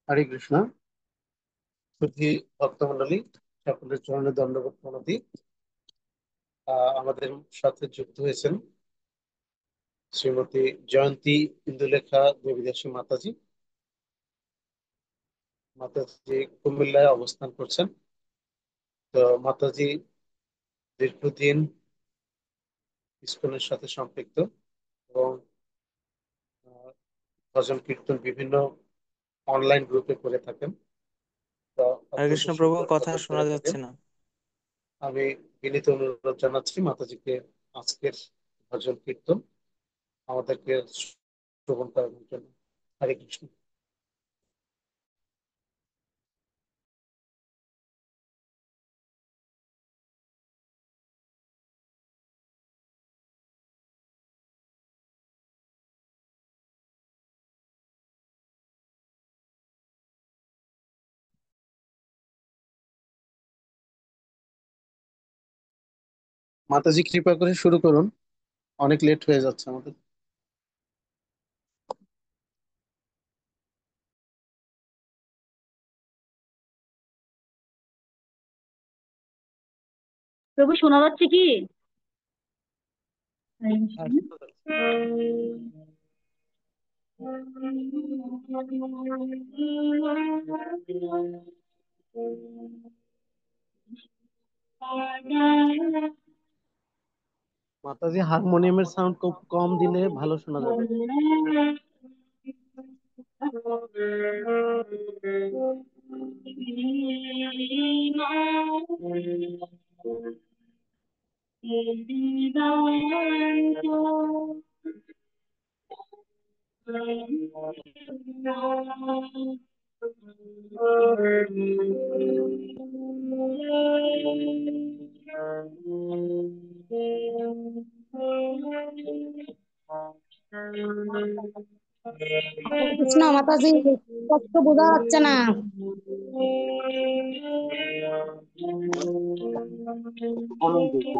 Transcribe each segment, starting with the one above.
হরে কৃষ্ণ। সুধী ভক্তমণ্ডলী, সকলের চরণে দণ্ডবত প্রণতি। আমাদের সাথে যুক্ত হয়েছেন শ্রীমতী জয়ন্তী ইন্দুলেখা দেবীদাসী মাতাজি। মাতাজি কুমিল্লায় অবস্থান করছেন। তো মাতাজি দীর্ঘদিন ইসকনের সাথে সম্পৃক্ত এবং আহ, ভজন কীর্তন বিভিন্ন অনলাইন গ্রুপে করে থাকেন। তো হরে অত্যন্ত কৃষ্ণ প্রভু, সুন্দর কথা ভজন শোনা করে থাকেন। যাচ্ছে না। আমি বিনীত অনুরোধ জানাচ্ছি মাতাজিকে আজকের ভজন কীর্তন আমাদেরকে শ্রবণ করানোর জন্য। হরে কৃষ্ণ। মাতাজি কৃপা করে শুরু করুন, অনেক লেট হয়ে যাচ্ছে আমাদের। প্রভু শোনা যাচ্ছে কি? হ্যাঁ, শোনা যাচ্ছে। মাতাজি হারমোনিয়ামের সাউন্ড খুব কম দিলে ভালো শোনা যাবে। হরে কৃষ্ণ মাতাজি, স্পষ্ট বোঝা যাচ্ছে না। বলুন দেখি।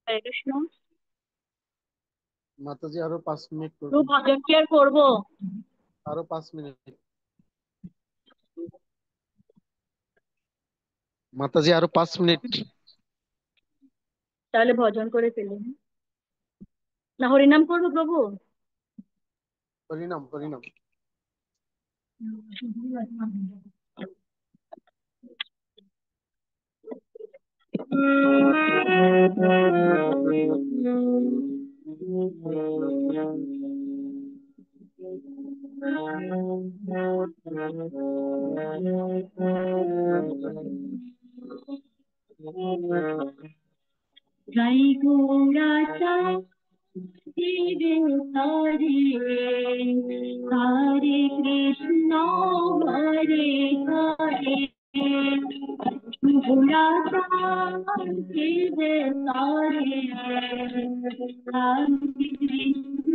হরে কৃষ্ণ। মাতাজি আরো 5 মিনিট প্রভু করবেন। ভজন কি আর করবো? আরো 5 মিনিট। মাতাজি আরো 5 মিনিট। তাহলে ভজন করে ফেলুন, না হরিনাম করবো প্রভু? হরিনাম হরিনাম। জয় গৌরাচা দেবে হরে, হরে কৃষ্ণ হরে হরে, গৌরাচা দেবে হরে, হরে কৃষ্ণ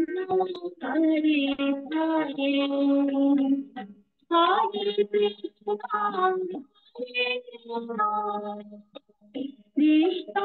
হরে হরে, হরে কৃষ্ণ হরে কৃষ্ণ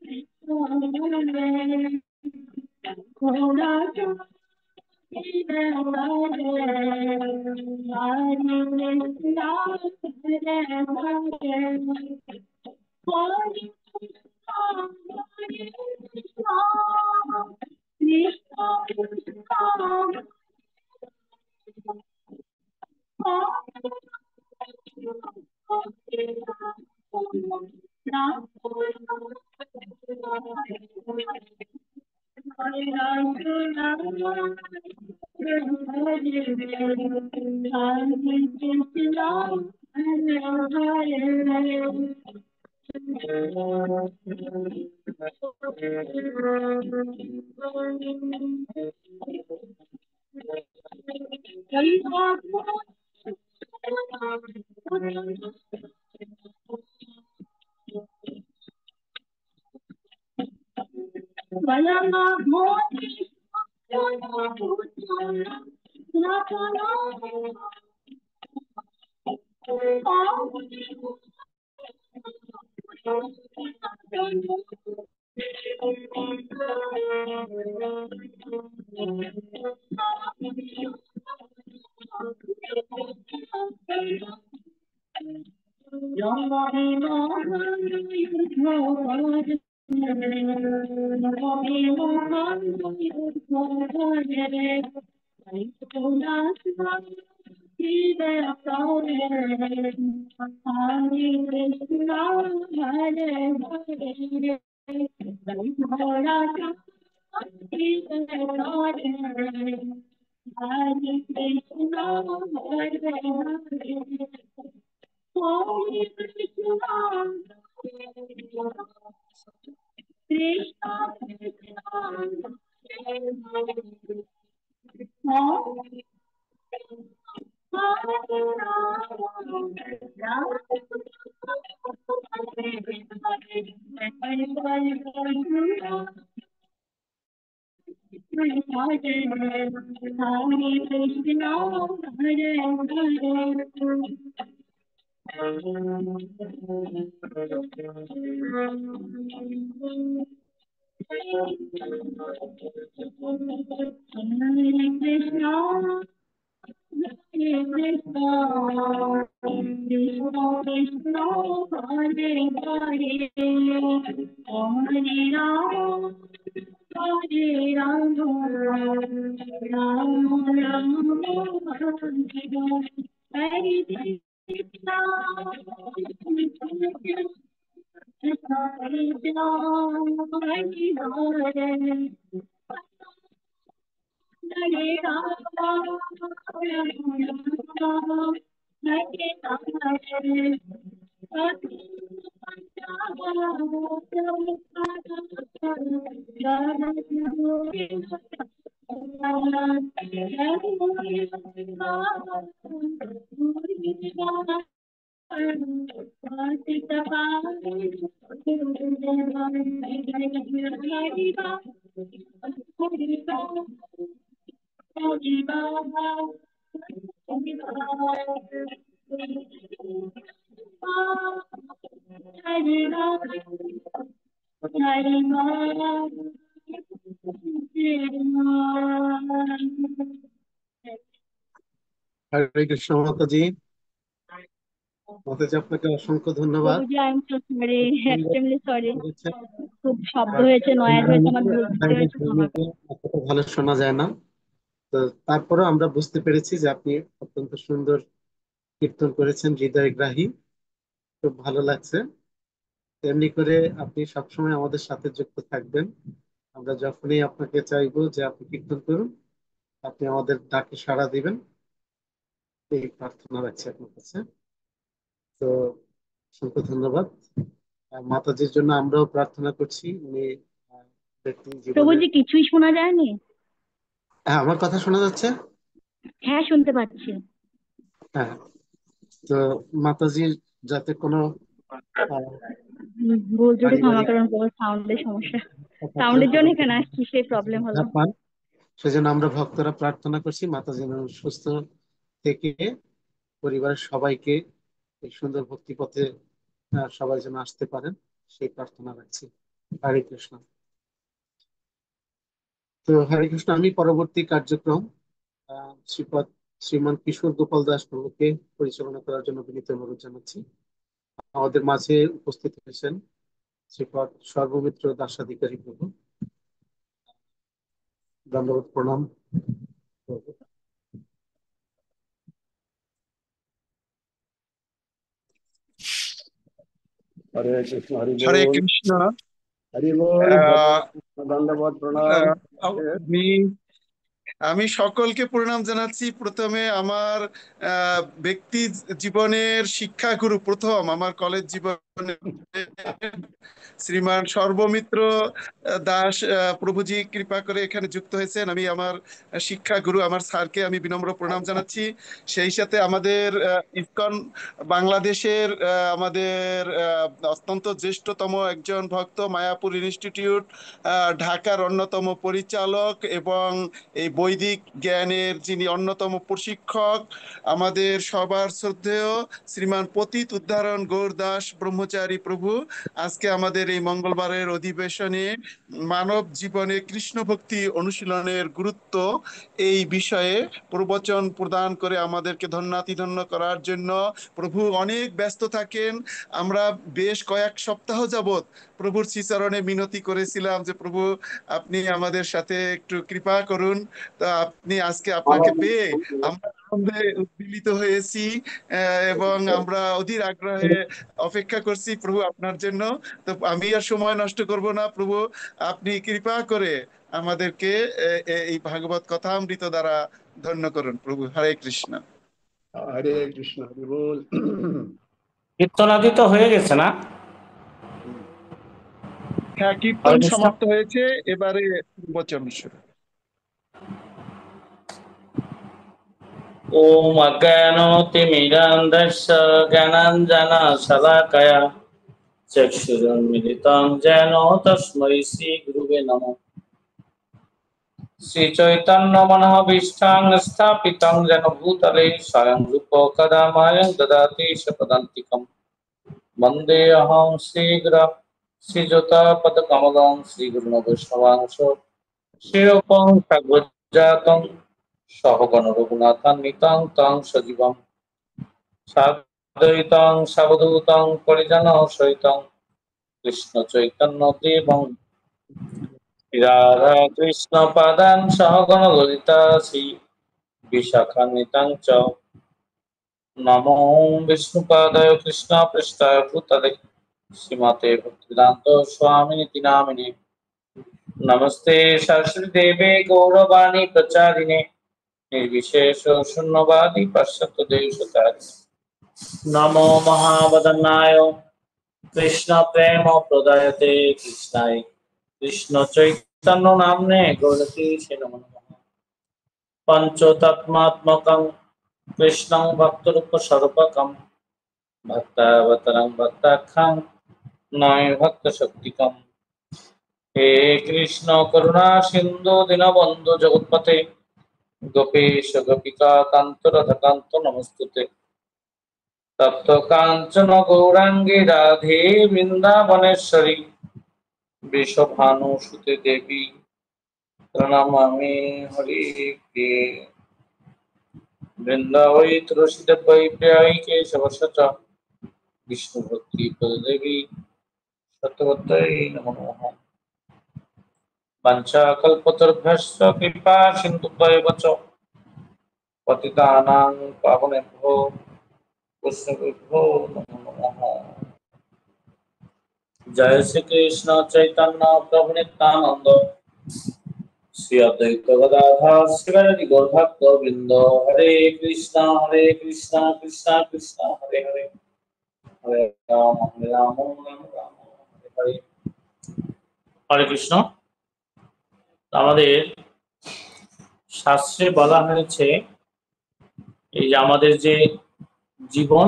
কৃষ্ণ হরে কৃষ্ণ মাতাজি। মাতাজি, আপনাকে অসংখ্য ধন্যবাদ। প্রভুজি, আই এম সো সরি, খুব সুন্দর এক্সট্রিমলি সরি। করেছেন। খুব শব্দ আর হয়েছে, নয়েজ হয়েছে, আমার বাইরে ব্লুটুথ বাইরে হয়েছে, ক্ষমা ভেঙে অতটা ভালো শোনা যায় না। তো তারপরেও আমরা বুঝতে পেরেছি যে আপনি অত্যন্ত সুন্দর কীর্তন করেছেন, হৃদয়গ্রাহী। খুব ভালো লাগছে। এমনি করে আপনি সবসময় আমাদের সাথে যুক্ত থাকবেন। আমরা যখনই আপনাকে চাইবো যে আপনি কীর্তন করুন, আপনি আমাদের ডাকে সাড়া দিবেন, এই প্রার্থনা রাখছি আপনার কাছে। তো অসংখ্য ধন্যবাদ। আর মাতাজির জন্য আমরাও প্রার্থনা করছি। উনি ব্যক্তি জীবনে। প্রভুজি, কিছুই শোনা যায়নি। হ্যাঁ, আমার কথা শোনা যাচ্ছে। হ্যাঁ, শুনতে পাচ্ছি। হ্যাঁ। তো মাতাজির যাতে কোনো আহ, ভুল ত্রুটি ক্ষমা পারিবারিক করুন প্রভু, সাউন্ডের সমস্যা। সমস্যা থাকলেও সাউন্ডের জন্য কোনো এখানে আসছি, সেই প্রবলেম হলো। সুবিধা পান, সেজন্য আমরা ভক্তরা প্রার্থনা করছি মাতা যেন সুস্থ থেকে পরিবারের সবাইকে এই সুন্দর ভক্তি পথে সবাই যেন আসতে পারেন, সেই প্রার্থনা রাখছি। হরে কৃষ্ণ। তো হরে কৃষ্ণ, আমি পরবর্তী কার্যক্রম শ্রীপদ শ্রীমান কিশোর গোপাল দাস প্রভুকে পরিচালনা করার জন্য বিনীত অনুরোধ জানাচ্ছি। আমাদের মাঝে উপস্থিত হয়েছেন শ্রীপদ সর্বমিত্র দাসাধিকারী প্রভু। দণ্ডবত প্রণাম প্রভু। হরে কৃষ্ণ, হরি হরে বল। কৃষ্ণ। হরি বল। আহ, দণ্ডবত প্রণাম। আমি আমি সকলকে প্রণাম জানাচ্ছি। প্রথমে আমার ব্যক্তি জীবনের শিক্ষাগুরু, প্রথম আমার কলেজ জীবনে শ্রীমান সর্বমিত্র দাস প্রভুজি কৃপা করে এখানে যুক্ত হয়েছেন। আমি আমার শিক্ষাগুরু, আমার স্যারকে আমি বিনম্র প্রণাম জানাচ্ছি। সেই সাথে আমাদের ইসকন বাংলাদেশের আমাদের অত্যন্ত জ্যেষ্ঠতম একজন ভক্ত, মায়াপুর ইনস্টিটিউট ঢাকার অন্যতম পরিচালক এবং এই বৈদিক জ্ঞানের যিনি অন্যতম প্রশিক্ষক, আমাদের সবার শ্রদ্ধেয় শ্রীমান পতিত উদ্ধারণ গৌরদাস ব্রহ্মচারী প্রভু আজকে আমাদের এই মঙ্গলবারের অধিবেশনে মানব জীবনে কৃষ্ণ ভক্তি অনুশীলনের গুরুত্ব এই বিষয়ে প্রবচন প্রদান করে আমাদেরকে ধন্যাতিধন্য করার জন্য। প্রভু অনেক ব্যস্ত থাকেন। আমরা বেশ কয়েক সপ্তাহ যাবৎ প্রভুর শ্রীচরণে মিনতি করেছিলাম যে প্রভু আপনি আমাদের সাথে একটু কৃপা করুন। তা আপনি আজকে আপনাকে পেয়ে আমরা আনন্দে উদ্বেলিত হয়েছি এবং আমরা অধীর আগ্রহে অপেক্ষা করছি প্রভু আপনার জন্য। তো আমি আর সময় নষ্ট করব না প্রভু, আপনি কৃপা করে আমাদেরকে এই ভাগবত কথামৃত দ্বারা ধন্য করুন প্রভু। হরে কৃষ্ণ। হরে কৃষ্ণ, হরি বল। কীর্তনাদি তো হয়ে গেছে না? হ্যাঁ, কীর্তন সমাপ্ত হয়েছে, এবারে বচন শুরু। ওম অজ্ঞানতিমিরান্ধস্য জ্ঞানাঞ্জনশলাকয়া চক্ষুরুন্মিলিतं येन তস্मै শ্রীগুরুবে নমঃ। শ্রীচৈতন্যমনোভীষ্টাং স্থাপিतं येन ভূতলে স্বয়ং রূপ কদা মह्यं দদাতি স্বপদান্তিকं। বন্দেऽহং শ্রীগুরুं শ্রীযুতপদকমलं শ্রীগুরুन् বৈষ্ণবাংশ শিরোপং সগজ্জাতং সহগণ রঘুনাথান্বিতং তং সজীবম সাদ্বৈতং সাবধূতং পরিজন সহিতং কৃষ্ণ চৈতন্য দেবং রাধা কৃষ্ণ পাদান সহগণ ললিতা শ্রী বিশাখান্বিতং চ নমো বিষ্ণুপাদায় কৃষ্ণ পৃষ্ঠায় ভূতলে শ্রীমতে ভক্তিবেদান্ত স্বামিনিতি নামিনে নমস্তে সরস্বতী দেবে গৌরবাণী প্রচারিণে निर्विशेष शून्यवादी पश्चात देशतारि। नमो महावदनाय कृष्ण प्रेम प्रदायते कृष्णाय कृष्ण चैतन्य नाम्ने गौरतीशे नमो नमः। पंचतत्मात्मकं कृष्णं भक्तरूप स्वरूपकं भक्तावतारं भक्ताख्यं नय भक्त शक्तिकं। हे कृष्ण करुणा सिंधु दीनबंधु जगत्पते गोपेश गोपिका कांत राधाकांत नमस्तुते। तप्त कांचन गौरांगी राधे वृंदावनेश्वरी वृषभानुसुते देवी प्रणमामि हरिप्रिये। वृंदावै तुलसी देवै प्रियाय केशवस्य च विष्णु भक्ति देवी सत्यवत्यै नमो नमः। वंशाकल्पतरुभ्यश्च कृपा सिन्धुभ्यैव च पतितानां पावनेभ्यो वैष्णवेभ्यो नमो नमः। जय श्री कृष्ण चैतन्य प्रभु नित्यानंद श्री अद्वैत गदाधर श्रीवासादि गौर भक्त वृंद। हरे कृष्ण कृष्ण कृष्ण हरे हरे हरे राम राम राम हरे हरे। हरे कृष्ण। আমাদের শাস্ত্রে বলা হয়েছে এই যে আমাদের যে জীবন,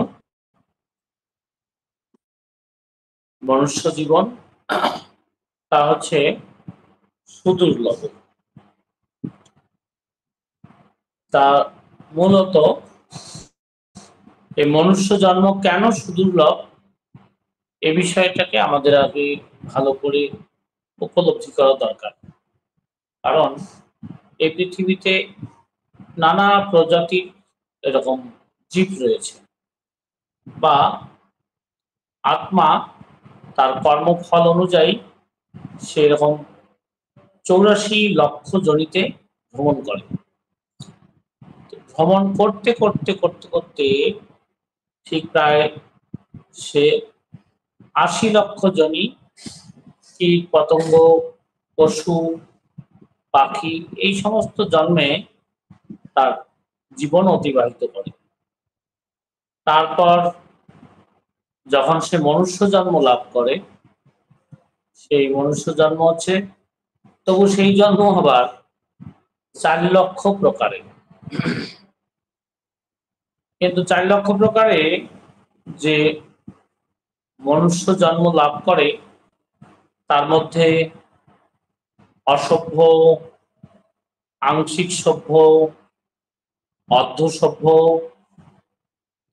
মনুষ্য জীবন, তা হচ্ছে সুদুর্লভ। তা মূলত এই মনুষ্য জন্ম কেন সুদুর্লভ, এ বিষয়টাকে আমাদের আগে ভালো করে উপলব্ধি করা দরকার। কারণ এই পৃথিবীতে নানা প্রজাতির এরকম জীব রয়েছে, বা আত্মা তার কর্মফল অনুযায়ী সেরকম 84 লক্ষ জনিতে ভ্রমণ করে। ভ্রমণ করতে করতে করতে করতে ঠিক প্রায় সে 80 লক্ষ জনই কীট পতঙ্গ, পশু, পাখি এই সমস্ত জন্মে তার জীবন অতিবাহিত করে। তারপর যখন সে মনুষ্য জন্ম লাভ করে, সেই মনুষ্য জন্ম হচ্ছে, তবু সেই জন্ম হবার 4 লক্ষ প্রকারে। কিন্তু 4 লক্ষ প্রকারে যে মনুষ্য জন্ম লাভ করে, তার মধ্যে অসভ্য, আংশিক সভ্য, অর্ধ সভ্য,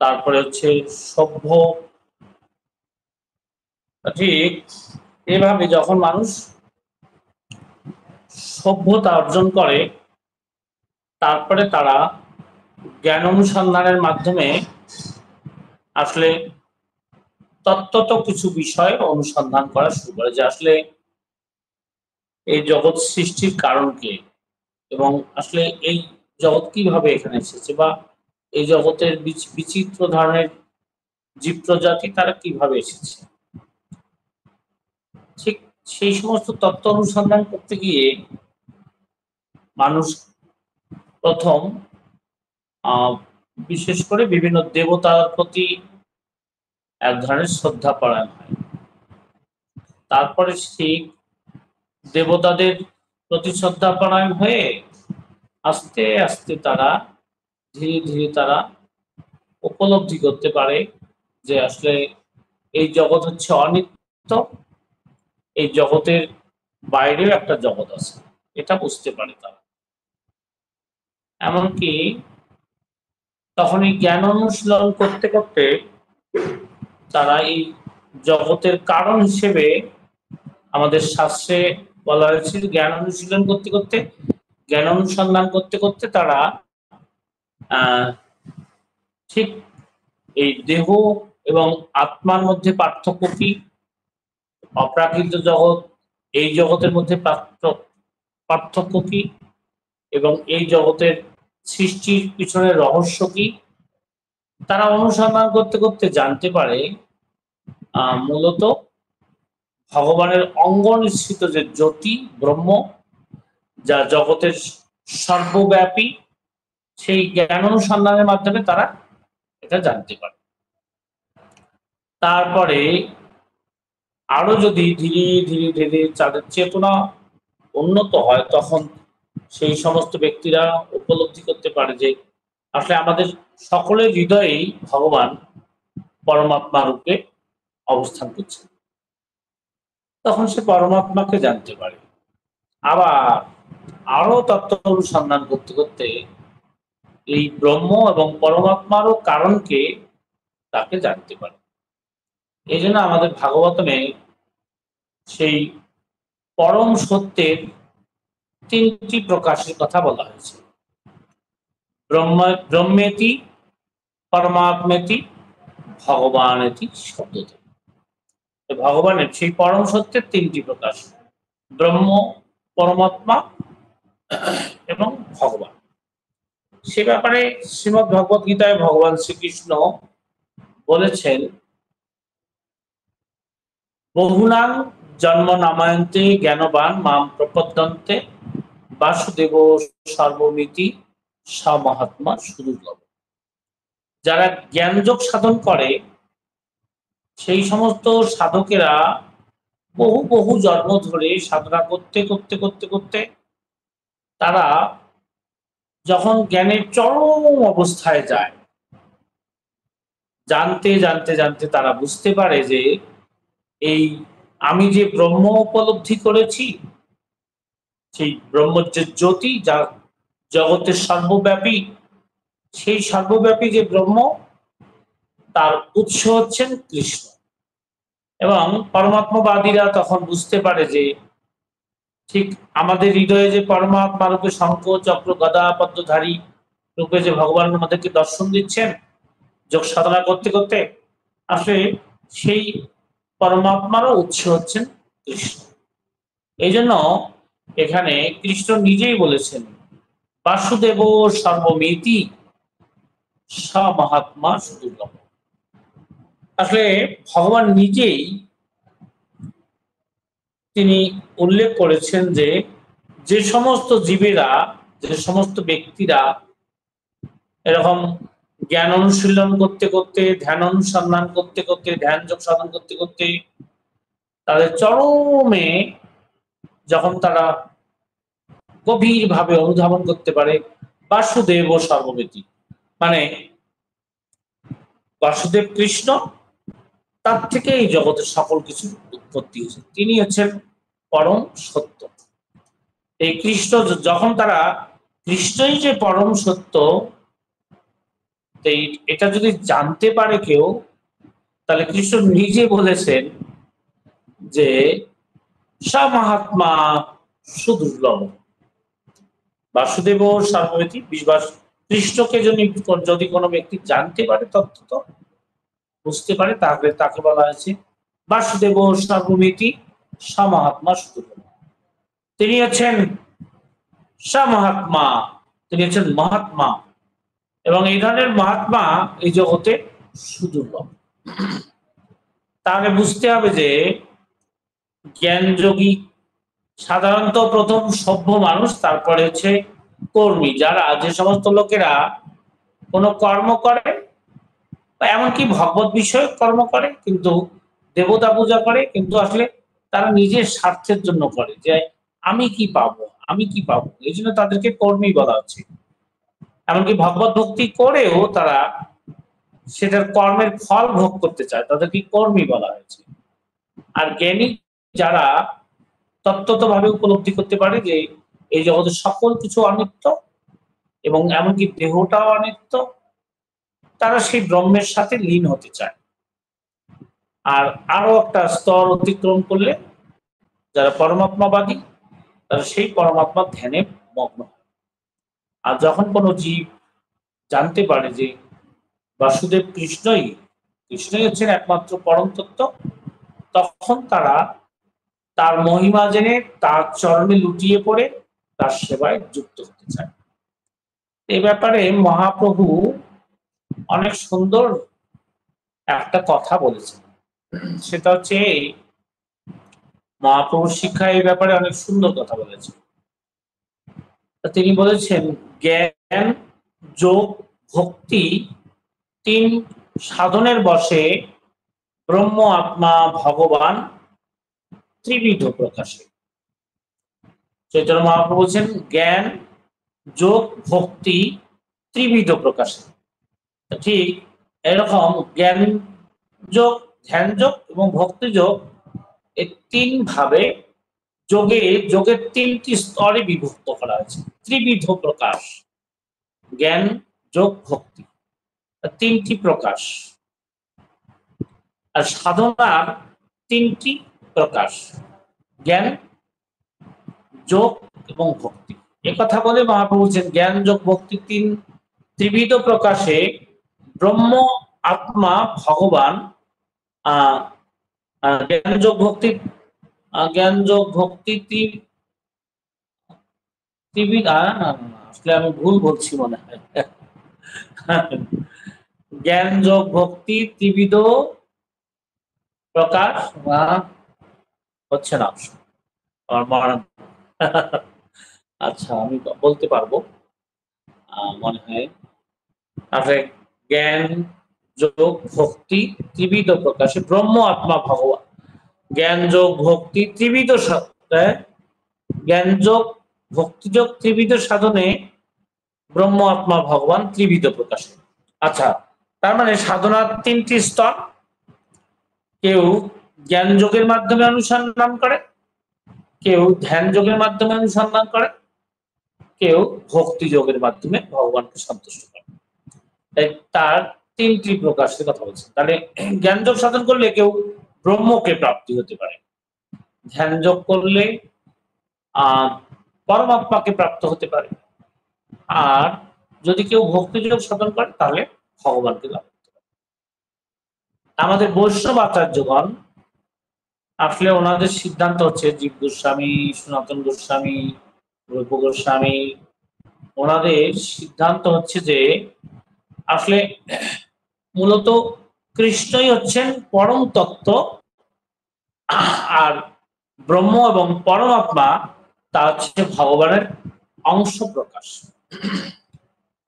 তারপরে হচ্ছে সভ্য। ঠিক এভাবে যখন মানুষ সভ্যতা অর্জন করে, তারপরে তারা জ্ঞান অনুসন্ধানের মাধ্যমে আসলে তত্ত্বত কিছু বিষয় অনুসন্ধান করা শুরু করে, যে আসলে এই জগৎ সৃষ্টির কারণ কি, এবং আসলে এই জগৎ কিভাবে এখানে এসেছে, বা এই জগতের বিচিত্র ধরনের জীব প্রজাতি তারা কিভাবে এসেছে। ঠিক সেই সমস্ত তত্ত্ব অনুসন্ধান করতে গিয়ে মানুষ প্রথম বিশেষ করে বিভিন্ন দেবতার প্রতি এক ধরনের শ্রদ্ধা পরায়ণ হয়। তারপরে ঠিক দেবতাদের প্রতি শ্রদ্ধা পরায়ণ হয়ে আস্তে আস্তে তারা ধীরে ধীরে তারা উপলব্ধি করতে পারে যে আসলে এই জগৎ হচ্ছে অনিত্য, এই জগতের বাইরেও একটা জগৎ আছে, এটা বুঝতে পারে তারা। এমনকি তখন এই জ্ঞান অনুশীলন করতে করতে তারা এই জগতের কারণ হিসেবে, আমাদের শাস্ত্রে বলা হয়েছে জ্ঞান অনুশীলন করতে করতে, জ্ঞান অনুসন্ধান করতে করতে তারা ঠিক এই দেহ এবং আত্মার মধ্যে পার্থক্য কি, অপ্রাকৃত জগৎ এই জগতের মধ্যে পার্থক্য কি, এবং এই জগতের সৃষ্টির পিছনে রহস্য কি, তারা অনুসন্ধান করতে করতে জানতে পারে মূলত ভগবানের অঙ্গ নিঃসৃত যে জ্যোতি ব্রহ্ম, যা জগতের সর্বব্যাপী, সেই জ্ঞান অনুসন্ধানের মাধ্যমে তারা এটা জানতে পারে। তারপরে আরো যদি ধীরে ধীরে ধীরে তাদের চেতনা উন্নত হয়, তখন সেই সমস্ত ব্যক্তিরা উপলব্ধি করতে পারে যে আসলে আমাদের সকলের হৃদয়েই ভগবান পরমাত্মা রূপে অবস্থান করছে। তখন সে পরমাত্মাকে জানতে পারে। আবার আরো তত্ত্ব অনুসন্ধান করতে করতে এই ব্রহ্ম এবং পরমাত্মারও কারণকে তাকে জানতে পারে। এই জন্য আমাদের ভাগবতমে সেই পরম সত্যের 3টি প্রকাশের কথা বলা হয়েছে। ব্রহ্মেতি, পরমাত্মেতি, ভগবানেতি শব্দতে। ভগবানের সেই পরম সত্যের 3টি প্রকাশ, ব্রহ্ম, পরমাত্মা এবং ভগবান। সে ব্যাপারে শ্রীমদ্ ভগবত গীতায় ভগবান শ্রীকৃষ্ণ বলেছেন, বহুনাং জন্ম নামায়ন্তে জ্ঞানবান মাম প্রপদ্যন্তে বাসুদেব সর্বমিতি সমহাত্মা সুদুর্লভ। যারা জ্ঞানযোগ সাধন করে, সেই সমস্ত সাধকেরা বহু বহু জন্ম ধরে সাধনা করতে করতে করতে করতে তারা যখন জ্ঞানের চরম অবস্থায় যায়, জানতে জানতে জানতে তারা বুঝতে পারে যে এই আমি যে ব্রহ্ম উপলব্ধি করেছি, সেই ব্রহ্মের যে জ্যোতি, যা জগতের সর্বব্যাপী, সেই সর্বব্যাপী যে ব্রহ্ম, তার উৎস হচ্ছেন কৃষ্ণ। এবং পরমাত্মবাদীরা তখন বুঝতে পারে যে ঠিক আমাদের হৃদয়ে যে পরমাত্মা রূপে শঙ্খ চক্র গদা পদ্মধারী রূপে যে ভগবান আমাদেরকে দর্শন দিচ্ছেন যোগ সাধনা করতে করতে, আসলে সেই পরমাত্মারও উৎস হচ্ছেন কৃষ্ণ। এই জন্য এখানে কৃষ্ণ নিজেই বলেছেন বাসুদেব সর্বমিতি স মহাত্মা সুদুর্লভ। আসলে ভগবান নিজেই তিনি উল্লেখ করেছেন যে যে সমস্ত জীবেরা, যে সমস্ত ব্যক্তিরা এরকম জ্ঞান অনুশীলন করতে করতে, ধ্যান অনুসন্ধান করতে করতে, ধ্যান যোগ সাধন করতে করতে তাদের চরমে যখন তারা গভীর ভাবে অনুধাবন করতে পারে বাসুদেব ও সর্বমিতি, মানে বাসুদেব কৃষ্ণ, তার থেকে এই জগতের সকল কিছু উৎপত্তি হয়েছে, তিনি হচ্ছেন পরম সত্য। এই কৃষ্ণ যখন তারা কৃষ্ণই যে পরম সত্য, এটা যদি জানতে পারে কেউ, তাহলে কৃষ্ণ নিজে বলেছেন যে স মহাত্মা সুদুর্লভ। বাসুদেব সর্বমিতি, বিশ্বাস কৃষ্ণকে যদি কোনো ব্যক্তি জানতে পারে, তত্ত্ব বুঝতে পারে, তাহলে তাকে বলা হয়েছে বাসুদেব সর্বমিতি স মহাত্মা সুদুর্লভ। তিনি হচ্ছেন স মহাত্মা, তিনি হচ্ছেন মহাত্মা, এবং এই ধরনের মহাত্মা এই জগতে সুদুর্লভ। তাহলে বুঝতে হবে যে জ্ঞান যোগী সাধারণত প্রথম সভ্য মানুষ, তারপরে হচ্ছে কর্মী, যারা যে সমস্ত লোকেরা কোনো কর্ম করে, এমনকি ভগবত বিষয়ক কর্ম করে, কিন্তু দেবতা পূজা করে, কিন্তু আসলে তারা নিজের স্বার্থের জন্য করে, যে আমি কি পাবো, আমি কি পাবো, এই জন্য তাদেরকে কর্মী বলা হচ্ছে। এমনকি ভগবত ভক্তি করেও তারা সেটার কর্মের ফল ভোগ করতে চায়, তাদেরকে কর্মী বলা হয়েছে। আর জ্ঞানী যারা তত্ত্বতভাবে উপলব্ধি করতে পারে যে এই জগতের সকল কিছু অনিত্য এবং এমনকি দেহটাও অনিত্য, তারা সেই ব্রহ্মের সাথে লীন হতে চায়। আর আরো একটা স্তর অতিক্রম করলে যারা পরমাত্মাবাদী, তারা সেই পরমাত্মার ধ্যানে মগ্ন হয়। আর যখন কোনো জীব জানতে পারে যে বাসুদেব কৃষ্ণই হচ্ছেন একমাত্র পরম তত্ত্ব, তখন তারা তার মহিমা জেনে তার চরণে লুটিয়ে পড়ে তার সেবায় যুক্ত হতে চায়। এই ব্যাপারে মহাপ্রভু অনেক সুন্দর একটা কথা বলেছেন। সেটা হচ্ছে মহাপ্রভুর শিক্ষা এই ব্যাপারে অনেক সুন্দর কথা বলেছেন। তিনি বলেছেন জ্ঞান যোগ ভক্তি তিন সাধনের বশে ব্রহ্ম আত্মা ভগবান ত্রিবিধ প্রকাশে। চৈতন্য মহাপ্রভু বলছেন জ্ঞান যোগ ভক্তি ত্রিবিধ প্রকাশে। ঠিক এরকম জ্ঞান যোগ, ধ্যান যোগ এবং ভক্তি যোগ, এই তিন ভাবে যোগের তিনটি স্তরে বিভক্ত করা হয়েছে। ত্রিবিধ প্রকাশ, জ্ঞান যোগ ভক্তি তিনটি প্রকাশ, আর সাধনার তিনটি প্রকাশ, জ্ঞান যোগ এবং ভক্তি। কথা বলে মহাপ্রভু বলছেন জ্ঞান যোগ ভক্তি ত্রিবিধ প্রকাশে ব্রহ্ম আত্মা ভগবান জ্ঞান যোগ ভক্তি ত্রিবিধ, আসলে আমি ভুল বলছি মনে হয়। জ্ঞান যোগ ভক্তি ত্রিবিধ প্রকাশ হচ্ছে না আমার আচ্ছা আমি বলতে পারবো মনে হয়। আসলে জ্ঞান যোগ ভক্তি ত্রিবিধ প্রকাশে ব্রহ্ম আত্মা ভগবান, জ্ঞান যোগ ভক্তি ত্রিবিধ, জ্ঞান যোগ ভক্তি যোগ ত্রিবিধ সাধনে ব্রহ্ম আত্মা ভগবান ত্রিবিধ প্রকাশে। আচ্ছা, তার মানে সাধনার তিনটি স্তর। কেউ জ্ঞান যোগের মাধ্যমে অনুসন্ধান করে, কেউ ধ্যান যোগের মাধ্যমে অনুসন্ধান করে, কেউ ভক্তি যোগের মাধ্যমে ভগবানকে সন্তুষ্ট করে। তার তিনটি প্রকাশের কথা বলছেন। তাহলে জ্ঞান যোগ সাধন করলে কেউ ব্রহ্মকে প্রাপ্তি হতে পারে, ধ্যান যোগ করলে পরমাত্মাকে প্রাপ্ত হতে পারে, আর যদি কেউ ভক্তিযোগ সাধন করে তাহলে ভগবানকে লাভ করতে পারে। আমাদের বৈষ্ণব আচার্যগণ আসলে ওনাদের সিদ্ধান্ত হচ্ছে, জীব গোস্বামী, সনাতন গোস্বামী, রূপ গোস্বামী, ওনাদের সিদ্ধান্ত হচ্ছে যে আসলে মূলত কৃষ্ণই হচ্ছেন পরম তত্ত্ব, আর ব্রহ্ম এবং পরমাত্মা তা হচ্ছে ভগবানের অংশ প্রকাশ।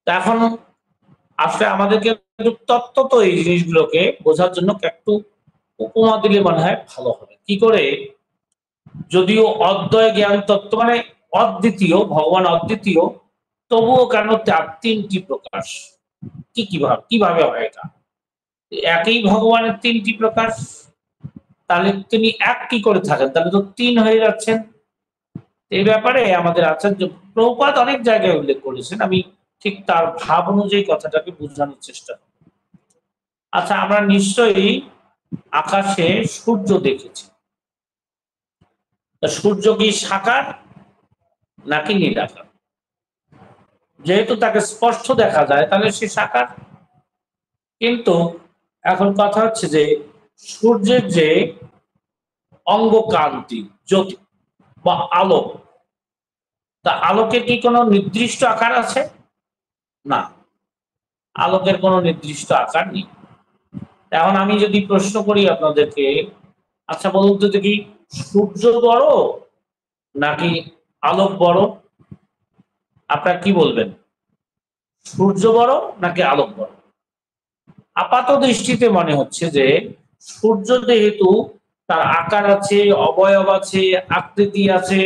এখন আসলে আমাদেরকে তত্ত্ব তো এই জিনিসগুলোকে বোঝার জন্য একটু উপমা দিলে মনে হয় ভালো হবে। কি করে? যদিও অদ্বয় জ্ঞান তত্ত্ব মানে অদ্বিতীয়, ভগবান অদ্বিতীয়, তবুও কেন তার তিনটি প্রকাশ? কিভাবে হয় এটা? একই ভগবানের তিনটি প্রকাশ, তাহলে তিনি এক কি করে থাকেন? তাহলে তো তিন হয়ে যাচ্ছেন। এই ব্যাপারে আমাদের আচার্য প্রভুপাদ অনেক জায়গায় উল্লেখ করেছেন, আমি ঠিক তার ভাব অনুযায়ী কথাটাকে বোঝানোর চেষ্টা করি। আচ্ছা, আমরা নিশ্চয়ই আকাশে সূর্য দেখেছি। সূর্য কি সাকার নাকি নিরাকার? যেহেতু তাকে স্পষ্ট দেখা যায় তাহলে সে সাকার। কিন্তু এখন কথা হচ্ছে যে সূর্যের যে অঙ্গকান্তি, জ্যোতি বা আলোক, তা আলোকের কি কোনো নির্দিষ্ট আকার আছে? না, আলোকের কোনো নির্দিষ্ট আকার নেই। এখন আমি যদি প্রশ্ন করি আপনাদেরকে, আচ্ছা বলুন তো দেখি, সূর্য বড় নাকি আলোক বড়? আপনারা কি বলবেন? সূর্য বড় নাকি আলোক বড়? আপাত দৃষ্টিতে মনে হচ্ছে যে সূর্য যেহেতু তার আকার আছে, অবয়ব আছে, আকৃতি আছে,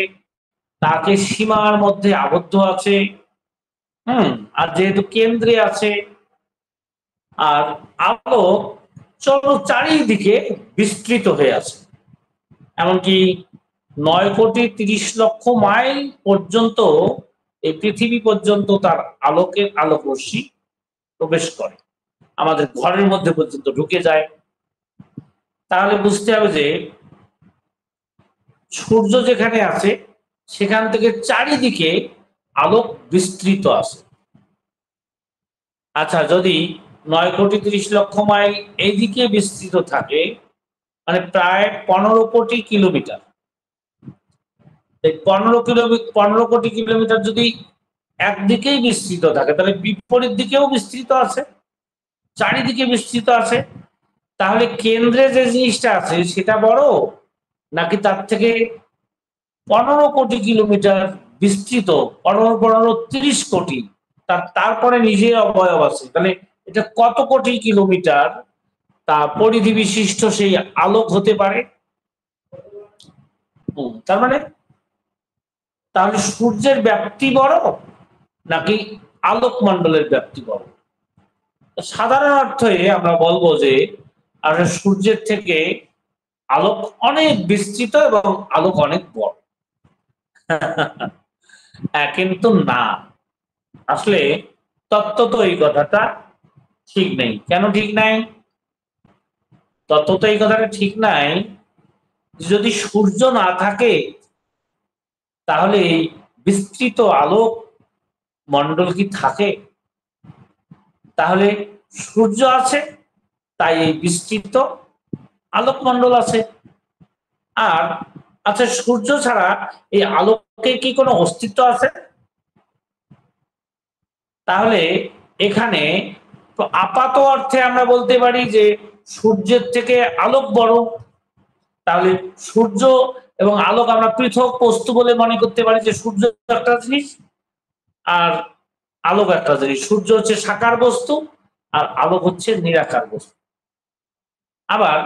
তাকে সীমার মধ্যে আবদ্ধ আছে, আর যেহেতু কেন্দ্রে আছে, আর আলো চারিদিকে বিস্তৃত হয়ে আছে, এমনকি 9,30,00,000 মাইল পর্যন্ত এই পৃথিবী পর্যন্ত তার আলোক রশ্মি প্রবেশ করে, আমাদের ঘরের মধ্যে পর্যন্ত ঢুকে যায়। তাহলে বুঝতে হবে যে সূর্য যেখানে আছে সেখান থেকে চারিদিকে আলোক বিস্তৃত আছে। আচ্ছা, যদি 9,30,00,000 মাইল এইদিকে বিস্তৃত থাকে, মানে প্রায় 15 কোটি কিলোমিটার, 15 কোটি কিলোমিটার যদি একদিকেই বিস্তৃত থাকে, তাহলে বিপরীত দিকেও বিস্তৃত আছে, চারিদিকে বিস্তৃত আছে। তাহলে কেন্দ্রে যে জিনিসটা আছে সেটা বড়, নাকি তার থেকে 15 কোটি কিলোমিটার বিস্তৃত, 30 কোটি, তারপরে নিজের অবয়ব আছে, তাহলে এটা কত কোটি কিলোমিটার তা পরিধি বিশিষ্ট সেই আলোক হতে পারে? তার মানে তাহলে সূর্যের ব্যাপ্তি বড় নাকি আলোক মণ্ডলের ব্যাপ্তি বড়? সাধারণ অর্থে আমরা বলবো যে আসলে সূর্যের থেকে আলোক অনেক বিস্তৃত এবং আলোক অনেক বড়। কিন্তু না, আসলে তত্ত্বত এই কথাটা ঠিক নেই। কেন ঠিক নাই? তত্ত্বত এই কথাটা ঠিক নাই, যদি সূর্য না থাকে তাহলে এই বিস্তৃত আলোক মণ্ডল কি থাকে? তাহলে সূর্য আছে তাই এই বিস্তৃত আলোক মণ্ডল আছে। আর আচ্ছা, সূর্য ছাড়া এই আলোকের কি কোনো অস্তিত্ব আছে? তাহলে এখানে আপাত অর্থে আমরা বলতে পারি যে সূর্যের থেকে আলোক বড়। তাহলে সূর্য এবং আলোক আমরা পৃথক বস্তু বলে মনে করতে পারি, যে সূর্য একটা জিনিস আর আলোক একটা জিনিস। সূর্য হচ্ছে সাকার বস্তু আর আলোক হচ্ছে নিরাকার বস্তু। আবার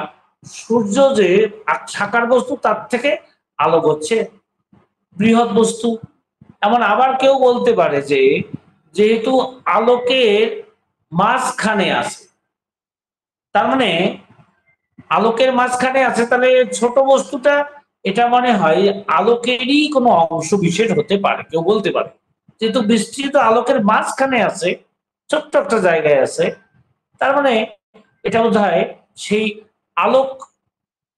সূর্য যে সাকার বস্তু, তার থেকে আলোক হচ্ছে বৃহৎ বস্তু। এমন আবার কেউ বলতে পারে যে যেহেতু আলোকের মাঝখানে আছে, তার মানে আলোকের মাঝখানে আছে, তাহলে ছোট বস্তুটা এটা মনে হয় আলোকেরই কোনো অংশ বিশেষ হতে পারে, কেউ বলতে পারে। যেহেতু বিস্তৃত আলোকের মাঝখানে আছে, ছোট্ট একটা জায়গায় আছে, তার মানে এটা বোধহয় সেই আলোক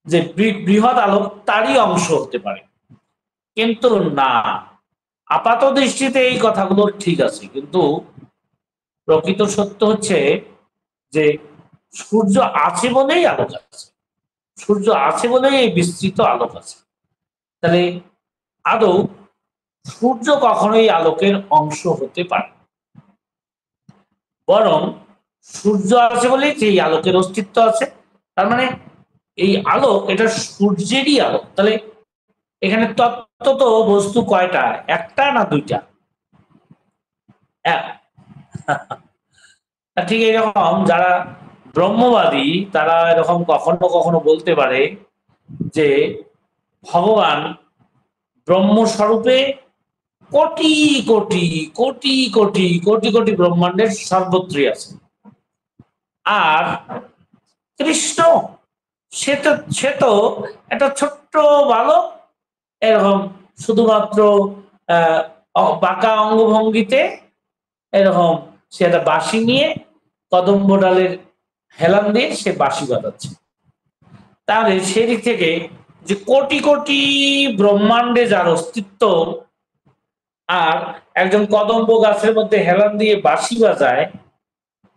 যে বৃহৎ আলোক তারই অংশ হতে পারে। কিন্তু না, আপাত দৃষ্টিতে এই কথাগুলো ঠিক আছে, কিন্তু প্রকৃত সত্য হচ্ছে যে সূর্য আছে বলেই আলোক আছে, সূর্য আছে বলেই এই বিস্তৃত আলোক আছে। তাহলে আদৌ সূর্য কখনোই আলোকের অংশ হতে পারে, বরং সূর্য আছে বলেই সেই আলোকের অস্তিত্ব আছে। তার মানে এই আলোক এটা সূর্যেরই আলোক। তাহলে এখানে তত্ত্ব তো বস্তু কয়টা, একটা না দুইটা? ঠিক এরকম যারা ব্রহ্মবাদী তারা এরকম কখনো কখনো বলতে পারে যে ভগবান ব্রহ্মস্বরূপে কোটি কোটি কোটি কোটি কোটি কোটি ব্রহ্মাণ্ডের সর্বত্রই আছে, আর কৃষ্ণ সে তো একটা ছোট্ট বালক, এরকম শুধুমাত্র বাঁকা অঙ্গভঙ্গিতে এরকম সে একটা বাঁশি নিয়ে কদম্ব ডালের হেলান দিয়ে সে বাঁশি বাজাচ্ছে। তাহলে সেদিক থেকে যে কোটি কোটি ব্রহ্মাণ্ডে যার অস্তিত্ব আর একজন কদম্ব গাছের মধ্যে হেলান দিয়ে বাঁশি বাজায়,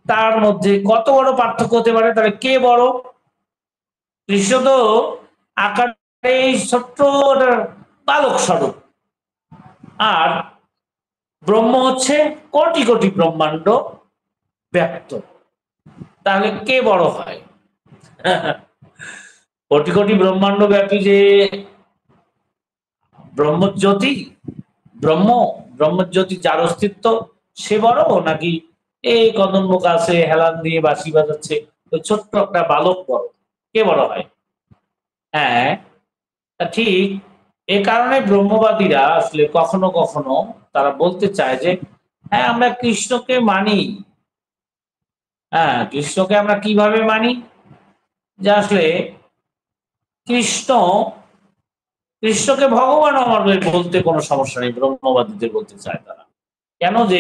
তার মধ্যে কত বড় পার্থক্য হতে পারে? তাহলে কে বড়? কৃষ্ণ তো আকারে ছোট্ট বালক স্বরূপ, আর ব্রহ্ম হচ্ছে কোটি কোটি ব্রহ্মাণ্ড ব্যক্ত। তাহলে কে বড় হয়? কোটি কোটি ব্রহ্মাণ্ড ব্যাপী যে ব্রহ্মজ্যোতি, ব্রহ্মজ্যোতি যার অস্তিত্ব সে বড়, নাকি এই কদম্ব গাছে হেলান দিয়ে বাঁশি বাজাচ্ছে ওই ছোট্ট একটা বালক বড়? কে বড় হয়? হ্যাঁ, ঠিক এ কারণে ব্রহ্মবাদীরা আসলে কখনো কখনো তারা বলতে চায় যে হ্যাঁ আমরা কৃষ্ণকে মানি। হ্যাঁ, কৃষ্ণকে আমরা কিভাবে মানি? যে আসলে কৃষ্ণকে ভগবান আমার বলতে কোনো সমস্যা নেই, ব্রহ্মবাদীদের বলতে চায় তারা। কেন? যে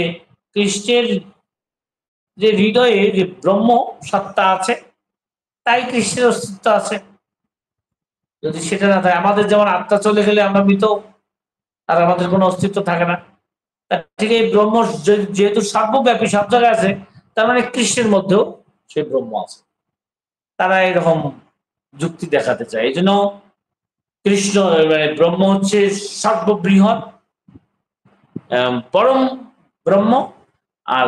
কৃষ্ণের যে হৃদয়ে যে ব্রহ্ম সত্তা আছে, তাই কৃষ্ণের অস্তিত্ব আছে। যদি সেটা না থাকে, আমাদের যেমন আত্মা চলে গেলে আমরা মৃত, আর আমাদের কোনো অস্তিত্ব থাকে না। ঠিক এই ব্রহ্ম যেহেতু সর্বব্যাপী সব জায়গায় আছে, তার মানে কৃষ্ণের মধ্যেও সেই ব্রহ্ম আছে। তারা এরকম যুক্তি দেখাতে চায়। এই জন্য কৃষ্ণ মানে ব্রহ্ম হচ্ছে সর্ববৃহৎ পরম ব্রহ্ম, আর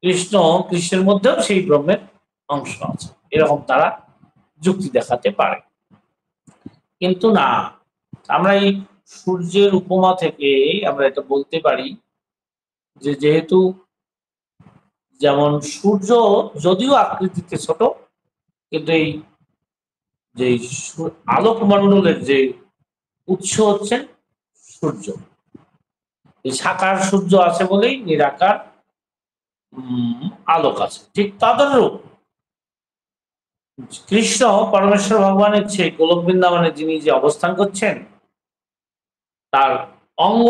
কৃষ্ণের মধ্যেও সেই ব্রহ্মের অংশ আছে, এরকম তারা যুক্তি দেখাতে পারে। কিন্তু না, আমরা এই সূর্যের উপমা থেকে আমরা এটা বলতে পারি যে যেহেতু যেমন সূর্য যদিও আকৃতিতে ছোট, কিন্তু এই যে আলোকমণ্ডলের যে উৎস হচ্ছে সূর্য, এই সাকার সূর্য আছে বলেই নিরাকার আলোক আছে। ঠিক তদনুরূপ কৃষ্ণ পরমেশ্বর ভগবানের চেয়ে গোলক বৃন্দাবনে যিনি যে অবস্থান করছেন, তার অঙ্গ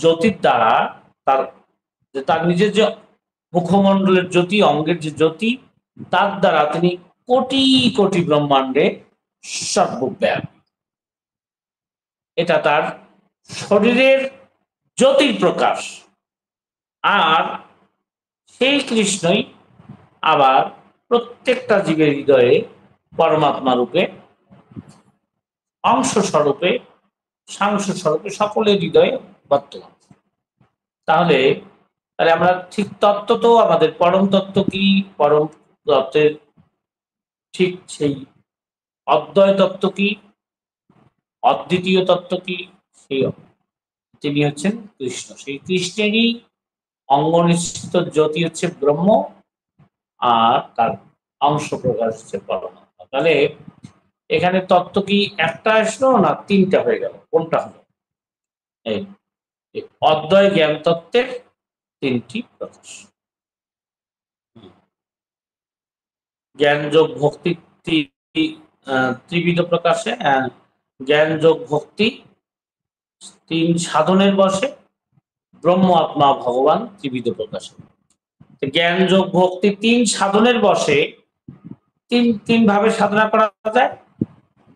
জ্যোতির দ্বারা তার নিজের যে মুখমণ্ডলের জ্যোতি, অঙ্গের যে জ্যোতি, তার দ্বারা তিনি কোটি কোটি ব্রহ্মাণ্ডে সর্বব্যাপী। এটা তার শরীরের জ্যোতির প্রকাশ। আর সেই কৃষ্ণই আবার প্রত্যেকটা জীবের হৃদয়ে পরমাত্মা রূপে, অংশ স্বরূপে, সাংশ স্বরূপে সকলের হৃদয়ে বর্তমান। তাহলে আমরা ঠিক তত্ত্ব তো আমাদের পরম তত্ত্ব কি, পরম তত্ত্বের ঠিক সেই অদ্বয় তত্ত্ব কি, অদ্বিতীয় তত্ত্ব কি, সেই তিনি হচ্ছেন কৃষ্ণ। সেই কৃষ্ণেরই অঙ্গনিশ্চিত জ্যোতি হচ্ছে ব্রহ্ম, আর তার অংশ প্রকাশ হচ্ছে পরমাত্মা। তাহলে এখানে তত্ত্ব কি একটা আসলো না তিনটা হয়ে গেল? কোনটা হলো? এই অদ্বয় জ্ঞান তত্ত্বের তিনটি প্রকাশ। জ্ঞান যোগ ভক্তি ত্রিবিধ প্রকাশে, জ্ঞান যোগ ভক্তি তিন সাধনের বসে, ব্রহ্ম আত্মা ভগবান ত্রিবিধ প্রকাশে। জ্ঞান যোগ ভক্তি তিন সাধনের বসে তিন ভাবে সাধনা করা যায়।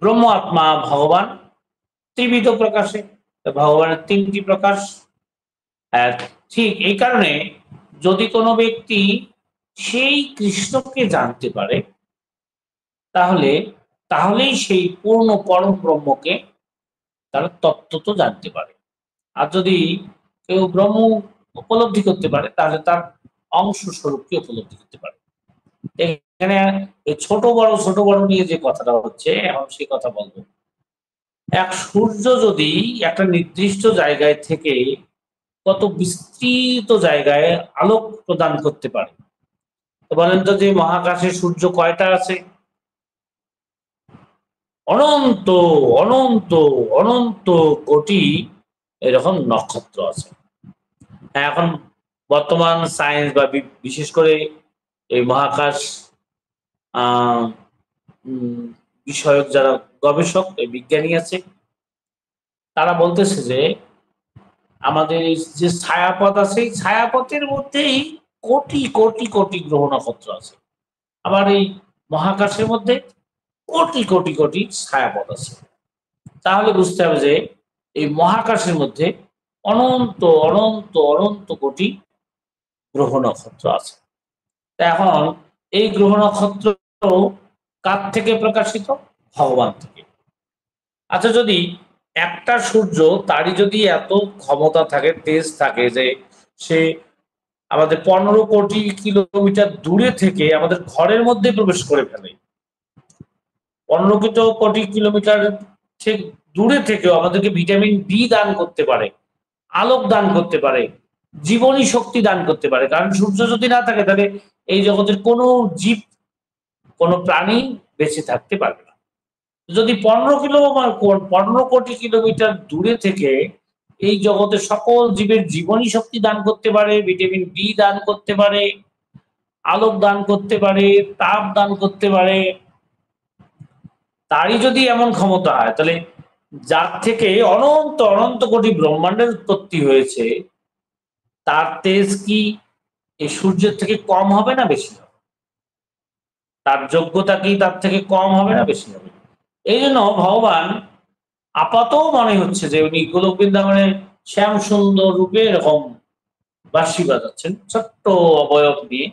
ব্রহ্ম আত্মা ভগবান ত্রিবিধ প্রকাশে, ভগবানের তিনটি প্রকাশ। আর ঠিক এই কারণে যদি কোনো ব্যক্তি সেই কৃষ্ণকে জানতে পারে তাহলেই সেই পূর্ণ পরম ব্রহ্মকে তারা তত্ত্বত জানতে পারে। আর যদি কেউ ব্রহ্ম উপলব্ধি করতে পারে তাহলে তার অংশ স্বরূপকে উপলব্ধি করতে পারে। এখানে ছোট বড় নিয়ে যে কথাটা হচ্ছে, এখন সেই কথা বলবো। এক সূর্য যদি একটা নির্দিষ্ট জায়গায় থেকে কত বিস্তৃত জায়গায় আলোক প্রদান করতে পারে, তো বলেন তো যে মহাকাশে সূর্য কয়টা আছে? অনন্ত অনন্ত অনন্ত কোটি এরকম নক্ষত্র আছে। এখন বর্তমান সায়েন্স বা বিশেষ করে এই মহাকাশ বিষয়ক যারা গবেষক বিজ্ঞানী আছে, তারা বলতেছে যে আমাদের এই যে ছায়াপথ আছে, এই ছায়াপথের মধ্যেই কোটি কোটি কোটি গ্রহ নক্ষত্র আছে। আবার এই মহাকাশের মধ্যে কোটি কোটি কোটি ছায়াপথ আছে। তাহলে বুঝতে হবে যে এই মহাকাশের মধ্যে অনন্ত অনন্ত অনন্ত কোটি গ্রহ নক্ষত্র আছে। এখন এই গ্রহ নক্ষত্র কার থেকে প্রকাশিত? ভগবান থেকে। আচ্ছা, যদি একটা সূর্য তারই যদি এত ক্ষমতা থাকে, তেজ থাকে, যে সে আমাদের 15 কোটি কিলোমিটার দূরে থেকে আমাদের ঘরের মধ্যে প্রবেশ করে ফেলে, 15 কোটি কিলোমিটার ঠিক দূরে থেকেও আমাদেরকে ভিটামিন ডি দান করতে পারে, আলোক দান করতে পারে, জীবনী শক্তি দান করতে পারে। কারণ সূর্য যদি না থাকে তাহলে এই জগতের কোনো জীব, কোনো প্রাণী বেঁচে থাকতে পারবে না। যদি 15 কোটি কিলোমিটার দূরে থেকে এই জগতের সকল জীবের জীবনী শক্তি দান করতে পারে, ভিটামিন ডি দান করতে পারে, আলোক দান করতে পারে, তাপ দান করতে পারে, তারই যদি এমন ক্ষমতা হয়, তাহলে যার থেকে অনন্ত অনন্ত কোটি ব্রহ্মাণ্ডের উৎপত্তি হয়েছে, তার তেজ কি এই সূর্যের থেকে কম হবে না বেশি হবে? তার যোগ্যতা কি তার থেকে কম হবে না বেশি হবে? এই জন্য ভগবান আপাতত মনে হচ্ছে যে উনি গোলক বৃন্দাবনে শ্যাম সুন্দর রূপে এরকম বাঁশি বাজাচ্ছেন ছোট্ট অবয়ব নিয়ে।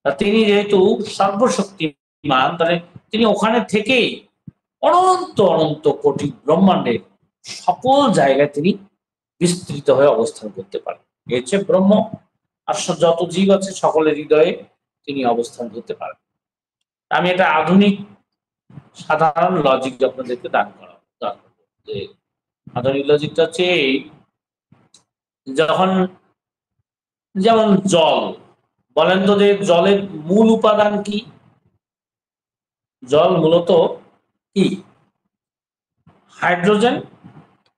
তিনি যেহেতু সর্বশক্তিমান, তাহলে তিনি ওখানে থেকেই অনন্ত অনন্ত কোটি ব্রহ্মাণ্ডের সকল জায়গায় তিনি বিস্তৃত হয়ে অবস্থান করতে পারেন। এই হচ্ছে ব্রহ্ম। আর যত জীব আছে সকলের হৃদয়ে তিনি অবস্থান করতে পারেন। আমি একটা আধুনিক সাধারণ লজিক আপনাদেরকে দান করবো। যে আধুনিক লজিকটা হচ্ছে এই, যখন যেমন জল, বলেন তো যে জলের মূল উপাদান কি? জল মূলত কি? হাইড্রোজেন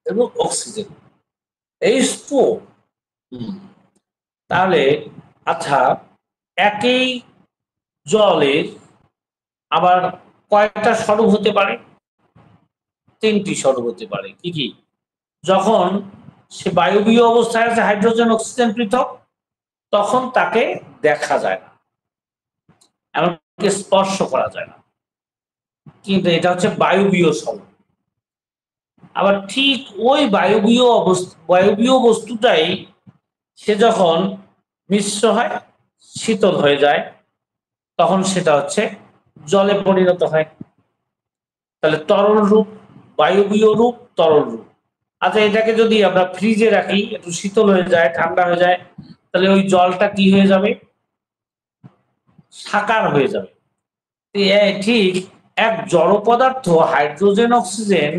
এবং অক্সিজেন, H2O। তাহলে আচ্ছা, একই জলের আবার কয়েকটা স্বরূপ হতে পারে? 3টি স্বরূপ হতে পারে। কি কি? যখন সে বায়বীয় অবস্থায় আছে, হাইড্রোজেন অক্সিজেন পৃথক, তখন তাকে দেখা যায় না, এমনকি স্পর্শ করা যায় না, কিন্তু এটা হচ্ছে বায়বীয় স্বরূপ। আবার ঠিক ওই বায়বীয় বস্তুটাই সে যখন মিশ্র হয়, শীতল হয়ে যায়, তখন সেটা হচ্ছে জলে পরিণত হয়। তাহলে তরল রূপ, বায়বীয় রূপ, তরল রূপ। আচ্ছা, এটাকে যদি আমরা ফ্রিজে রাখি, একটু শীতল হয়ে যায়, ঠান্ডা হয়ে যায়, তাহলে ওই জলটা কি হয়ে যাবে? সাকার হয়ে যাবে। ঠিক এক জড় পদার্থ হাইড্রোজেন অক্সিজেন,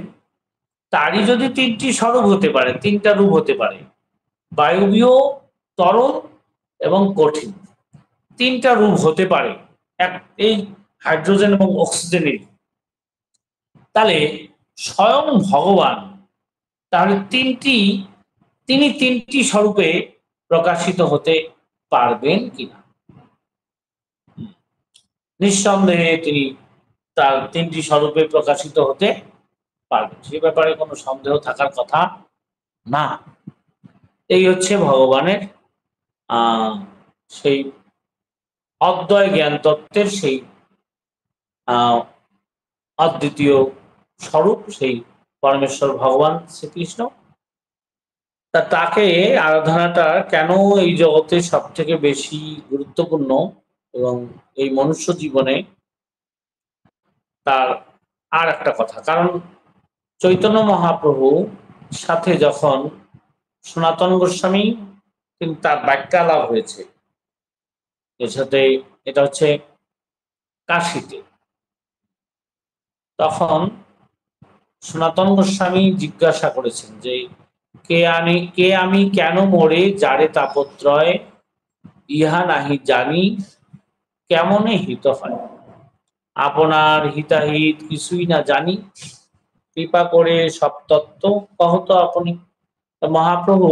তারই যদি 3টি স্বরূপ হতে পারে, 3টা রূপ হতে পারে, বায়বীয়, তরল এবং কঠিন, 3টা রূপ হতে পারে এই হাইড্রোজেন এবং অক্সিজেনের, তাহলে স্বয়ং ভগবান তাহলে তিনি 3টি স্বরূপে প্রকাশিত হতে পারবেন কিনা? নিঃসন্দেহে তিনি তার 3টি স্বরূপে প্রকাশিত হতে পারবেন, সে ব্যাপারে কোনো সন্দেহ থাকার কথা না। এই হচ্ছে ভগবানের সেই অদ্বয় জ্ঞান তত্ত্বের সেই অদ্বিতীয় স্বরূপ, সেই পরমেশ্বর ভগবান শ্রীকৃষ্ণ। তাকে আরাধনাটা কেন এই জগতে সব থেকে বেশি গুরুত্বপূর্ণ এবং এই মনুষ্য জীবনে তার আর একটা কথা, কারণ চৈতন্য মহাপ্রভু সাথে যখন সনাতন গোস্বামী কিন্তু তার বাক্যালাপ হয়েছে এর সাথে, এটা হচ্ছে কাশীতে, তখন সনাতন গোস্বামী জিজ্ঞাসা করেছেন যে কে আমি কেন মোরে যারে তাপত্রয় ইহা নাহি জানি কেমনে হিত হয়, আপনার হিতাহিত কিছুই না জানি, কৃপা করে সব তত্ত্ব কহত আপনি। মহাপ্রভু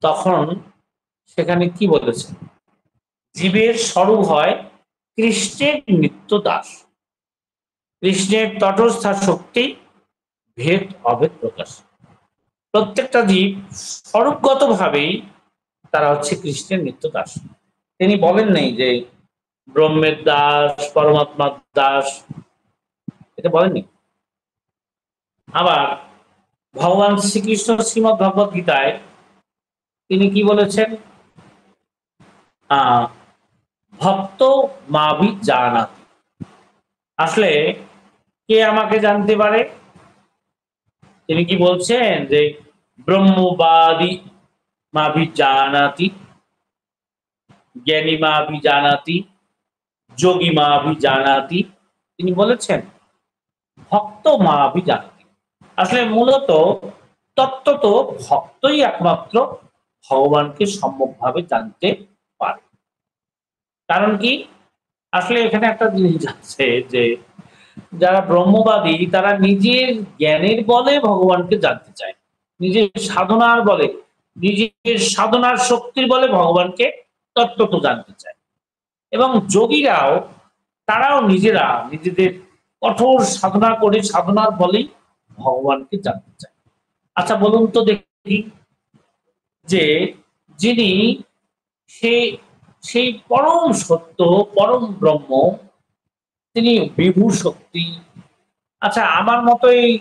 তখন সেখানে কি বলেছেন, জীবের স্বরূপ হয় কৃষ্ণের নিত্য দাস, কৃষ্ণের তটস্থা শক্তি ভেদ অভেদ প্রকাশ। প্রত্যেকটা জীব স্বরূপগত ভাবেই তারা হচ্ছে কৃষ্ণের নিত্য দাস। তিনি বলেন নাই যে ব্রহ্মের দাস, পরমাত্মার দাস, এটা বলেননি। আবার ভগবান শ্রীকৃষ্ণ শ্রীমদ্ ভগবত গীতায় তিনি কি বলেছেন, ভক্ত মাভি জানাতি। আসলে কে আমাকে জানতে পারে? তিনি কি বলছেন যে ব্রহ্মবাদী মাভি জানাতি, জ্ঞানী মাভি জানাতি, যোগী মাভি জানাতি। তিনি বলেছেন ভক্ত মাভি জানাতি। আসলে মূলত তত্ত্বত ভক্তই একমাত্র ভগবানকে সম্যকভাবে জানতে পারে। কারণ কি, আসলে এখানে একটা জিনিস আছে যে যারা ব্রহ্মবাদী তারা নিজের জ্ঞানের বলে ভগবানকে জানতে চায়, নিজের সাধনার বলে, নিজের সাধনার শক্তির বলে ভগবানকে তত্ত্বত জানতে চায়। এবং যোগীরাও তারাও নিজেরা নিজেদের কঠোর সাধনা করে সাধনার বলেই ভগবানকে জানতে চায়। আচ্ছা বলুন তো দেখি, যে যিনি সেই পরম সত্য, পরম ব্রহ্ম, তিনি বিভু শক্তি। আচ্ছা আমার মতো এই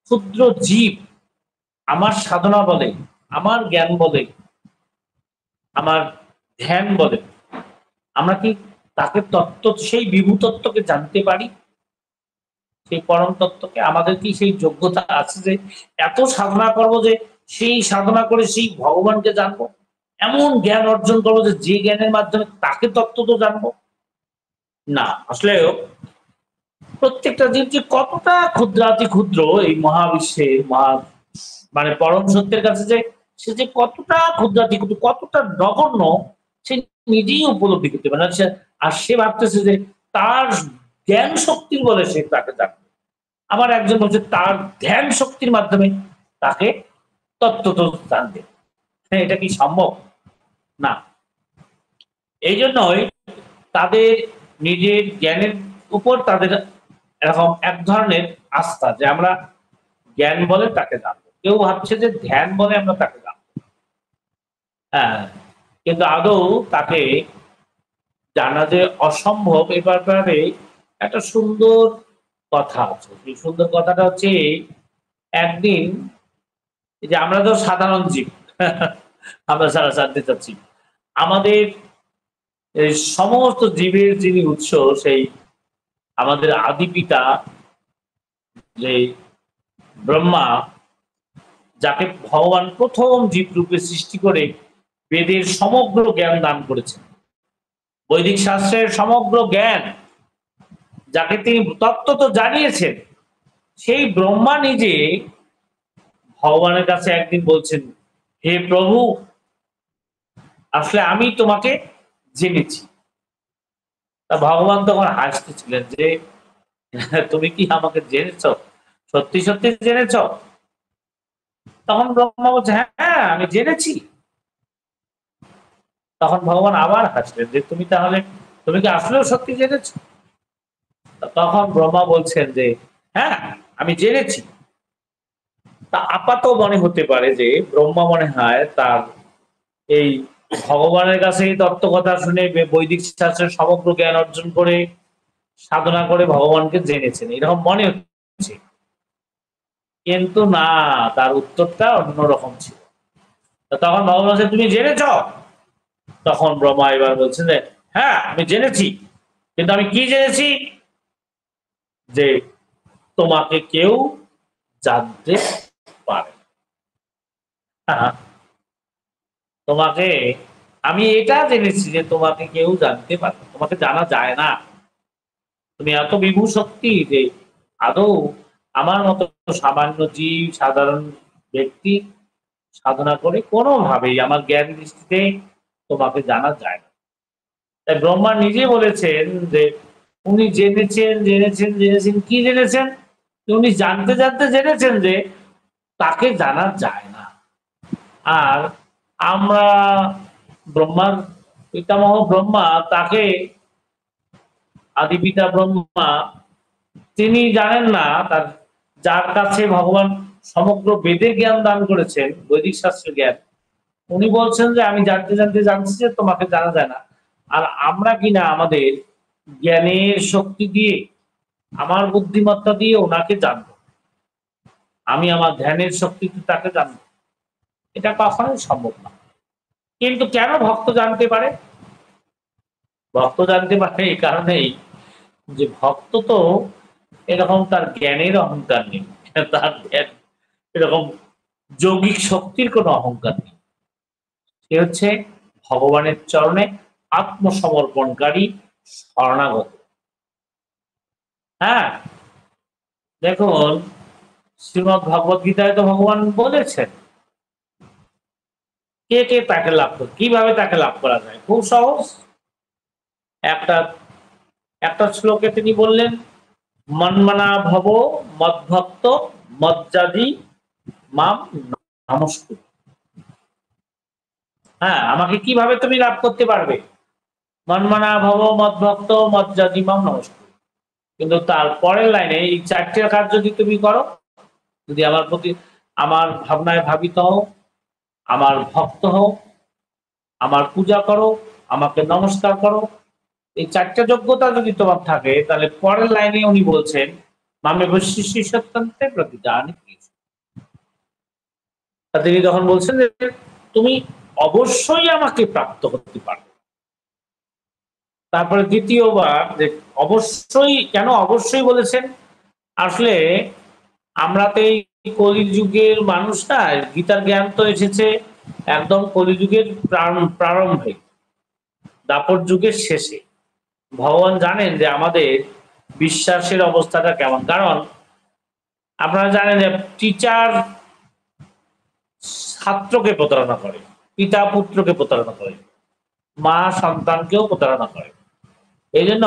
ক্ষুদ্র জীব আমার সাধনা বলে, আমার জ্ঞান বলে, আমার ধ্যান বলে আমরা কি তাকে তত্ত্ব, সেই বিভু তত্ত্বকে জানতে পারি? সেই পরম তত্ত্বকে আমাদের কি সেই যোগ্যতা আছে যে এত সাধনা করব যে সেই সাধনা করে সেই ভগবানকে জানবো, এমন জ্ঞান অর্জন করবো যে জ্ঞানের মাধ্যমে তাকে তত্ত্ব তো জানবো? না, আসলে প্রত্যেকটা জীব যে কতটা ক্ষুদ্রাতি ক্ষুদ্র এই মহাবিশ্বের মানে পরম সত্যের কাছে, যে সে যে কতটা ক্ষুদ্রাতি ক্ষুদ্র, কতটা নগণ্য, সে নিজেই উপলব্ধি করতে পারে না। আর সে ভাবতেছে যে তার জ্ঞান শক্তির বলে সে তাকে জানবে। আবার একজন বলছে তার ধ্যান শক্তির মাধ্যমে তাকে তত্ত্ব তো জানবে। হ্যাঁ, এটা কি সম্ভব? না। এই জন্যই তাদের নিজের জ্ঞানের উপর তাদের এরকম এক ধরনের আস্থা যে আমরা জ্ঞান বলে তাকে জানবো। কেউ ভাবছে যে ধ্যান বলে আমরা তাকে জানবো। হ্যাঁ, কিন্তু আদৌ তাকে জানা যে অসম্ভব। এ ব্যাপারে একটা সুন্দর কথা আছে। এই সুন্দর কথাটা হচ্ছে, একদিন যে আমরা তো সাধারণ জীব, আমরা যারা জানতে চাচ্ছি, আমাদের এই সমস্ত জীবের যিনি উৎস, সেই আমাদের আদি পিতা যে ব্রহ্মা, যাকে ভগবান প্রথম জীব রূপে সৃষ্টি করে বেদের সমগ্র জ্ঞান দান করেছেন, বৈদিক শাস্ত্রের সমগ্র জ্ঞান যাকে তিনি তত্ত্ব তো জানিয়েছেন, সেই ব্রহ্মা নিজে ভগবানের কাছে একদিন বলছেন, হে প্রভু, আসলে আমি তোমাকে জেনেছি। তা ভগবান তখন হাসতেছিলেন যে তুমি কি আমাকে জেনেছ, সত্যি সত্যি জেনেছ? তখন ব্রহ্মা বলছে, হ্যাঁ আমি জেনেছি। তখন ভগবান আবার হাসলেন যে তুমি কি আসলেও সত্যি জেনেছ? তখন ব্রহ্মা বলছেন যে হ্যাঁ আমি জেনেছি। তা আপাত মনে হতে পারে যে ব্রহ্মা মনে হয় তার এই ভগবানের কাছে এই তত্ত্ব কথা শুনে বৈদিক শাস্ত্রের সমগ্র জ্ঞান অর্জন করে সাধনা করে ভগবানকে জেনেছেন, এরকম মনে হচ্ছে। কিন্তু না, তার উত্তরটা অন্যরকম ছিল। তখন ভগবান বলছেন তুমি জেনেছ? তখন ব্রহ্মা এবার বলছেন যে হ্যাঁ আমি জেনেছি, কিন্তু আমি কি জেনেছি? যে তোমাকে কেউ জানতে পারে না। তোমাকে আমি এটা জেনেছি যে তোমাকে কেউ জানতে পারে না, তোমাকে জানা যায় না। তুমি এত বিভু শক্তি যে আদৌ আমার মতো সামান্য জীব, সাধারণ ব্যক্তি সাধনা করে কোনোভাবেই আমার জ্ঞান দৃষ্টিতে তোমাকে জানা যায় না। তাই ব্রহ্মা নিজে বলেছেন যে উনি জেনেছেন কি জেনেছেন? উনি জানতে জানতে জেনেছেন যে তাকে জানা যায় না। আর আমরা ব্রহ্মার পিতামহ ব্রহ্মা, তাকে আদি পিতা ব্রহ্মা, তিনি জানেন না তার, যার কাছে ভগবান সমগ্র বেদের জ্ঞান দান করেছেন, বৈদিক শাস্ত্রের জ্ঞান, উনি বলছেন যে আমি জানতে জানতে জানছি যে তোমাকে জানা যায় না। আর আমরা কিনা আমাদের জ্ঞানের শক্তি দিয়ে, আমার বুদ্ধিমত্তা দিয়ে ওনাকে জানবো, আমি আমার ধ্যানের শক্তিতে তাকে জানবো, এটা কখনোই সম্ভব না। কিন্তু কেন ভক্ত জানতে পারে? ভক্ত জানতে পারে এই কারণেই যে ভক্ত তো এরকম তার জ্ঞানের অহংকার নেই, তার জ্ঞান এরকম যৌগিক শক্তির কোনো অহংকার নেই। সে হচ্ছে ভগবানের চরণে আত্মসমর্পণকারী, শরণাগত। হ্যাঁ, দেখুন শ্রীমদ্ ভগবদ গীতায় তো ভগবান বলেছেন কে কে তাকে লাভ করে, কিভাবে তাকে লাভ করা যায়। খুব সহজ। একটা একটা শ্লোকে তিনি বললেন মন্মনা ভব মদ্ভক্ত মজ্জাদি মাম নমস্কুরু। হ্যাঁ, আমাকে কিভাবে তুমি লাভ করতে পারবে? মন্মনা ভব মদ্ভক্ত মজ্জাদি মাম নমস্কুরু। কিন্তু তার পরের লাইনে এই চারটে কাজ যদি তুমি করো, যদি আমার প্রতি, আমার ভাবনায় ভাবিত হও, আমার ভক্ত হও, আমার পূজা করো, আমাকে নমস্কার করো, এই চারটে যোগ্যতা যদি তোমার থাকে, তাহলে পরের লাইনে উনি বলছেন মামে বৈশিষ্ট্য সত্যন্তে প্রতিদানি। তিনি তখন বলছেন যে তুমি অবশ্যই আমাকে প্রাপ্ত করতে পারবে। তারপরে দ্বিতীয়বার যে অবশ্যই, কেন অবশ্যই বলেছেন? আসলে আমরা তো এই কলিযুগের মানুষ না, গীতার জ্ঞান তো এসেছে একদম কলিযুগের প্রারম্ভে, দাপর যুগের শেষে। ভগবান জানেন যে আমাদের বিশ্বাসের অবস্থাটা কেমন। কারণ আপনারা জানেন যে টিচার ছাত্রকে প্রতারণা করে, পিতা পুত্রকে প্রতারণা করে, মা সন্তানকেও প্রতারণা করে। এই জন্য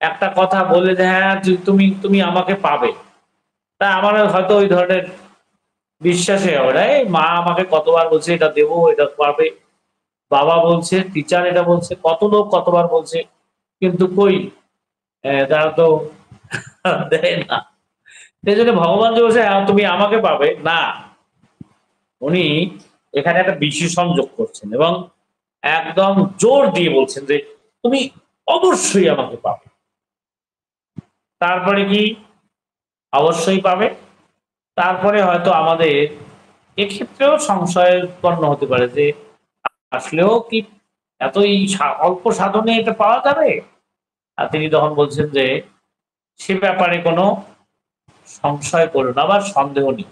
একটা কথা বলে যে হ্যাঁ তুমি তুমি আমাকে পাবে, তা আমার হয়তো ওই ধরনের বিশ্বাসে হবে, মা আমাকে কতবার বলছে এটা দেবো, এটা পাবে, বাবা বলছে, টিচার এটা বলছে, কত লোক কতবার বলছে, কিন্তু কই তারা তো দেয় না। সেই জন্য ভগবান যে বলছে তুমি আমাকে পাবে না, উনি এখানে একটা বিশেষণ যোগ করছেন এবং একদম জোর দিয়ে বলছেন যে তুমি অবশ্যই আমাকে পাবে। তারপরে কি অবশ্যই পাবে? তারপরে হয়তো আমাদের এক্ষেত্রেও সংশয় উৎপন্ন হতে পারে যে আসলেও কি এত অল্প সাধনে এটা পাওয়া যাবে? আর তিনি তখন বলছেন যে সে ব্যাপারে কোনো সংশয় করো না বা সন্দেহ নেই,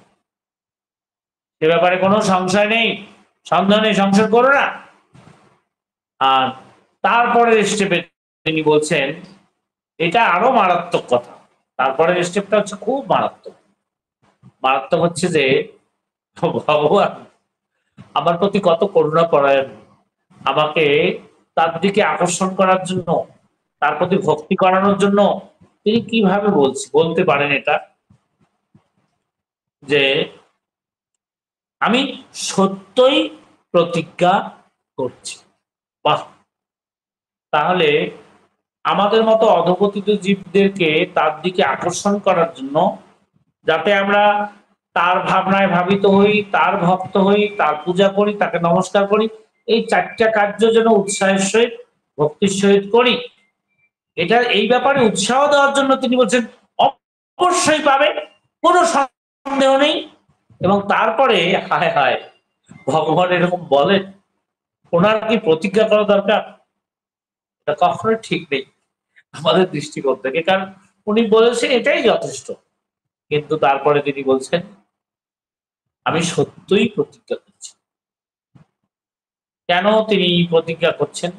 সে ব্যাপারে কোনো সংশয় নেই, সন্দেহ নেই, সংশয় করো না। আর তারপরে স্টেপে তিনি বলছেন এটা আরো মারাত্মক কথা। তারপরে স্টেপটা হচ্ছে খুব মারাত্মক। মারাত্মক হচ্ছে যে ভগবান আমার প্রতি কত করুণা করেন, আমাকে তার দিকে আকর্ষণ করার জন্য, তার প্রতি ভক্তি করানোর জন্য তিনি কিভাবে বলতে পারেন এটা যে আমি সত্যই প্রতিজ্ঞা করছি। বাহ! তাহলে আমাদের মতো অধপতিত জীবদেরকে তার দিকে আকর্ষণ করার জন্য, যাতে আমরা তার ভাবনায় ভাবিত হই, তার ভক্ত হই, তার পূজা করি, তাকে নমস্কার করি, এই চারটা কার্য যেন উৎসাহের সহিত, ভক্তির সহিত করি, এটা এই ব্যাপারে উৎসাহ দেওয়ার জন্য তিনি বলছেন অবশ্যই পাবে, কোনো সন্দেহ নেই। এবং তারপরে হায় হায় ভগবান এরকম বলেন? ওনার কি প্রতিজ্ঞা করা দরকার? এটা কখনোই ঠিক নেই আমাদের দৃষ্টিকোণ থেকে, কারণ উনি বলেছেন এটাই যথেষ্ট। কিন্তু তারপরে তিনি বলছেন আমি সত্যই প্রতিজ্ঞা করছি। কেন তিনি প্রতিজ্ঞা করছেন?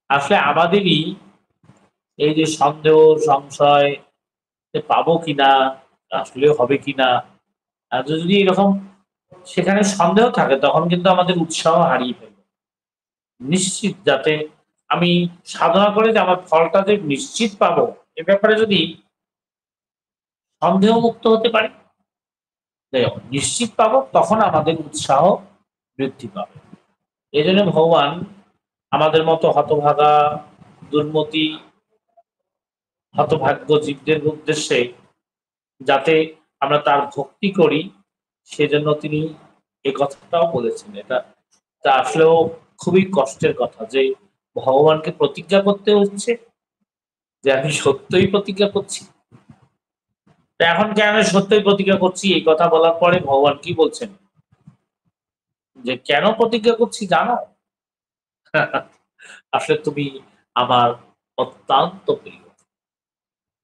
আসলে আমাদেরই এই যে সন্দেহ সংশয়, যে পাবো কিনা, আসলে হবে কিনা, আর যদি এরকম সেখানে সন্দেহ থাকে তখন কিন্তু আমাদের উৎসাহ হারিয়ে ফেলবে। নিশ্চিত যাতে আমি সাধনা করে যে আমার ফলটা যে নিশ্চিত পাবো, এ ব্যাপারে যদি সন্দেহ মুক্ত হতে পারি, নিশ্চিত পাবো, তখন আমাদের উৎসাহ বৃদ্ধি পাবে। এই জন্য ভগবান আমাদের মতো হতভাগা, দুর্মতি, হতভাগ্য জীবদের উদ্দেশ্যে যাতে আমরা তার ভক্তি করি, সেজন্য তিনি এই কথাটাও বলেছেন। এটা আসলেও খুবই কষ্টের কথা যে ভগবানকে প্রতিজ্ঞা করতে হচ্ছে যে আমি সত্যই প্রতিজ্ঞা করছি। এখন কেন আমি সত্যই প্রতিজ্ঞা করছি, এই কথা বলার পরে ভগবান কি বলছেন যে কেন প্রতিজ্ঞা করছি জানো? আসলে তুমি আমার অত্যন্ত প্রিয়।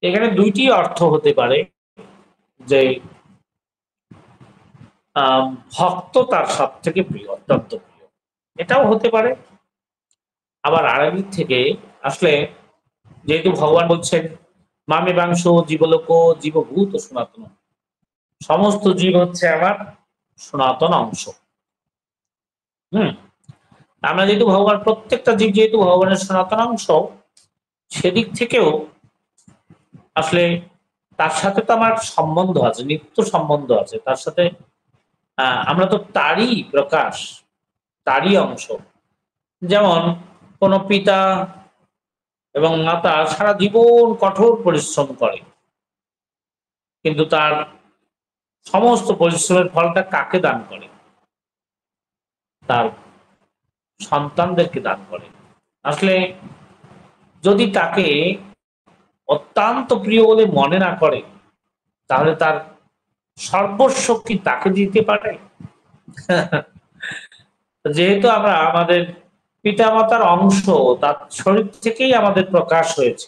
এখানে দুইটি অর্থ হতে পারে, যে ভক্ত তার সব থেকে প্রিয়, অত্যন্ত প্রিয়, এটাও হতে পারে। আবার আরেকদিক থেকে আসলে যেহেতু ভগবান বলছেন মামেবাংশ জীবলোক জীবভূত সনাতন, সমস্ত জীব হচ্ছে আমার সনাতন অংশ। আমরা যেহেতু ভগবান, প্রত্যেকটা জীব যেহেতু ভগবানের সনাতন অংশ, সেদিক থেকেও আসলে তার সাথে তো আমার সম্বন্ধ আছে, নিত্য সম্বন্ধ আছে তার সাথে। আমরা তো তারই প্রকাশ, তারই অংশ। যেমন কোন পিতা এবং মাতা সারা জীবন কঠোর পরিশ্রম করে, কিন্তু তার সমস্ত পরিশ্রমের ফলটা কাকে দান করে? তার সন্তানদেরকে দান করে। আসলে যদি তাকে অত্যন্ত প্রিয় বলে মনে না করে, তাহলে তার সর্বস্ব কি তাকে দিতে পারে? যেহেতু আমরা আমাদের পিতামাতার অংশ, তার শরীর থেকেই আমাদের প্রকাশ হয়েছে,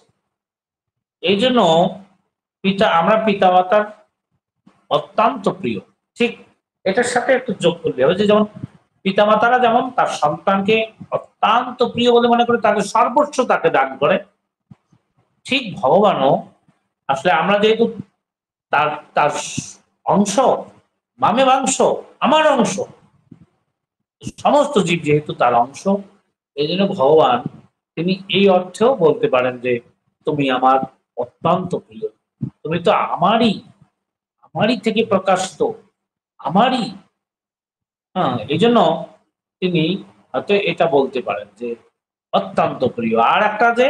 এই জন্য আমরা পিতামাতার অত্যন্ত প্রিয়। ঠিক এটার সাথে একটু যোগ করলে হবে যে যেমন পিতামাতারা যেমন তার সন্তানকে অত্যন্ত প্রিয় বলে মনে করে, তাকে সর্বস্ব তাকে দান করে, ঠিক ভগবানও আসলে আমরা যেহেতু তার তার অংশ, মামেবাংশ, আমার অংশ, সমস্ত জীব যেহেতু তার অংশ, এই জন্য ভগবান তিনি এই অর্থেও বলতে পারেন যে তুমি আমার অত্যন্ত প্রিয়, তুমি তো আমারই থেকে প্রকাশিত, আমারই। এই জন্য তিনি হয়তো এটা বলতে পারেন যে অত্যন্ত প্রিয়। আর একটা যে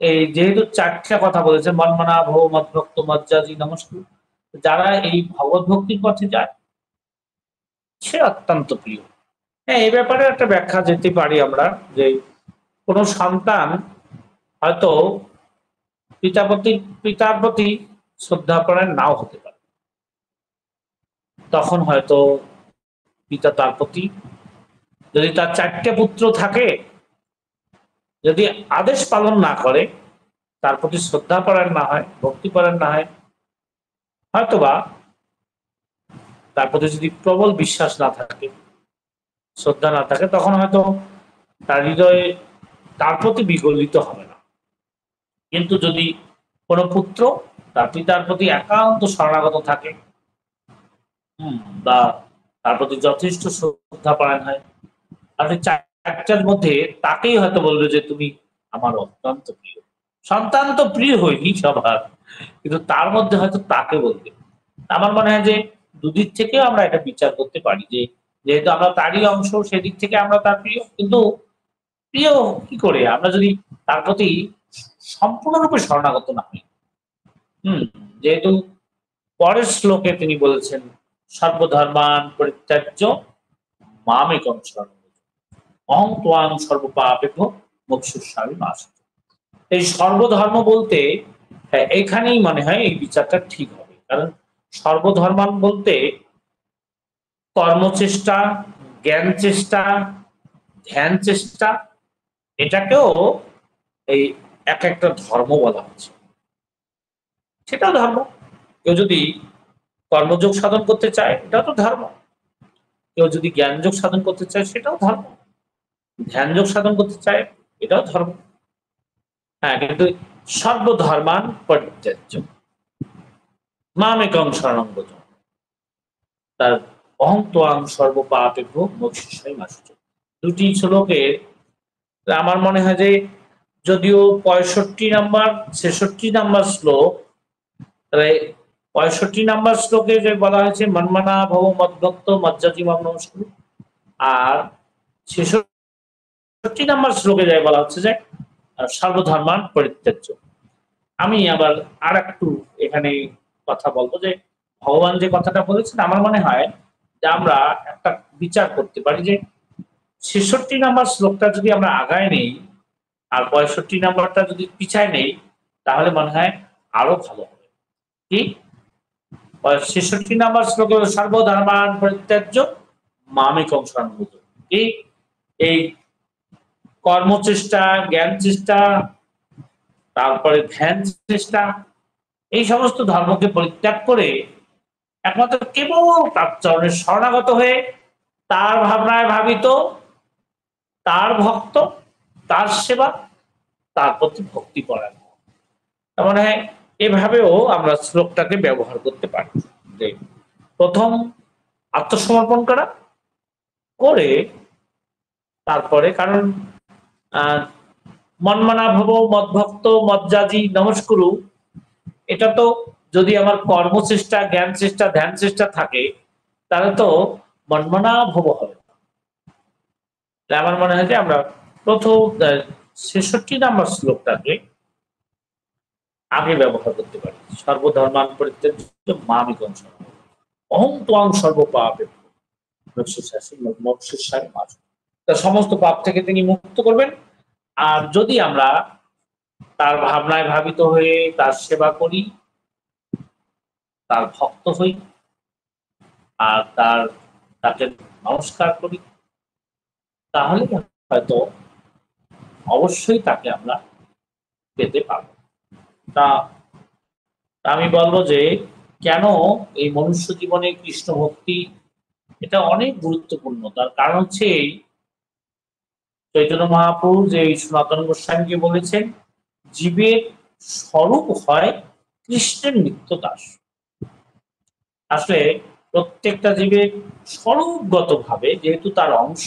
এই যেহেতু চারটা কথা বলেছে, মন্মনা ভব মদ্ভক্ত মজ্জাজি নমস্কার, যারা এই ভগবত ভক্তির পথে যায় সে অত্যন্ত প্রিয়। হ্যাঁ, এই ব্যাপারে একটা ব্যাখ্যা যেতে পারি আমরা যে কোন সন্তান হয়তো পিতার প্রতি শ্রদ্ধাপরায়ণ নাও হতে পারে, তখন হয়তো পিতা তার প্রতি, যদি তার 4টে পুত্র থাকে, যদি আদেশ পালন না করে, তার প্রতি শ্রদ্ধাপরায়ণ না হয়, ভক্তিপরায়ণ না হয়, হয়তোবা তার প্রতি যদি প্রবল বিশ্বাস না থাকে, শ্রদ্ধা না থাকে, তখন হয়তো তার হৃদয়ে তার প্রতি বিগলিত হবে না। কিন্তু যদি কোনো পুত্র তার পিতার প্রতি একান্ত শরণাগত থাকে, বা তার প্রতি যথেষ্ট শ্রদ্ধাপরায়ণ হয়, আপনি 4টার মধ্যে তাকেই হয়তো বললো যে তুমি আমার অত্যন্ত প্রিয়। সন্তান তো প্রিয় হয়নি সবার, কিন্তু তার মধ্যে হয়তো তাকে বলবে। আমার মনে হয় যে দুদিক থেকে আমরা এটা বিচার করতে পারি যে যেহেতু আমরা তারই অংশ, সেদিক থেকে আমরা তার প্রিয়। কিন্তু প্রিয় কি করে আমরা যদি তার প্রতি সম্পূর্ণরূপে শরণাগত না হই? যেহেতু পরের শ্লোকে তিনি বলেছেন সর্বধর্মান পরিত্যাজ্য মামেকং শরণং অহং ত্বাং সর্বপাপেভ্যো মোক্ষয়িষ্যামি মা শুচি। এই সর্বধর্ম বলতে এখানেই মনে হয় এই বিচারটা ঠিক হবে, কারণ সর্বধর্মান বলতে কর্মচেষ্টা, জ্ঞান চেষ্টা, ধ্যান চেষ্টা, এটাকেও এই এক একটা ধর্ম বলা হচ্ছে। সেটাও ধর্ম। কেউ যদি কর্মযোগ সাধন করতে চায় এটাও তো ধর্ম, কেউ যদি জ্ঞান যোগ সাধন করতে চায় সেটাও ধর্ম, ধ্যান যোগ সাধন করতে চায় এটাও ধর্ম। হ্যাঁ, কিন্তু সর্বধর্মান পরিত্যাজ্য মামেকং শরণং ব্রজ, তার অহং ত্বাং সর্বপাপেভ্যো মোক্ষয়িষ্যামি মা শুচি। দুটি শ্লোকের আমার মনে হয় যে যদিও 65 নাম্বার 66 নাম্বার শ্লোক, 65 নাম্বার শ্লোকে যে বলা হয়েছে মন্মনা ভব মদ্ভক্ত মজ্জাতি মাম নমস্কুরু, আর 66 নাম্বার শ্লোকে যাই বলা হচ্ছে যে সর্বধর্মান পরিত্যাজ্য। আমি আবার আর একটু এখানে কথা বলবো যে ভগবান যে কথাটা বলেছেন, আমার মনে হয় যে আমরা একটা বিচার করতে পারি যে 66 নাম্বার শ্লোকটা যদি আমরা আগায় নেই আর 65 নাম্বারটা যদি পিছায় নেই তাহলে মনে হয় আরো ভালো হবে। কি 66 নাম্বার শ্লোকে সর্বধর্মান পরিত্যাজ্য মামেকং শরণং ব্রজ, কি এই কর্মচেষ্টা, জ্ঞান চেষ্টা, তারপরে ধ্যান চেষ্টা, এই সমস্ত ধর্মকে পরিত্যাগ করে একমাত্র কেবল তার চরণে শরণাগত হয়ে তার ভাবনায় ভাবিত, তার ভক্ত, তার সেবা, তার প্রতি ভক্তি পরায়ণ। তার মানে এভাবেও আমরা শ্লোকটাকে ব্যবহার করতে পারি যে প্রথম আত্মসমর্পণ করা, করে তারপরে, কারণ মন্মনা ভব মদ্ভক্ত মজ্জাজি নমস্কুরু, এটা তো যদি আমার কর্মচেষ্টা, জ্ঞান চেষ্টা, ধ্যান চেষ্টা থাকে তাহলে তো মন্মনা ভব হবে। আমার মনে হয় যে আমরা প্রথম 66 নাম্বার শ্লোকটাকে আগে ব্যবহার করতে পারি। সর্বধর্মান পরিত্যাজ্য মামেকং শরণং ব্রজ, অহং ত্বাং সর্বপাপেভ্যো মোক্ষয়িষ্যামি মা শুচি। তার সমস্ত পাপ থেকে তিনি মুক্ত করবেন। আর যদি আমরা তার ভাবনায় ভাবিত হয়ে তার সেবা করি, তার ভক্ত হই, আর তাকে নমস্কার করি, তাহলে হয়তো অবশ্যই তাকে আমরা পেতে পারব। তা আমি বলবো যে কেন এই মনুষ্য জীবনে কৃষ্ণ ভক্তি এটা অনেক গুরুত্বপূর্ণ। তার কারণ হচ্ছে এই চৈতন্য মহাপ্রভু যে সনাতন গোস্বামীকে বলেছেন জীবের স্বরূপ হয় কৃষ্ণের নিত্য দাস। আসলে প্রত্যেকটা জীবের স্বরূপগত ভাবে যেহেতু তার অংশ,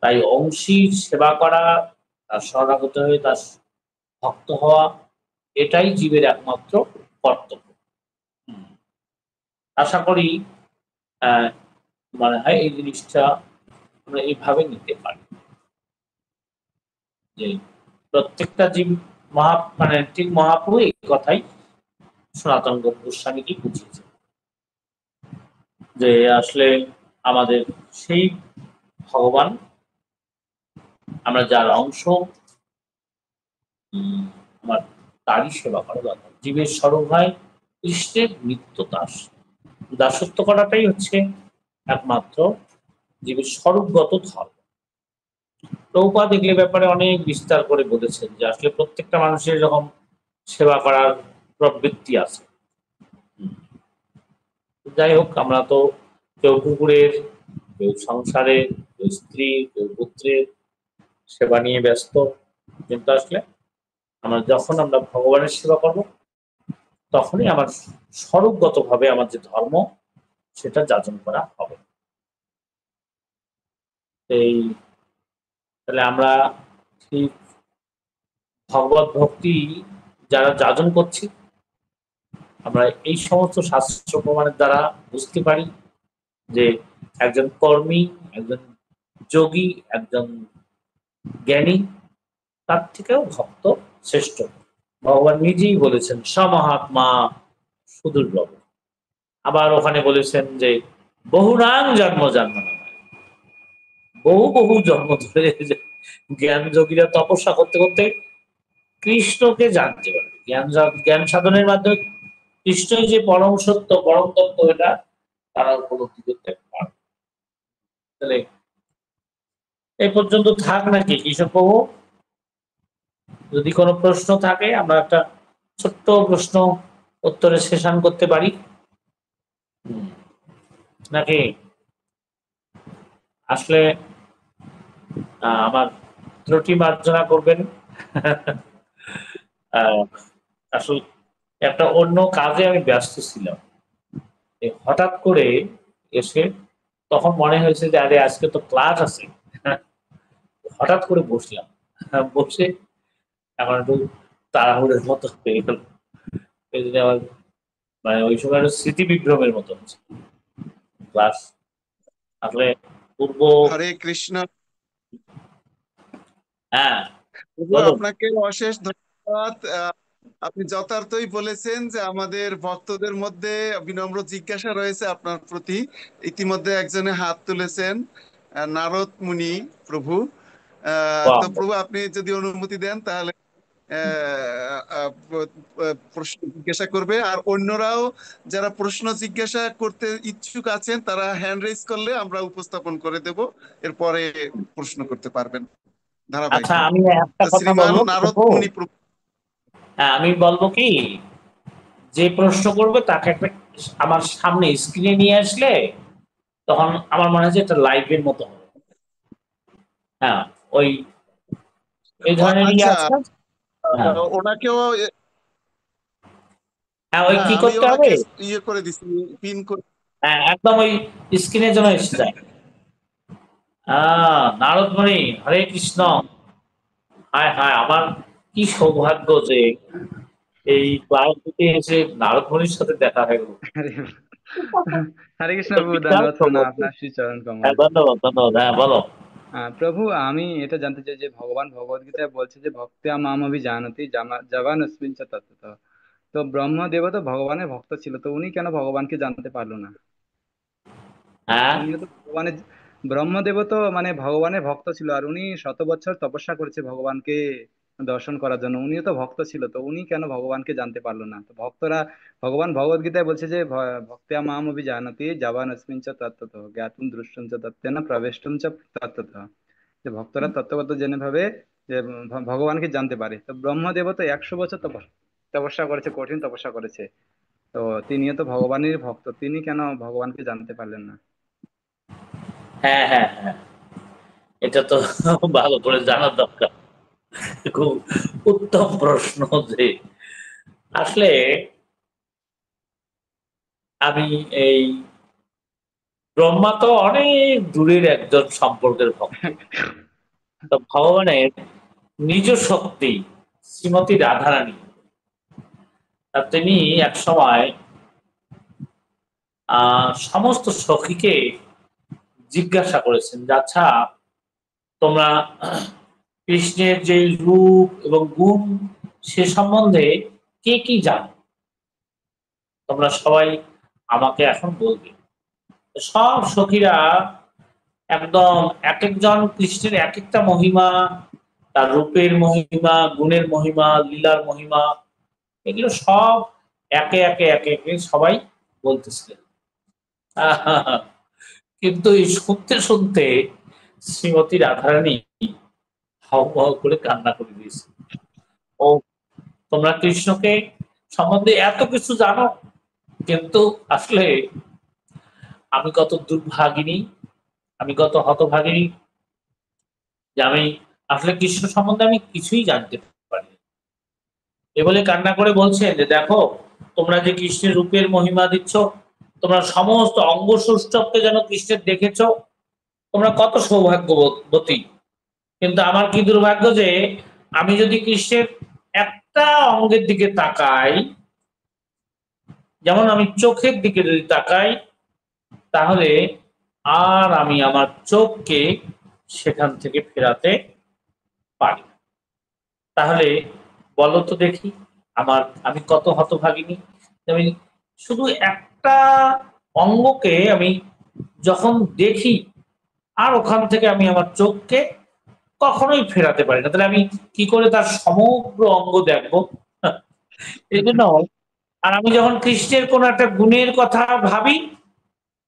তাই অংশীর সেবা করা, তার শরণাগত হয়ে তার ভক্ত হওয়া, এটাই জীবের একমাত্র কর্তব্য। আশা করি মনে হয় এই জিনিসটা আমরা এইভাবে নিতে পারি যে প্রত্যেকটা জীব ঠিক মহাপ্রভু এই কথাই সনাতন গোস্বামীকে বুঝিয়েছে যে আসলে আমাদের সেই ভগবান, আমরা যার অংশ, আমার তারই সেবা করা দরকার। জীবের স্বরূপ হয় কৃষ্ণের নিত্য দাস। দাসত্ব করাটাই হচ্ছে একমাত্র জীবের স্বরূপগত ধর্ম। প্রভুপাদ এগুলোর ব্যাপারে অনেক বিস্তার করে বলেছেন যে আসলে প্রত্যেকটা মানুষের এরকম সেবা করার প্রবৃত্তি আছে। যাই হোক, আমরা তো কেউ কুকুরের, কেউ সংসারের, কেউ স্ত্রী, কেউ পুত্রের সেবা নিয়ে ব্যস্ত, কিন্তু আসলে যখন আমরা ভগবানের সেবা করব তখনই আমার স্বরূপগত ভাবে আমার যে ধর্ম সেটা যাচন করা হবে। এই তাহলে আমরা ঠিক ভগবত ভক্তি যারা যাচন করছি, আমরা এই সমস্ত শাস্ত্র প্রমাণের দ্বারা বুঝতে পারি যে একজন কর্মী, একজন যোগী, একজন জ্ঞানী তার থেকেও ভক্ত শ্রেষ্ঠ। ভগবান নিজেই বলেছেন সমহাত্মা সুদুর্লভ। আবার ওখানে বলেছেন যে বহুনাং জন্ম জন্ম না, বহু বহু জন্ম ধরে জ্ঞান যোগীরা তপস্যা করতে করতে কৃষ্ণকে জানতে পারবে। জ্ঞান সাধনের মাধ্যমে কৃষ্ণই যে পরম সত্য, পরম তত্ত্ব, এটা তারা উপলব্ধি করতে পারবে। তাহলে এই পর্যন্ত থাক নাকি কৃষক বাবু? যদি কোনো প্রশ্ন থাকে আমরা একটা ছোট্ট প্রশ্ন উত্তরে সেশন করতে পারি নাকি? আসলে আমার ত্রুটি মার্জনা করবেন। আসলে একটা অন্য কাজে আমি ব্যস্ত ছিলাম, হঠাৎ করে এসে তখন মনে হয়েছে যে আরে আজকে তো ক্লাস আছে, হঠাৎ করে বসলাম, বসে আমার একটু তাড়াহুড়োর মতো হয়ে গেল। এই জন্য আমার মানে ওই সময় একটা স্মৃতি বিভ্রমের মতো হচ্ছে ক্লাস। আসলে পূর্ব হরে কৃষ্ণ। হ্যাঁ প্রভু, বলুন। আপনাকে অশেষ ধন্যবাদ। আপনি যথার্থই বলেছেন যে আমাদের ভক্তদের মধ্যে বিনম্র জিজ্ঞাসা রয়েছে আপনার প্রতি। ইতিমধ্যে একজনে হাত তুলেছেন, নারদ মুনি প্রভু। তো বাহ, প্রভু, আপনি যদি অনুমতি দেন তাহলে প্রশ্ন জিজ্ঞাসা করবে। আর অন্যরাও যারা প্রশ্ন জিজ্ঞাসা করতে ইচ্ছুক আছেন তারা হ্যান্ড রেজ করলে আমরা উপস্থাপন করে দেব, এরপরে প্রশ্ন করতে পারবেন আচ্ছা ধারাবাহিকভাবে। আমি একটা তো কথা শ্রীমান বলবো নারদ প্রভু। মুনি প্রভু। হ্যাঁ, আমি বলবো কি, যে প্রশ্ন করবে তাকে একটা আমার সামনে স্ক্রিনে নিয়ে আসলে তখন আমার মনে হয় যে এটা লাইভের মতো হবে। হ্যাঁ, ওই এই ধরনের ইয়ে আচ্ছা, আছে না? হ্যাঁ, ওনাকেও, হ্যাঁ, ওই হ্যাঁ কি আমি করতে হবে? ওনাকে ইয়ে করে দিছি, পিন করে। হ্যাঁ, একদম ওই স্ক্রিনে যেন এসে যায়। নারদমণি, হরে কৃষ্ণ। হায় হায়, আমার কি সৌভাগ্য যে এই ক্লাস দিতে এসে নারদমণির সাথে দেখা হয়ে গেল। হরে হরে কৃষ্ণ প্রভু, বিশাল ধন্যবাদ প্রণাম সৌভাগ্য। আপনার শ্রী চরণ কমল। হ্যাঁ, ধন্যবাদ ধন্যবাদ। হ্যাঁ, বলো। প্রভু, আমি এটা জানতে চাই যে ভগবান ভগবদ গীতায় বলছে যে ভক্তিয়া মামভি জানতি জবান অস্মিন চ তত্ত্বতঃ। তো ব্রহ্মদেব তো ভগবানের ভক্ত ছিল, তো উনি কেন ভগবানকে জানতে পারলো না? হ্যাঁ উনিও তো ভগবানের, ব্রহ্মদেব তো মানে ভগবানের ভক্ত ছিল, আর উনি শত বছর তপস্যা করেছে ভগবানকে দর্শন করার জন্য, উনিও তো ভক্ত ছিল, তো উনি কেন ভগবানকে জানতে পারলো না? তো ভক্তরা, ভগবান ভগবদ গীতায় বলছে যে ভক্তিয়া মাম অভিজানতি জাবান অস্মিন চ তত্ত্বতঃ জ্ঞাতুম দ্রষ্টুম চ তত্ত্বেন প্রবেষ্টুম চ তত্ত্বতঃ। যে ভক্তরা তত্ত্বগত জেনে ভাবে যে ভগবানকে জানতে পারে। তো ব্রহ্মদেব তো 100 বছর তপস্যা করেছে, কঠিন তপস্যা করেছে, তো তিনিও তো ভগবানের ভক্ত, তিনি কেন ভগবানকে জানতে পারলেন না? হ্যাঁ হ্যাঁ হ্যাঁ, এটা তো ভালো করে জানার দরকার। খুব উত্তম প্রশ্ন। যে আসলে আমি এই ব্রহ্মা তো অনেক দূরের একজন সম্পর্কের ভক্ত। তো ভগবানের নিজ শক্তি শ্রীমতী রাধারানী, তা তিনি এক সময় সমস্ত সখীকে জিজ্ঞাসা করেছেন যে আচ্ছা, তোমরা কৃষ্ণের যে রূপ এবং গুণ সে সম্বন্ধে কে কি জানো, তোমরা সবাই আমাকে এখন বলবে। সব সখীরা একদম এক একজন কৃষ্ণের এক একটা মহিমা, তার রূপের মহিমা, গুণের মহিমা, লীলার মহিমা, এগুলো সব একে একে একে একে সবাই বলতেছিলেন। কিন্তু এই শুনতে শুনতে শ্রীমতী রাধারানী হাউ হাউ করে কান্না করে দিয়েছে। ও, তোমরা কৃষ্ণকে সম্বন্ধে এত কিছু জানো, কিন্তু আসলে আমি কত দুর্ভাগিনী, আমি কত হতভাগিনী যে আমি আসলে কৃষ্ণ সম্বন্ধে আমি কিছুই জানতে পারি। এ বলে কান্না করে বলছেন যে দেখো, তোমরা যে কৃষ্ণের রূপের মহিমা দিচ্ছ, তোমরা সমস্ত অঙ্গ সৌষ্ঠবকে যেন কৃষ্ণের দেখেছ, তোমরা কত সৌভাগ্যবতী। কিন্তু আমার কি দুর্ভাগ্য যে আমি যদি কৃষ্ণের একটা অঙ্গের দিকে তাকাই, যেমন আমি চোখের দিকে যদি তাকাই, তাহলে আর আমি আমার চোখকে সেখান থেকে ফেরাতে পারি না। তাহলে বলো তো দেখি, আমি কত হতভাগিনী। আমি শুধু একটা অঙ্গকে আমি যখন দেখি, আর ওখান থেকে আমি আমার চোখকে কখনোই ফেরাতে পারি না, তাহলে আমি কি করে তার সমগ্র অঙ্গ দেখবো? এই জন্য, আর আমি যখন কৃষ্ণের কোন একটা গুণের কথা ভাবি,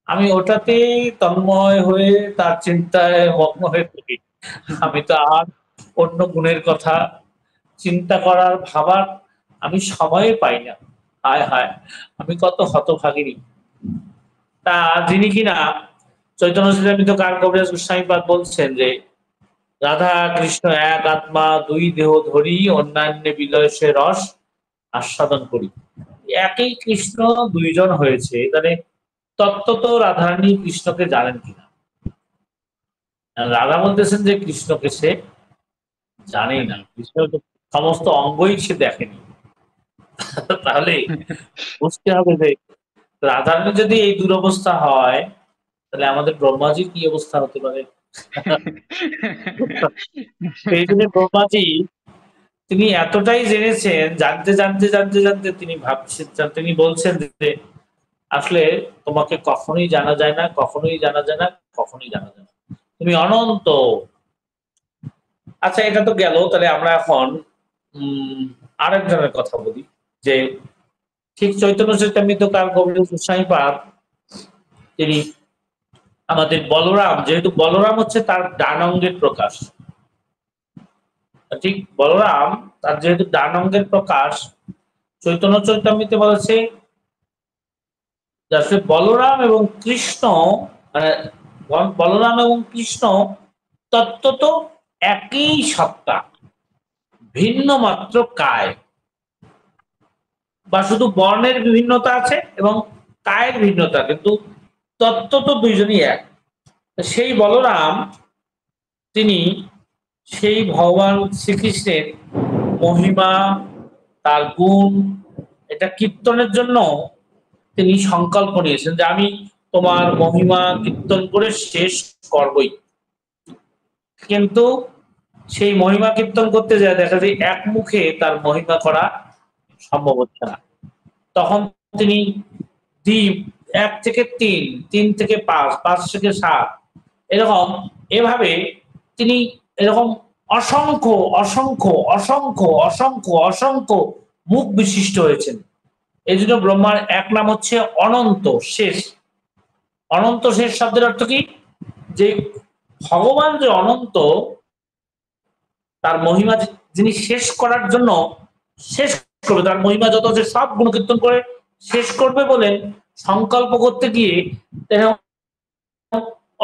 আমি ওটাতেই তন্ময় হয়ে তার চিন্তায় মগ্ন হয়ে পড়ি। আমি তো আর অন্য গুণের কথা চিন্তা করার ভাবার আমি সময় পাই না। হায় হায়, আমি কত হতভাগিনী। তা যিনি কিনা চৈতন্য চরিতামৃত কার কবিরাজ গোস্বামীপাদ বলছেন যে রাধা কৃষ্ণ এক আত্মা দুই দেহ ধরি অন্যান্য বিলয় সে রস আস্বাদন করি। একই কৃষ্ণ দুইজন হয়েছে, তাহলে তত্ত্বত রাধারানী কৃষ্ণকে জানেন কিনা? রাধা বলতেছেন যে কৃষ্ণকে সে জানেই না, কৃষ্ণের তো সমস্ত অঙ্গই সে দেখেনি। তাহলে বুঝতে হবে যে রাধারানী যদি এই দুরবস্থা হয়, তাহলে আমাদের ব্রহ্মাজির কি অবস্থা হতে পারে? সেই জন্য ব্রহ্মাজি তিনি এতটাই জেনেছেন, জানতে জানতে জানতে জানতে তিনি ভাবছেন, তিনি বলছেন যে আসলে তোমাকে কখনোই জানা যায় না, কখনোই জানা যায় না, কখনোই জানা যায় না, তুমি অনন্ত। আচ্ছা, এটা তো গেল। তাহলে আমরা এখন আরেকজনের কথা বলি, যে ঠিক চৈতন্য চরিতামৃত কার কবিরাজ গোস্বামীপাদ তিনি আমাদের বলরাম, যেহেতু বলরাম হচ্ছে তার ডান অঙ্গের প্রকাশ, ঠিক বলরাম তার যেহেতু ডান অঙ্গের প্রকাশ, চৈতন্য চরিতামৃতে বলেছে যে আসলে বলরাম এবং কৃষ্ণ, মানে বলরাম এবং কৃষ্ণ তত্ত্বত একই সত্তা, ভিন্ন মাত্র কায়, বা শুধু বর্ণের বিভিন্নতা আছে এবং কায়ের ভিন্নতা, কিন্তু তত্ত্বত দুইজনই এক। সেই বলরাম তিনি সেই ভগবান শ্রীকৃষ্ণের মহিমা, তার গুণ, এটা কীর্তনের জন্য তিনি সংকল্প নিয়েছেন যে আমি তোমার মহিমা কীর্তন করে শেষ করবই। কিন্তু সেই মহিমা কীর্তন করতে যায় দেখা যায় এক মুখে তার মহিমা করা সম্ভব হচ্ছে না। তখন তিনি দ্বীপ 1 থেকে 3, 3 থেকে 5, 5 থেকে 7, এরকম এভাবে তিনি এরকম অসংখ্য অসংখ্য অসংখ্য অসংখ্য অসংখ্য মুখ বিশিষ্ট হয়েছেন। এই জন্য ব্রহ্মার এক নাম হচ্ছে অনন্ত শেষ। অনন্ত শেষ শব্দের অর্থ কি? যে ভগবান যে অনন্ত, তার মহিমা যিনি শেষ করার জন্য শেষ করবে, তার মহিমা যত আছে সব গুণকীর্তন করে শেষ করবে বলেন সংকল্প করতে গিয়ে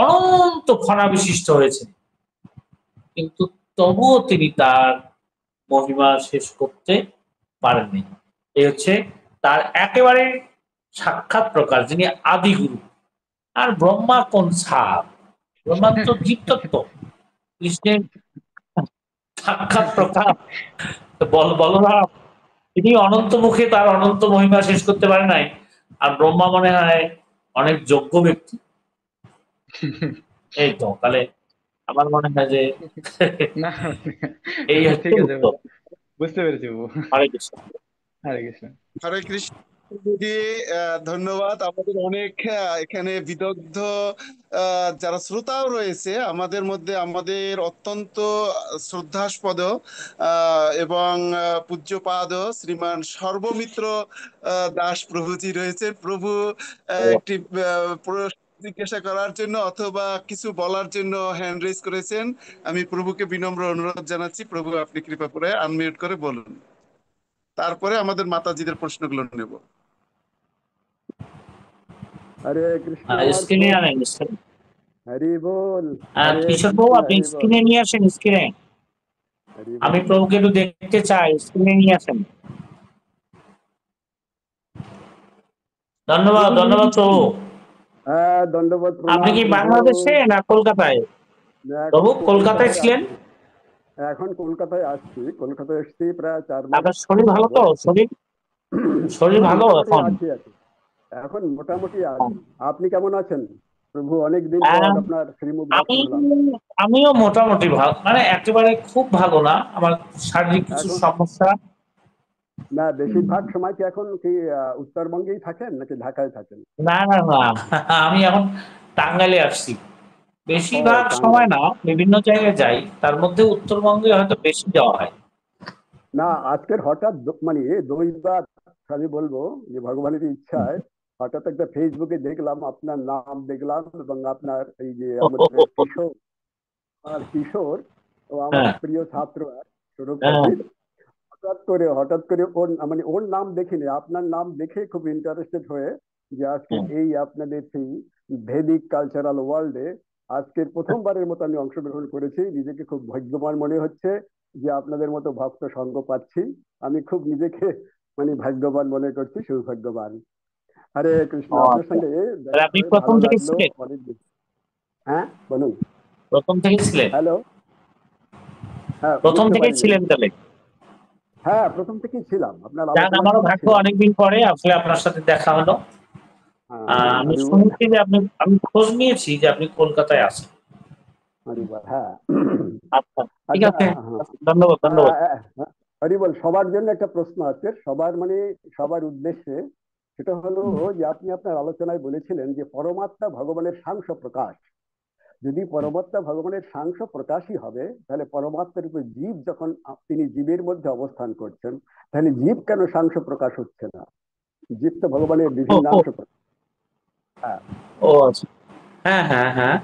অনন্ত ফণা বিশিষ্ট হয়েছে, কিন্তু তবুও তিনি তার মহিমা শেষ করতে পারেননি। এই হচ্ছে তার একেবারে সাক্ষাৎ প্রকাশ, যিনি আদিগুরু। আর ব্রহ্মা কোন সাপ? ব্রহ্মা তো জীবতত্ত্ব, কৃষ্ণের সাক্ষাৎ প্রকাশ। বলরাম তিনি অনন্ত মুখে তার অনন্ত মহিমা শেষ করতে পারে নাই, আর ব্রহ্মা মনে হয় অনেক যোগ্য ব্যক্তি। এই তো তাহলে আমার মনে হয় যে না, এই হচ্ছে ঠিক আছে, উত্তর। বুঝতে পেরেছি বাবু। হরে কৃষ্ণ। হরে কৃষ্ণ। হরে কৃষ্ণ দিদি, ধন্যবাদ। আমাদের অনেক এখানে বিদগ্ধ যারা শ্রোতাও রয়েছে আমাদের মধ্যে, আমাদের অত্যন্ত শ্রদ্ধাস্পদ এবং পূজ্যপাদ শ্রীমান সর্বমিত্র দাস প্রভুজি রয়েছে। প্রভু একটি প্রশ্ন জিজ্ঞাসা করার জন্য অথবা কিছু বলার জন্য হ্যান্ড রেজ করেছেন। আমি প্রভুকে বিনম্র অনুরোধ জানাচ্ছি, প্রভু আপনি কৃপা করে আনমিউট করে বলুন, তারপরে আমাদের মাতাজিদের প্রশ্নগুলো নেব। হরে কৃষ্ণ স্ক্রিনে প্রভু। আনেন। হরি বল। হরে কিশোর বাবু কৃষ্ণ আপনি হরি বল। স্ক্রিনে নিয়ে আসেন, স্ক্রিনে হরি আমি বল। প্রভুকে একটু দেখতে চাই, স্ক্রিনে নিয়ে আসেন। ধন্যবাদ, ধন্যবাদ প্রভু। হ্যাঁ, দণ্ডবোধ আপনি প্রণাম কি প্রভু। বাংলাদেশে না কলকাতায়? এখন প্রভু কলকাতায় কলকাতায় ছিলেন? আছি। এখন কলকাতায় আসছি, কলকাতায় এসেছি প্রায় 4 মাস আপনার শরীর ভালো তো? হলো। শরীর এখন ভালো মোটামুটি এখন? আছি আছি এখন মোটামুটি আছি। আপনি কেমন আছেন প্রভু? অনেকদিন পর আহ, আপনার শ্রীমুখ লাভ আমি করলাম। আমিও মোটামুটি ভালো, মানে একেবারে খুব ভালো না, আমার শারীরিক কিছু এখন সমস্যা। না, বেশিরভাগ সময় কি এখন কি উত্তরবঙ্গেই থাকেন নাকি ঢাকায় থাকেন? না না না, আমি এখন টাঙ্গাইলে আসছি। ও, বেশিরভাগ সময় টাঙ্গাইল। না, বিভিন্ন জায়গায় যাই, তার মধ্যে উত্তরবঙ্গে হয়তো বেশি যাওয়া হয়। না, আজকের হঠাৎ মানে দৈবাৎ আমি বলবো যে ভগবানের ইচ্ছায় হঠাৎ একটা ফেসবুকে দেখলাম, আপনার নাম দেখলাম, এবং আপনার এই যে আমাদের কিশোর, আর কিশোর ও আমার হ্যাঁ প্রিয় ছাত্র সৌরভ হ্যাঁ পাতিল, হঠাৎ করে ওর মানে ওর নাম দেখিনি, আপনার নাম দেখে খুব ইন্টারেস্টেড হয়ে যে আজকে হ্যাঁ। এই আপনাদের সেই ভেদিক কালচারাল ওয়ার্ল্ডে আজকের প্রথমবারের মতো আমি অংশগ্রহণ করেছি। নিজেকে খুব ভাগ্যবান মনে হচ্ছে যে আপনাদের মতো ভক্ত সঙ্গ পাচ্ছি। আমি খুব নিজেকে মানে ভাগ্যবান মনে করছি, সৌভাগ্যবান। হরে কৃষ্ণ, ও আপনার আচ্ছা, সঙ্গে তাহলে দেখা আপনি করে প্রথম ভালো থেকে লাগলো ছিলেন? অনেকদিন। হ্যাঁ বলুন। প্রথম থেকে ছিলেন? হ্যালো। হ্যাঁ, প্রথম বুঝতে থেকেই পারিনি। ছিলেন তাহলে? হ্যাঁ, প্রথম থেকেই ছিলাম, আপনার যাক, আলোচনার আমারও সময় ভাগ্য, ছিলাম। অনেকদিন পরে আসলে আপনার সাথে দেখা হলো। হ্যাঁ, আমি আমি শুনেছি যে আমি খোঁজ নিয়েছি যে আপনি কলকাতায় আছেন। হরিবল, হ্যাঁ। আচ্ছা, ঠিক আচ্ছা, আছে। হ্যাঁ, ধন্যবাদ ধন্যবাদ। হরিবল, সবার জন্য একটা প্রশ্ন আছে, সবার মানে সবার উদ্দেশ্যে। সেটা হলো যে আপনি আপনার আলোচনায় বলেছিলেন যে পরমাত্মা ভগবানের সাংস প্রকাশ। যদি পরমাত্মা ভগবানের সাংস প্রকাশই হবে, তাহলে পরমাত্মার উপর জীব যখন তিনি জীবের মধ্যে অবস্থান করছেন, তাহলে জীব কেন সাংস প্রকাশ হচ্ছে না? জীব তো ভগবানের ও ও বিভিন্নাংশ প্রকাশ। হ্যাঁ, ও আচ্ছা, হ্যাঁ হ্যাঁ হ্যাঁ।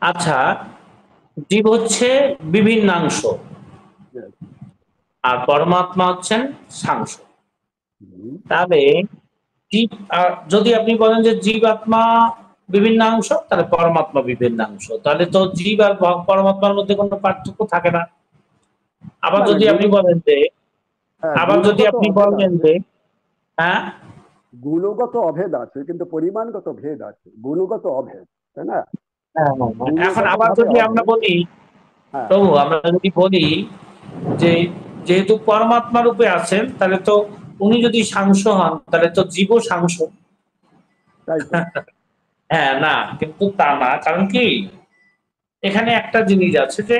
আচ্ছা, জীব হচ্ছে বিভিন্নাংশ, yes, আর পরমাত্মা হচ্ছেন সাংস। হুম, তাহলে জীব, যদি আপনি বলেন যে জীবাত্মা বিভিন্নাংশ, তাহলে পরমাত্মা বিভিন্নাংশ, তাহলে তো জীব আর পরমাত্মার মধ্যে কোনো পার্থক্য থাকে না। আবার না না, যদি আপনি বলেন যে, আবার যদি গুণগত আপনি অভেদ বলেন আছে। যে, হ্যাঁ গুণগত অভেদ আছে, কিন্তু পরিমাণগত ভেদ আছে, গুণগত অভেদ, তাই না? হ্যাঁ হ্যাঁ, হ্যাঁ। এখন গুণগত আবার ভাবে যদি আমরা অভেদ। বলি, হ্যাঁ, প্রভু আমরা যদি বলি যে যেহেতু পরমাত্মা রূপে আছেন, তাহলে তো উনি যদি সাংস হন, তাহলে তো জীবও সাংস। তাই তো। হ্যাঁ, না, কিন্তু তা না। কারণ কি, এখানে একটা জিনিস আছে যে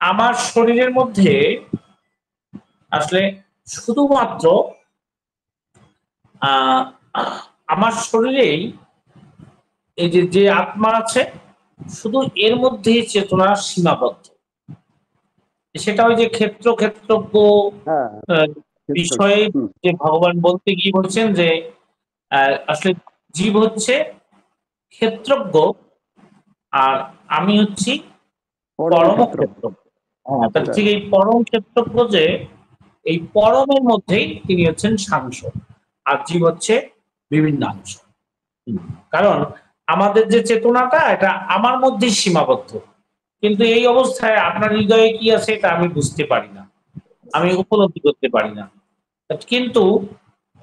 আমার শরীরের মধ্যে আসলে শুধুমাত্র আহ আমার শরীরেই এই যে যে আত্মা আছে, শুধু এর মধ্যেই চেতনা সীমাবদ্ধ। সেটা ওই যে ক্ষেত্র ক্ষেত্রজ্ঞ হ্যাঁ, আহ, ঠিক। বিষয়ে হুম, যে ভগবান বলতে গিয়ে বলছেন যে আসলে জীব হচ্ছে ক্ষেত্রজ্ঞ, আর আমি হচ্ছি পরম পরম ক্ষেত্র। ক্ষেত্রজ্ঞ। হ্যাঁ, তাহলে হ্যাঁ, ঠিক এই পরম ক্ষেত্রজ্ঞ যে এই পরমের মধ্যেই তিনি হচ্ছেন সাংস, আর জীব হচ্ছে বিভিন্নাংশ। কারণ আমাদের যে চেতনাটা, এটা আমার মধ্যেই সীমাবদ্ধ, কিন্তু এই অবস্থায় আপনার হৃদয়ে কি আছে এটা আমি বুঝতে পারি না, আমি উপলব্ধি করতে পারি না। কিন্তু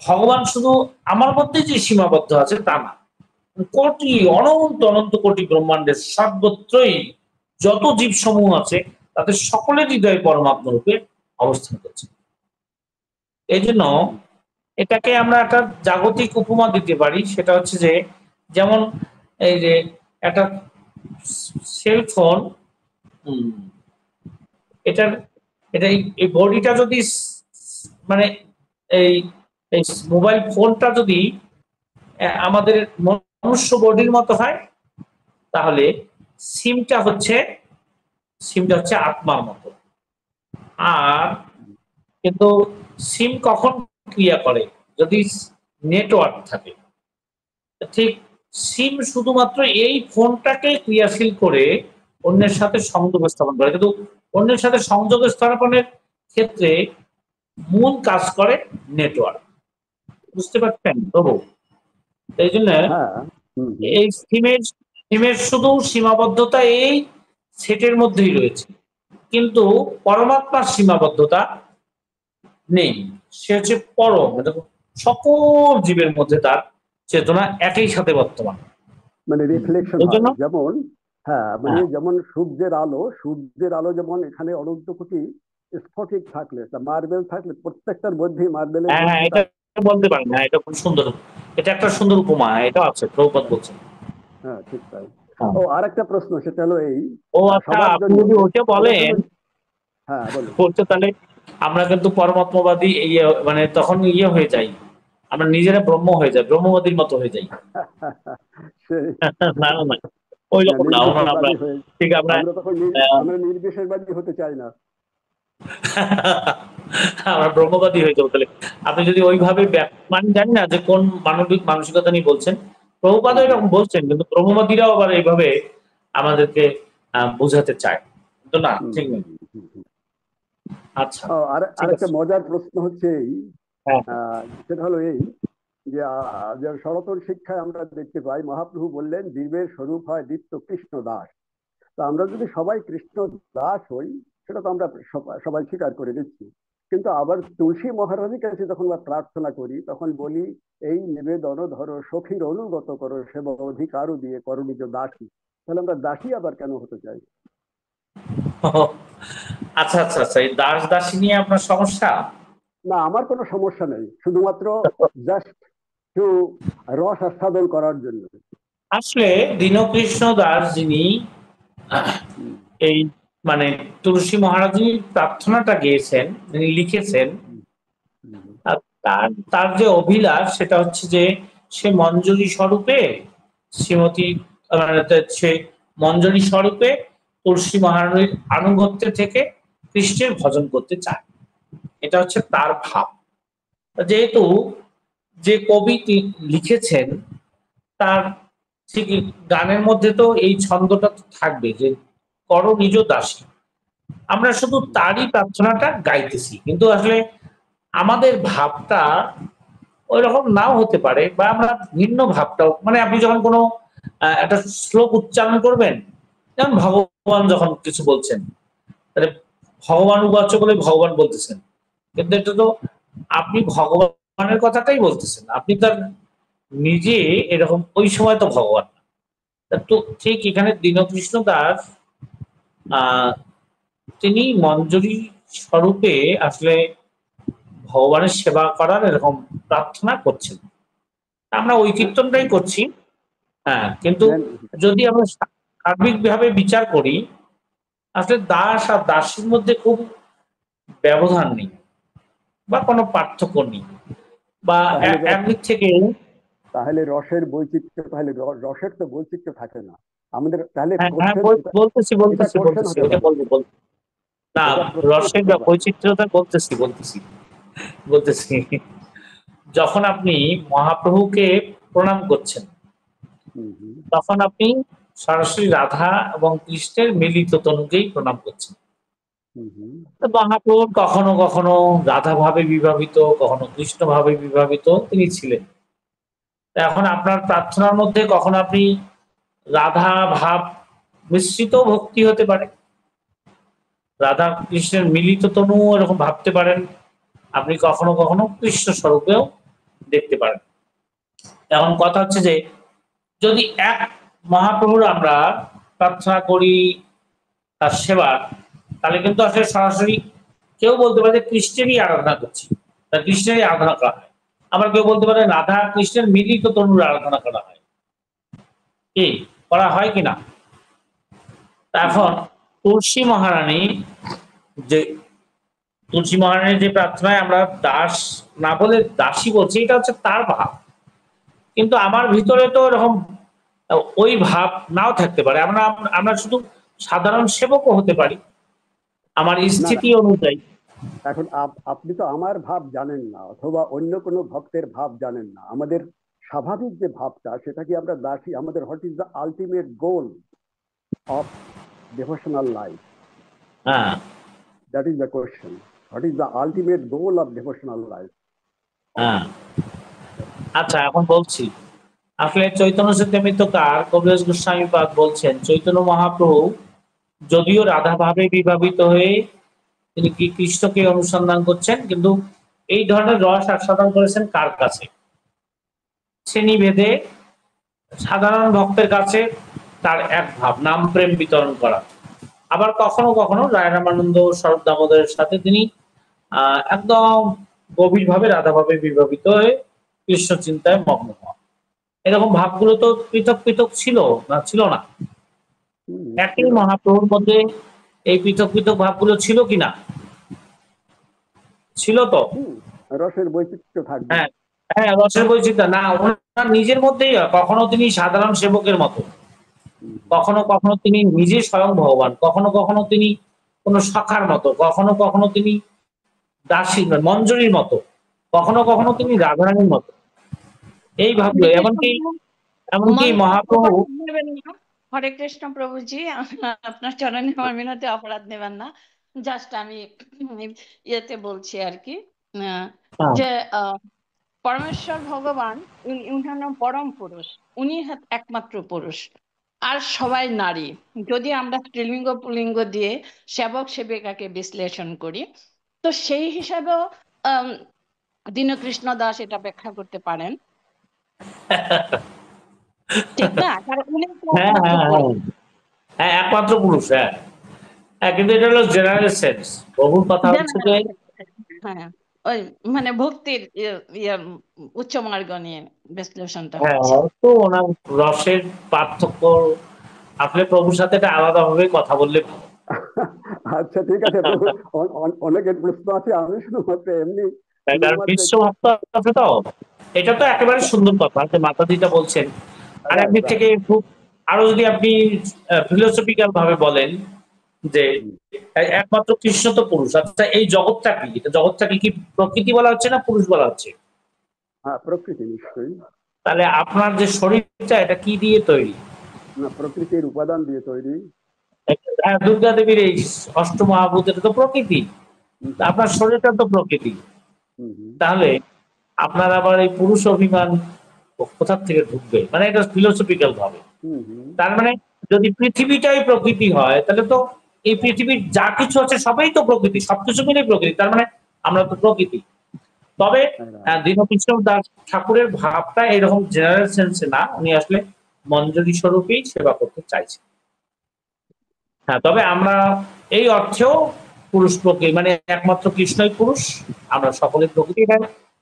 ভগবান শুধু আমার মধ্যে যে সীমাবদ্ধ আছে তা না, কোটি অনন্ত অনন্ত কোটি ব্রহ্মাণ্ডের সর্বত্রই যত জীব সমূহ আছে, তাদের সকলের হৃদয়ে পরমাত্মা রূপে অবস্থান করছে। এই জন্য এটাকে আমরা একটা জাগতিক উপমা দিতে পারি, সেটা হচ্ছে যে, যেমন এই যে একটা সেলফোন, এটার এটা এই বডিটা যদি মানে এই এই মোবাইল ফোনটা যদি আমাদের মনুষ্য বডির মতো হয়, তাহলে সিমটা হচ্ছে আত্মার মতো। আর কিন্তু সিম কখন ক্রিয়া করে? যদি নেটওয়ার্ক থাকে। ঠিক সিম শুধুমাত্র এই ফোনটাকে ক্রিয়াশীল করে অন্যের সাথে সংযোগ স্থাপন করে, কিন্তু অন্যের সাথে সংযোগ স্থাপনের ক্ষেত্রে মূল কাজ করে নেটওয়ার্ক। বুঝতে পারছেন তবু? এই জন্য হ্যাঁ, হুম, হুম। এই সিমের শুধু সীমাবদ্ধতা এই সেটের মধ্যেই রয়েছে, কিন্তু পরমাত্মার সীমাবদ্ধতা নেই। সে হচ্ছে পরম, সকল জীবের মধ্যে তার চেতনা একই সাথে বর্তমান। মানে রিফ্লেকশন এই হয় জন্য যেমন। হ্যাঁ, মানে হ্যাঁ যেমন সূর্যের আলো যেমন এখানে অনন্ত কোটি স্ফটিক থাকলে, মার্বেল থাকলে, প্রত্যেকটার মধ্যেই মার্বেলের হ্যাঁ হ্যাঁ, মধ্যে এটা বলতে পারেন, হ্যাঁ এটা খুব সুন্দর, এটা একটা সুন্দর উপমা, এটা আছে, প্রভুপাদ বলছেন। হ্যাঁ, ঠিক তাই। হ্যাঁ। ও, আরেকটা প্রশ্ন, সেটা হলো এই ও আচ্ছা, সবার আপনি জন্য, যদি ওটা সবার বলেন, জন্য। হ্যাঁ, বলুন। তাহলে আমরা কিন্তু পরমাত্মবাদী মানে তখন হয়ে যাই, আমরা নিজেরা ব্রহ্ম হয়ে যাই, ব্রহ্মবাদীর মতো হয়ে যাই। সেই না না না, ওই রকম না, আমরা নির্বিশেষবাদী হয়ে ঠিক আমরা আমরা তখন আহ, আমরা নির্বিশেষবাদী হতে চাই না। আমরা ব্রহ্মবাদী হয়ে যাবো তাহলে। আপনি যদি ওইভাবে মানে জানি না যে কোন মানবিক মানসিকতা নিয়ে বলছেন, প্রভুপাদ হুম হুম এরকম বলছেন, কিন্তু ব্রহ্মবাদীরাও আবার এইভাবে আমাদেরকে বোঝাতে চায়, কিন্তু না, হুম ঠিক হুম নেই। হুম হুম। আচ্ছা, আর ঠিক আরেকটা আছে। মজার প্রশ্ন হচ্ছে এই, হ্যাঁ, সেটা হলো এই যে যে সনাতন শিক্ষায় আমরা দেখতে পাই মহাপ্রভু বললেন জীবের স্বরূপ হয় নিত্য কৃষ্ণ দাস। তো আমরা যদি সবাই কৃষ্ণ দাস হই, সেটা তো আমরা সবাই স্বীকার করে নিচ্ছি, কিন্তু আবার তুলসী মহারানীর কাছে যখন আমরা প্রার্থনা করি তখন বলি এই নিবেদন ধরো সখীর অনুগত করো সেবা অধিকারও দিয়ে করো নিজ দাসী। তাহলে আমরা দাসী আবার কেন হতে চাই? আচ্ছা আচ্ছা আচ্ছা, এই দাস দাসী নিয়ে আপনার সমস্যা। না, আমার কোনো সমস্যা নেই, শুধুমাত্র জাস্ট একটু রস আস্বাদন করার জন্য। আসলে দীনকৃষ্ণ দাস যিনি হুম এই মানে তুলসী মহারাজের প্রার্থনাটা গেয়েছেন, যিনি লিখেছেন, হুম হুম আর তার তার যে অভিলাষ সেটা হচ্ছে যে সে মঞ্জরি স্বরূপে শ্রীমতী মানে সে মঞ্জরি স্বরূপে তুলসী মহারানীর আনুগত্যে থেকে কৃষ্ণের ভজন করতে চায়। এটা হচ্ছে তার ভাব। যেহেতু যে কবি লিখেছেন তার ঠিক গানের মধ্যে তো এই ছন্দটা তো থাকবে যে করো নিজ দাসী। আমরা শুধু তারই প্রার্থনাটা গাইতেছি, কিন্তু আসলে আমাদের ভাবটা ওই রকম নাও হতে পারে, বা আমরা ভিন্ন ভাবটাও, মানে আপনি যখন কোনো একটা শ্লোক উচ্চারণ করবেন, যেমন ভগবান যখন কিছু বলছেন, তাহলে ভগবান উবাচ বলে ভগবান বলতেছেন, কিন্তু এটা তো আপনি ভগবানের কথাটাই বলতেছেন, আপনি তার নিজে এরকম ওই সময় তো ভগবান না। তো ঠিক এখানে দীনকৃষ্ণ দাস আহ তিনি মঞ্জরি স্বরূপে আসলে ভগবানের সেবা করার এরকম প্রার্থনা করছেন। আমরা ওই কীর্তনটাই করছি। হ্যাঁ, কিন্তু যদি আমরা সার্বিকভাবে বিচার করি, আসলে দাস আর দাসীর মধ্যে খুব ব্যবধান নেই বা কোনো পার্থক্য নেই, বা তাহলে একদিক থেকে তাহলে রসের বৈচিত্র্য, তাহলে রসের তো বৈচিত্র্য থাকে না আমাদের, তাহলে হ্যাঁ হ্যাঁ কোশ্চেন বলতেছি এটা বলতেছি কোশ্চেন বলতেছি হতে ওটা পারে, বলবো বলবো। না, এটা প্রশ্ন রসের হতে পারে। বৈচিত্র্যতা বলতেছি বলতেছি বলতেছি যখন আপনি মহাপ্রভুকে প্রণাম করছেন, হুম হুম তখন আপনি সরাসরি রাধা এবং কৃষ্ণের মিলিত তনুকেই প্রণাম করছেন। হুম হুম তো মহাপ্রভু কখনো কখনো রাধা ভাবে বিভাবিত, কখনো কৃষ্ণ ভাবে বিভাবিত তিনি ছিলেন। তো এখন আপনার প্রার্থনার মধ্যে কখনো আপনি রাধা ভাব মিশ্রিত ভক্তি হতে পারে, রাধা কৃষ্ণের মিলিত তনু এরকম ভাবতে পারেন, আপনি কখনো কখনো কৃষ্ণ স্বরূপেও দেখতে পারেন। এখন কথা হচ্ছে যে যদি এক মহাপ্রভুর আমরা প্রার্থনা করি তার সেবার, তাহলে কিন্তু আসলে সরাসরি কেউ বলতে পারে যে কৃষ্ণেরই আরাধনা করছি, তা কৃষ্ণেরই আরাধনা করা হয়। আবার কেউ বলতে পারে রাধা কৃষ্ণের মিলিত তনুর আরাধনা করা হয়, কি করা হয় কিনা। তা এখন তুলসী মহারানী যে তুলসী মহারানীর যে প্রার্থনায় আমরা দাস না বলে দাসী বলছি, এটা হচ্ছে তার ভাব, কিন্তু আমার ভিতরে তো এরকম ওই ভাব নাও থাকতে পারে। আমরা আমরা শুধু সাধারণ সেবকও হতে পারি আমার না না, স্থিতি অনুযায়ী। এখন আপনি তো আমার ভাব জানেন না, অথবা অন্য কোনো ভক্তের ভাব জানেন না। আমাদের স্বাভাবিক যে ভাবটা, সেটা কি আমরা দাসী, আমাদের what is the ultimate goal of devotional life? হ্যাঁ, that is the question, what is the ultimate goal of devotional life? হ্যাঁ, আচ্ছা এখন বলছি। আসলে চৈতন্য চরিতামৃতকার কবিরাজ গোস্বামী পাদ বলছেন, চৈতন্য মহাপ্রভু যদিও রাধা ভাবে বিভাবিত হয়ে তিনি কি কৃষ্ণকে অনুসন্ধান করছেন, কিন্তু এই ধরনের রস আস্বাদন করেছেন কার কাছে? শ্রেণীভেদে সাধারণ ভক্তের কাছে তার এক ভাব নাম প্রেম বিতরণ করা। আবার কখনো কখনো রায় রামানন্দ স্বরূপ দামোদরের সাথে তিনি একদম গভীরভাবে রাধাভাবে বিভাবিত হয়ে কৃষ্ণ চিন্তায় মগ্ন হওয়া। এরকম ভাবগুলো তো পৃথক পৃথক ছিল না, ছিল না? একই ছিল। মহাপ্রভুর মধ্যে এই পৃথক পৃথক ভাবগুলো ছিল কিনা? ছিল তো। রসের বৈচিত্র্য থাকবে। হ্যাঁ, হ্যাঁ, রসের বৈচিত্র্য না ওনার নিজের মধ্যেই হয়। কখনো তিনি সাধারণ সেবকের মতো, কখনো কখনো তিনি নিজে স্বয়ং ভগবান, কখনো কখনো তিনি কোনো শাখার মতো, কখনো কখনো তিনি দাসী মঞ্জুরির মতো, কখনো কখনো তিনি রাধারানীর মতো, এইভাবে হরে কৃষ্ণ এমনকি প্রভু, এমনকি মন মহাপ্রভু। অপরাধ নেবেন না। হরে কৃষ্ণ প্রভুজি, আপনার চরণে আমার মিনতি, অপরাধ নেবেন না। জাস্ট আমি ইয়েতে বলছি আর কি, আহ, হ্যাঁ, যে পরমেশ্বর ভগবান উনি হলেন পরম পুরুষ, উনি একমাত্র পুরুষ, আর সবাই নারী। যদি আমরা স্ত্রীলিঙ্গ পুল্লিঙ্গ দিয়ে সেবক সেবিকাকে বিশ্লেষণ করি, তো সেই হিসাবেও আহ দীনকৃষ্ণ দাস এটা ব্যাখ্যা করতে পারেন, ঠিক না? কারণ উনি তো হ্যাঁ, একমাত্র হ্যাঁ, হ্যাঁ, পুরুষ। হ্যাঁ, একমাত্র পুরুষ, হ্যাঁ। হ্যাঁ, কিন্তু এটা হলো জেনারেল সেন্স। প্রভুর কথা হচ্ছে যে হ্যাঁ, ওই মানে ভক্তির উচ্চ মার্গ নিয়ে বিশ্লেষণটা হ্যাঁ, হচ্ছে। হয়তো ওনার রসের পার্থক্য, আসলে প্রভুর সাথে এটা আলাদাভাবে কথা বললে ভালো। আচ্ছা ঠিক আছে প্রভু, অনেকের প্রশ্ন আছে, আমি শুধুমাত্র এমনি তাই কারণ শুধুমাত্র বিশ্ব ভক্ত আছে তো। এটা তো একেবারে সুন্দর কথা যে মাতাজিটা বলছেন। আর রাইট একদিক থেকে রাইট। খুব, আরো যদি আপনি ফিলোসফিক্যাল ভাবে বলেন যে একমাত্র কৃষ্ণ তো পুরুষ, আচ্ছা এই জগৎটা কি? এটা জগৎটাকে কি প্রকৃতি বলা হচ্ছে না পুরুষ বলা হচ্ছে? হ্যাঁ প্রকৃতি নিশ্চয়ই। তাহলে আপনার যে শরীরটা এটা কি দিয়ে তৈরি? না, প্রকৃতির উপাদান দিয়ে তৈরি। হ্যাঁ, দুর্গা দেবীর এই অষ্টমহাভূত, এটা তো প্রকৃতি। হুম আপনার শরীরটা তো প্রকৃতি। হুম হুম তাহলে আপনার আবার এই পুরুষ অভিমান কোথা থেকে ঢুকবে? মানে এটা ফিলোসফিক্যাল ভাবে। হুম হুম তার মানে যদি পৃথিবীটাই প্রকৃতি হয় তাহলে তো এই পৃথিবীর যা কিছু আছে সবাই তো প্রকৃতি, সবকিছু মিলে প্রকৃতি, তার মানে আমরা তো প্রকৃতি। তবে রাইট। দীনকৃষ্ণ দাস ঠাকুরের ভাবটা এরকম জেনারেল সেন্সে না, উনি আসলে মঞ্জুরি স্বরূপেই সেবা করতে চাইছেন। হ্যাঁ, তবে আমরা এই অর্থেও পুরুষ প্রকৃতি, মানে একমাত্র কৃষ্ণই পুরুষ, আমরা সকলের প্রকৃতি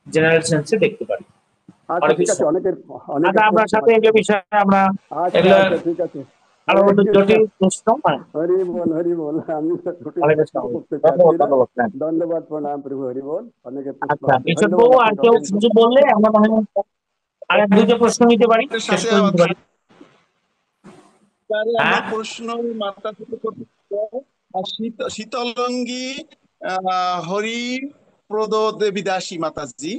জেনারেল সেন্সে দেখতে পারি। আচ্ছা হরে ঠিক কৃষ্ণ। আছে, অনেকের আচ্ছা, অনেকের আপনার প্রশ্ন সাথে আছে। এই বিষয়ে আমরা আচ্ছা এগুলো আচ্ছা ঠিক আছে। আরো হরে কৃষ্ণ। জটিল প্রশ্ন, হ্যাঁ। হরি বল হরি বল, আমি জটিল হরে কৃষ্ণ। প্রশ্ন করতে চাচ্ছি ধন্যবাদ, না। ধন্যবাদ, হ্যাঁ। ধন্যবাদ, প্রণাম প্রভু, হরি বল। অনেকের প্রশ্ন আচ্ছা, আছে, কিশোর ধন্যবাদ বাবু, আর আপনাকে কেউ অসংখ্য। কিছু বললে আমরা মনে হয় আর এক দুইটা প্রশ্ন নিতে পারি, এর শেষ সাথে করে নিতে পারি। আমার হ্যাঁ, প্রশ্ন মাতা থেকে করতে চাই। শীতলঙ্গী হরি প্রদ দেবীদাসী মাতাজি,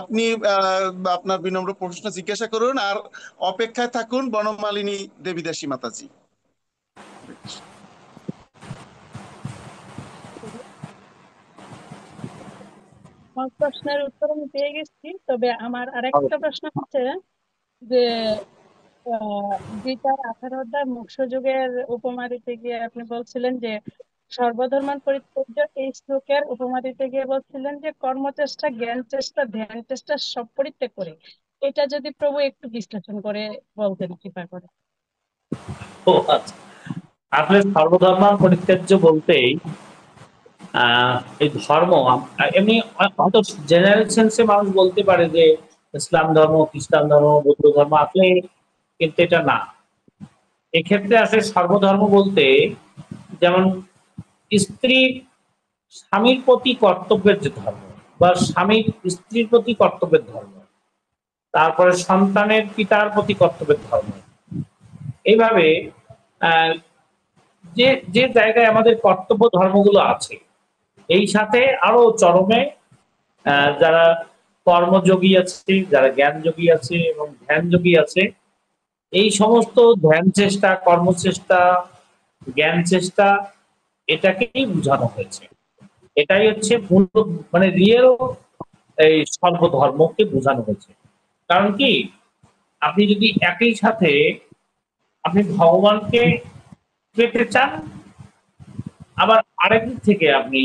আপনি আপনার বিনম্র প্রশ্ন জিজ্ঞাসা করুন আর অপেক্ষায় থাকুন বনমালিনী দেবীদাসী মাতাজি। আমার প্রশ্নের উত্তর আমি পেয়ে গেছি, তবে আমার আরেকটা প্রশ্ন হচ্ছে যে আহ, গীতার 18 অধ্যায় মোক্ষ যুগের উপমা দিতে গিয়ে আপনি বলছিলেন যে সর্বধর্মান পরিত্যাজ্য, এই শ্লোকের উপমা দিতে গিয়ে বলছিলেন যে কর্মচেষ্টা, জ্ঞান চেষ্টা, ধ্যান চেষ্টা সব পরিত্যাগ করে। এটা যদি প্রভু একটু বিশ্লেষণ করে বলতেন কৃপা করে। ও আচ্ছা। আসলে সর্বধর্ম পরিত্যাজ্য বলতেই এই ধর্ম এমনি হয়তো জেনারেল সেন্সে মানুষ বলতে পারে যে ইসলাম ধর্ম, খ্রিস্টান ধর্ম, বৌদ্ধ ধর্ম, আসলে কিন্তু এটা না। এক্ষেত্রে আসলে সর্বধর্ম বলতে, যেমন স্ত্রী স্বামীর প্রতি কর্তব্যের যে ধর্ম, বা স্বামীর স্ত্রীর প্রতি কর্তব্যের ধর্ম, তারপরে সন্তানের পিতার প্রতি কর্তব্যের ধর্ম, এইভাবে আহ, যে যে জায়গায় আমাদের কর্তব্য ধর্মগুলো আছে, এই সাথে আরো চরমে যারা কর্মযোগী আছে, যারা জ্ঞান যোগী আছে এবং ধ্যান যোগী আছে, এই সমস্ত ধ্যান চেষ্টা, কর্মচেষ্টা, জ্ঞান চেষ্টা, এটাকেই বোঝানো হয়েছে। এটাই হচ্ছে মানে রিয়েল এই সর্বধর্মকে বোঝানো হয়েছে। কারণ কি, আপনি যদি একই সাথে আপনি ভগবানকে পেতে চান, আবার আরেক দিক থেকে আপনি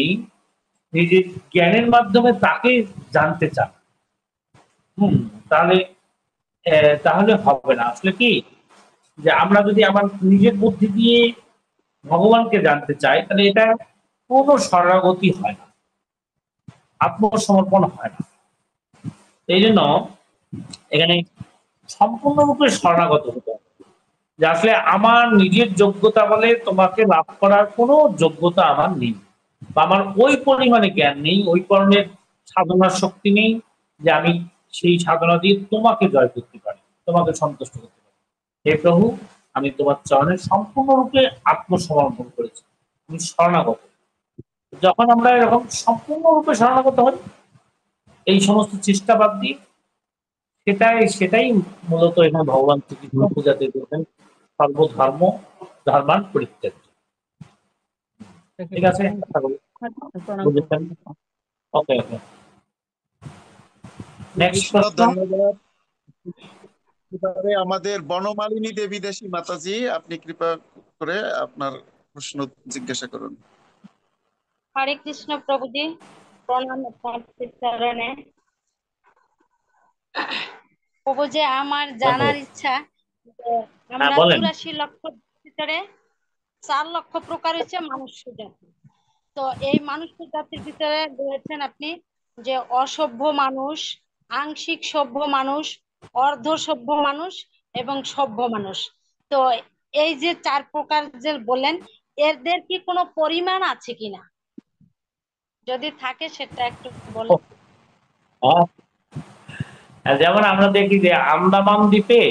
নিজের জ্ঞানের মাধ্যমে তাকে জানতে চান, হুম, তাহলে তাহলে হবে না। আসলে কি, যে আমরা যদি আমার নিজের বুদ্ধি দিয়ে ভগবানকে জানতে চাই, তাহলে এটা কোনো শরণাগতি হয় না, আত্মসমর্পণ হয় না। এই জন্য এখানে সম্পূর্ণরূপে শরণাগত হতে হবে, যে আসলে আমার নিজের যোগ্যতা বলে তোমাকে লাভ করার কোনো যোগ্যতা আমার নেই, বা আমার ওই পরিমাণে জ্ঞান নেই, ওই পরিমাণের সাধনার শক্তি নেই যে আমি সেই সাধনা দিয়ে তোমাকে জয় করতে পারি, তোমাকে সন্তুষ্ট করতে পারি। হে প্রভু, আমি তোমার চরণে সম্পূর্ণরূপে আত্মসমর্পণ করেছি, আমি শরণাগত। যখন আমরা এরকম সম্পূর্ণরূপে শরণাগত হই, এই সমস্ত চেষ্টা বাদ দিই, সেটাই সেটাই মূলত এখানে ভগবান শ্রীকৃষ্ণ পূজাতে দেখবেন সর্বধর্ম ধর্মান পরিত্যাগ। ঠিক আছে, আশা করি প্রণাম। বুঝেছেন। ওকে ওকে, নেক্সট কৃষ্ণ, প্রশ্ন। ধন্যবাদ। এবারে আমাদের বনমালিনী দেবী দাসী মাতাজি, আপনি কৃপা করে আপনার প্রশ্ন জিজ্ঞাসা করুন। হরে কৃষ্ণ প্রভুজি, প্রণাম আপনার চরণে। প্রভুজি, আমার জানার ইচ্ছা যে হ্যাঁ আমরা বলেন। 84 লক্ষ ভিতরে 4 লক্ষ প্রকার হচ্ছে মানুষ্য জাতি। তো এই মানুষ্য জাতির ভিতরে রয়েছেন আপনি যে অসভ্য মানুষ, আংশিক সভ্য মানুষ, অর্ধ সভ্য মানুষ এবং সভ্য মানুষ। তো এই যে 4 প্রকার যে বললেন, এদের কি কোনো পরিমাণ আছে কিনা? যদি থাকে সেটা একটু বলেন। যেমন আমরা দেখি যে আন্দামান দ্বীপে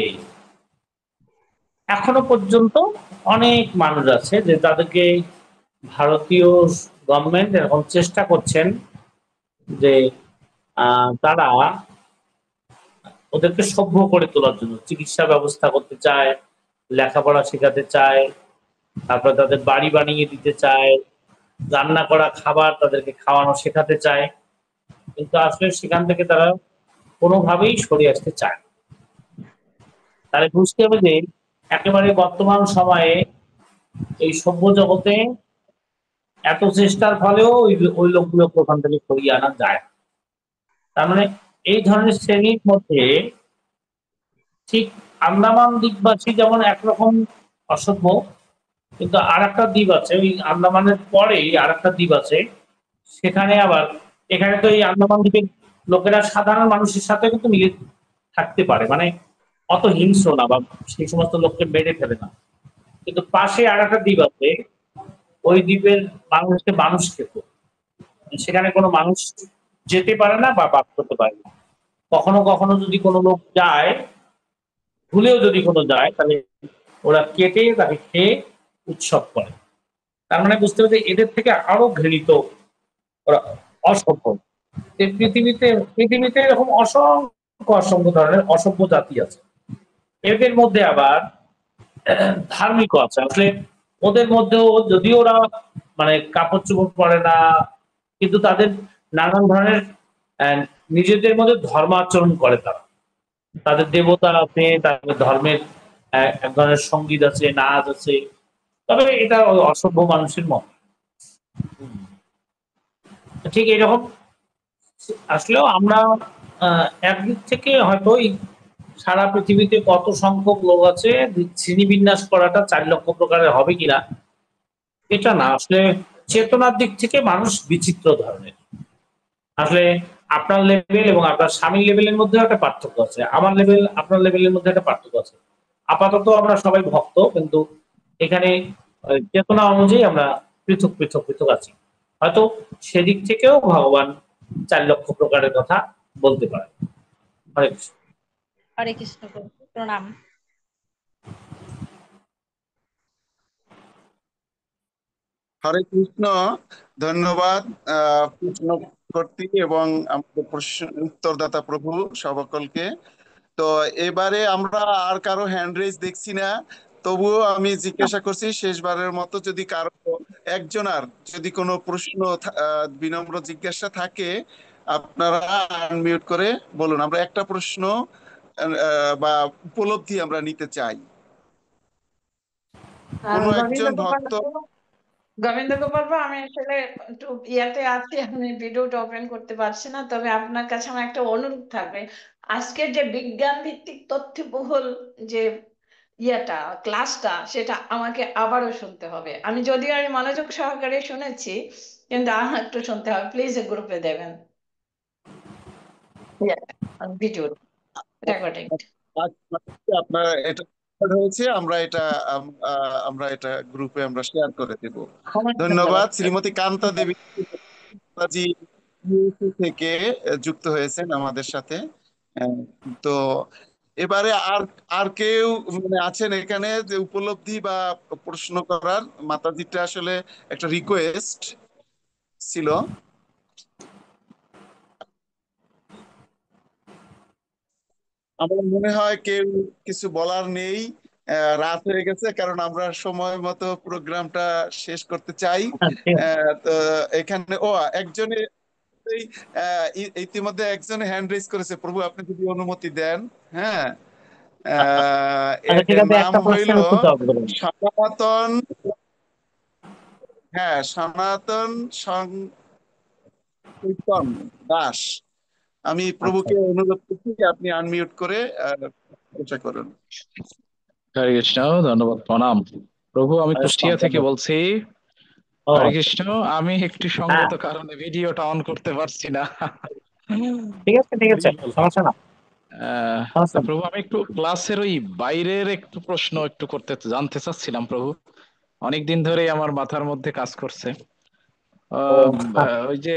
এখনো পর্যন্ত অনেক মানুষ আছে যে তাদেরকে ভারতীয় গভর্নমেন্ট এরকম চেষ্টা করছেন যে তারা ওদেরকে সভ্য করে তোলার জন্য চিকিৎসা ব্যবস্থা করতে চায়, লেখাপড়া শেখাতে চায়, তারপর তাদের বাড়ি বানিয়ে দিতে চায়, রান্না করা খাবার তাদেরকে খাওয়ানো শেখাতে চায়, কিন্তু আসলে সেখান থেকে তারা কোনোভাবেই সরে আসতে চায় না। তাহলে বুঝতে হবে যে একেবারে বর্তমান সময়ে এই সভ্য জগতে এত চেষ্টার ফলেও ওই লোকগুলোকে ওখান থেকে সরিয়ে আনা যায় না। তার মানে এই ধরনের শ্রেণীর মধ্যে ঠিক আন্দামান দ্বীপবাসী যেমন একরকম অসভ্য, কিন্তু আর একটা দ্বীপ আছে ওই আন্দামানের পরেই আর একটা দ্বীপ আছে, সেখানে আবার, এখানে তো এই আন্দামান দ্বীপের লোকেরা সাধারণ মানুষের সাথে কিন্তু মিলে থাকতে পারে, মানে অত হিংস্র না বা সেই সমস্ত লোককে মেরে ফেলে না। কিন্তু পাশে আর একটা দ্বীপ আছে, ওই দ্বীপের মানুষকে মানুষ খেত, সেখানে কোনো মানুষ যেতে পারে না বা বাস করতে পারে না। কখনো কখনো যদি কোনো লোক যায়, ভুলেও যদি কোনো যায়, তাহলে ওরা কেটে তাকে খেয়ে উৎসব করে। তার মানে বুঝতে হবে যে এদের থেকে আরো ঘৃণিত ওরা, অসভ্য। এই পৃথিবীতে পৃথিবীতে এরকম অসংখ্য অসংখ্য ধরনের অসভ্য জাতি আছে। এদের মধ্যে আবার ধার্মিকও আছে। আসলে ওদের মধ্যেও যদিও ওরা মানে কাপড় চোপড় পরে না, কিন্তু তাদের নানান ধরনের আহ, নিজেদের মধ্যে ধর্মাচরণ করে তারা। তাদের দেবতা আছে, তাদের ধর্মের এক ধরনের সঙ্গীত আছে, নাচ আছে। তবে এটা ওই অসভ্য মানুষের মত। ঠিক এরকম আসলেও আমরা একদিক থেকে হয়তো এই সারা পৃথিবীতে কত সংখ্যক লোক আছে শ্রেণীবিন্যাস করাটা 4 লক্ষ প্রকারের হবে কিনা এটা না, আসলে চেতনার দিক থেকে মানুষ বিচিত্র ধরনের। আসলে আপনার লেভেল এবং আপনার স্বামীর লেভেলের মধ্যে একটা পার্থক্য আছে, আমার লেভেল আপনার লেভেলের মধ্যে একটা পার্থক্য আছে। আপাতত আমরা সবাই ভক্ত, কিন্তু এখানে চেতনা অনুযায়ী আমরা পৃথক পৃথক পৃথক আছি। হয়তো সেদিক থেকেও ভগবান 4 লক্ষ প্রকারের কথা বলতে পারে। হরে কৃষ্ণ। হরে কৃষ্ণ প্রণাম। হরে কৃষ্ণ, ধন্যবাদ প্রশ্ন করতে এবং আমাদের প্রশ্ন উত্তরদাতা প্রভু সকলকে। তো এবারে আমরা আর কারো হ্যান্ড রেজ দেখছি না, তবুও আমি জিজ্ঞাসা করছি শেষবারের মতো, যদি কারো একজনার যদি কোনো প্রশ্ন বিনম্র জিজ্ঞাসা থাকে, আপনারা আনমিউট করে বলুন। আমরা একটা প্রশ্ন বা উপলব্ধি আমরা নিতে চাই। কোনো গোবিন্দ একজন গোপাল ভক্ত। গোবিন্দ গোপাল ভাই, আমি আসলে একটু ইয়াতে আছি, আমি ভিডিওটা ওপেন করতে পারছি না, তবে আপনার কাছে আমার একটা অনুরোধ থাকবে। আজকের যে বিজ্ঞান ভিত্তিক তথ্যবহুল যে ইয়েটা ক্লাসটা, সেটা আমাকে আবারও শুনতে হবে। আমি মনোযোগ সহকারে শুনেছি, কিন্তু আমার একটু শুনতে হবে, প্লিজ গ্রুপে দেবেন ভিডিও রেকর্ডিং। আপনার এটা হয়েছে, আমরা এটা আমরা এটা গ্রুপে আমরা শেয়ার করে দেব। ধন্যবাদ। শ্রীমতী কান্তা দেবী জি ইউএসএ থেকে যুক্ত হয়েছেন আমাদের সাথে। আহ, তো এবারে আর আর কেউ মানে আছেন এখানে যে উপলব্ধি বা প্রশ্ন করার? মাতাজিটা আসলে একটা রিকোয়েস্ট ছিল। আমার মনে হয় কেউ কিছু বলার নেই। রাত হয়ে গেছে, কারণ আমরা সময় মতো প্রোগ্রামটা শেষ করতে চাই। ঠিক আছে। তো এখানে একজনে ইতিমধ্যে একজনে হ্যান্ড রেজ করেছে, প্রভু আপনি যদি অনুমতি দেন। হ্যাঁ, আচ্ছা ঠিক এর আছে, নাম একটা হইল প্রশ্নের উত্তর জবাব দেবেন। সনাতন। হ্যাঁ, সনাতন সংকীর্তন দাস। আমি আচ্ছা প্রভুকে অনুরোধ করছি আপনি আনমিউট করে চেষ্টা করুন। হরে কৃষ্ণ, ধন্যবাদ, প্রণাম প্রভু। আমি কুষ্টিয়া থেকে ধন্যবাদ। বলছি। ও হরে কৃষ্ণ। আমি একটি হ্যাঁ, সঙ্গত কারণে ভিডিওটা অন করতে পারছি না। ঠিক আছে ঠিক আছে, সমস্যা না, তো সমস্যা না। প্রভু, আমি একটু ক্লাসের ওই বাইরের একটু প্রশ্ন একটু জানতে চাচ্ছিলাম প্রভু। অনেকদিন ধরেই আমার মাথার মধ্যে কাজ করছে। ও ওই যে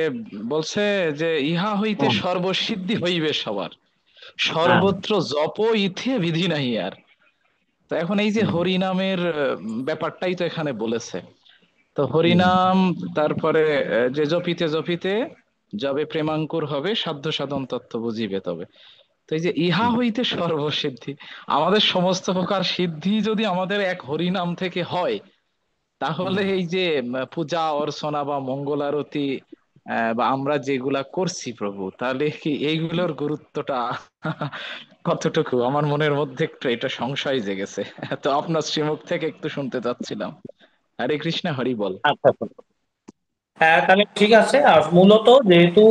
বলছে যে ইহা হইতে হুম, সর্বসিদ্ধি হইবে সবার, হ্যাঁ সর্বত্র জপ ইথে বিধি নাহি আর। তো এখন এই যে হুম, হরিনামের ব্যাপারটাই তো এখানে বলেছে। তো হুম, হরিনাম, তারপরে যে জপিতে জপিতে যবে প্রেমাঙ্কুর হবে, সাধ্য সাধন তত্ত্ব বুঝিবে তবে। তো এই যে ইহা হুম, হইতে সর্বসিদ্ধি, আমাদের সমস্ত প্রকার সিদ্ধি যদি আমাদের এক হরিনাম থেকে হয়, হুম। তাহলে এই যে পূজা অর্চনা বা মঙ্গল আরতি বা আমরা যেগুলা করছি প্রভু, তাহলে কি এইগুলোর গুরুত্বটা কতটুকু? আমার মনের মধ্যে একটু এটা সংশয় জেগেছে। তো আপনার শ্রীমুখ থেকে একটু শুনতে চাচ্ছিলাম। হরে কৃষ্ণ, হরি বল। আচ্ছা আচ্ছা। হ্যাঁ তাহলে ঠিক আছে। আর মূলত যেহেতু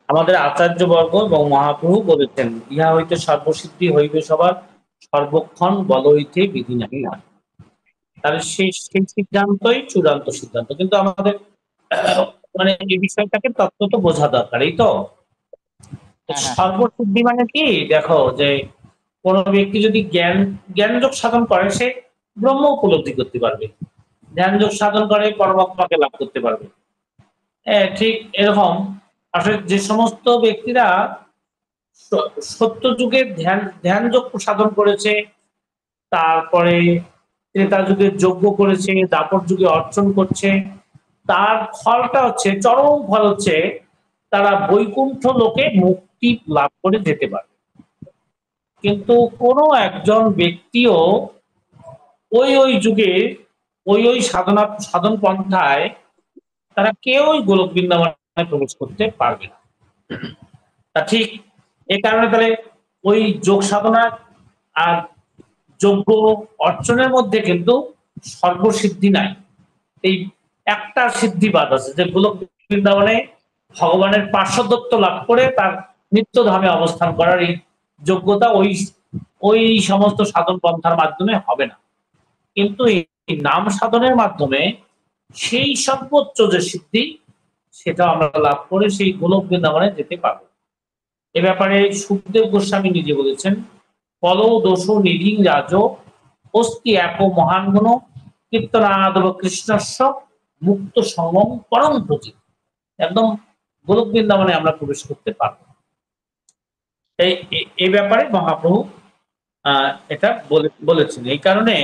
আমাদের আচার্যবর্গ এবং মহাপ্রভু বলেছেন ইহা হইতে সর্বসিদ্ধি হইবে সবার, সর্বক্ষণ বল হইতে বিধি নাহি আর। তাহলে সেই সেই সিদ্ধান্তই চূড়ান্ত সিদ্ধান্ত, কিন্তু আমাদের মানে এই বিষয়টাকে তত্ত্ব তো বোঝা দরকার, এই তো। হ্যাঁ, হ্যাঁ, হ্যাঁ। সর্বসিদ্ধি মানে কি, দেখো যে কোন ব্যক্তি যদি জ্ঞান যোগ সাধন করে সে ব্রহ্ম উপলব্ধি করতে পারবে, ধ্যান যোগ সাধন করে পরমাত্মাকে লাভ করতে পারবে। ঠিক এরকম আসলে যে সমস্ত ব্যক্তিরা সত্য যুগে ধ্যান ধ্যান যোগ সাধন করেছে, তারপরে ত্রেতা যুগে যজ্ঞ করেছে, দাপর যুগে অর্চন করছে, তার ফলটা হচ্ছে, চরম ফল হচ্ছে তারা বৈকুণ্ঠ লোকে মুক্তি লাভ করে যেতে পারে। কিন্তু কোনো একজন ব্যক্তিও ওই যুগে ওই সাধনা সাধন পন্থায় তারা কেউই গোলক বৃন্দাবনে প্রবেশ করতে পারবে না। তা ঠিক এই কারণে তাহলে ওই যোগ সাধনা আর যজ্ঞ অর্চনের মধ্যে কিন্তু সর্বসিদ্ধি নাই। এই একটা সিদ্ধিবাদ আছে যে গোলক বৃন্দাবনে ভগবানের পার্শ্বদত্ত লাভ করে তার নিত্যধামে অবস্থান করার এই যোগ্যতা ওই ওই সমস্ত সাধন পন্থার মাধ্যমে হবে না। কিন্তু এই নাম সাধনের মাধ্যমে সেই সর্বোচ্চ যে সিদ্ধি, সেটা আমরা লাভ করে সেই গোলক বৃন্দাবনে যেতে পারবো। এ ব্যাপারে সুখদেব গোস্বামী নিজে বলেছেন, ফল দোষ নিধিং রাজ অস্তি এক মহান গুণ কীর্তনাদব কৃষ্ণস্য মুক্ত সঙ্গম পরম প্রতি। একদম গোলক বৃন্দাবনে আমরা প্রবেশ করতে পারবো। এই এই ব্যাপারে মহাপ্রভু এটা বলেছেন। এই কারণে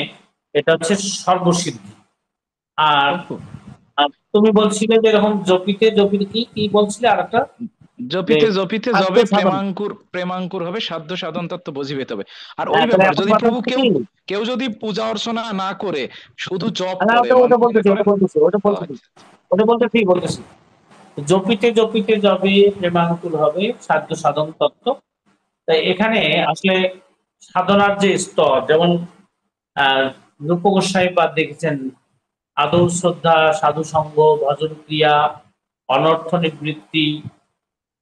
এটা হচ্ছে সর্বসিদ্ধি। আর প্রভু, তুমি বলছিলে যে এরকম জপিতে জপিতে কি কি বলছিলে আর একটা, যে জপিতে জপিতে খাদ্য যবে সাধন। প্রেমাঙ্কুর প্রেমাঙ্কুর হবে, সাধ্য সাধন তত্ত্ব বুঝিবে তবে। আর ওই তাহলে ব্যাপার, এখন যদি কথা প্রভু হচ্ছে কেউ কি, কেউ যদি পূজা অর্চনা না করে, শুধু জপ না করে, ওটা ওটা মানে মনে বলতেছি করে। ওটা বলতেছি ওটা ও, বলতেছি আচ্ছা। ওটা বলতে ঠিক বলতেছি। জপিতে জপিতে যাবে প্রেমাঙ্কুর হবে সাধ্য সাধন তত্ত্ব। তাই এখানে আসলে সাধনার যে স্তর, যেমন আহ রূপ গোস্বামী পাদ দেখেছেন, আদৌ শ্রদ্ধা, সাধু সঙ্গ, ভজন ক্রিয়া, অনর্থ নিবৃত্তি,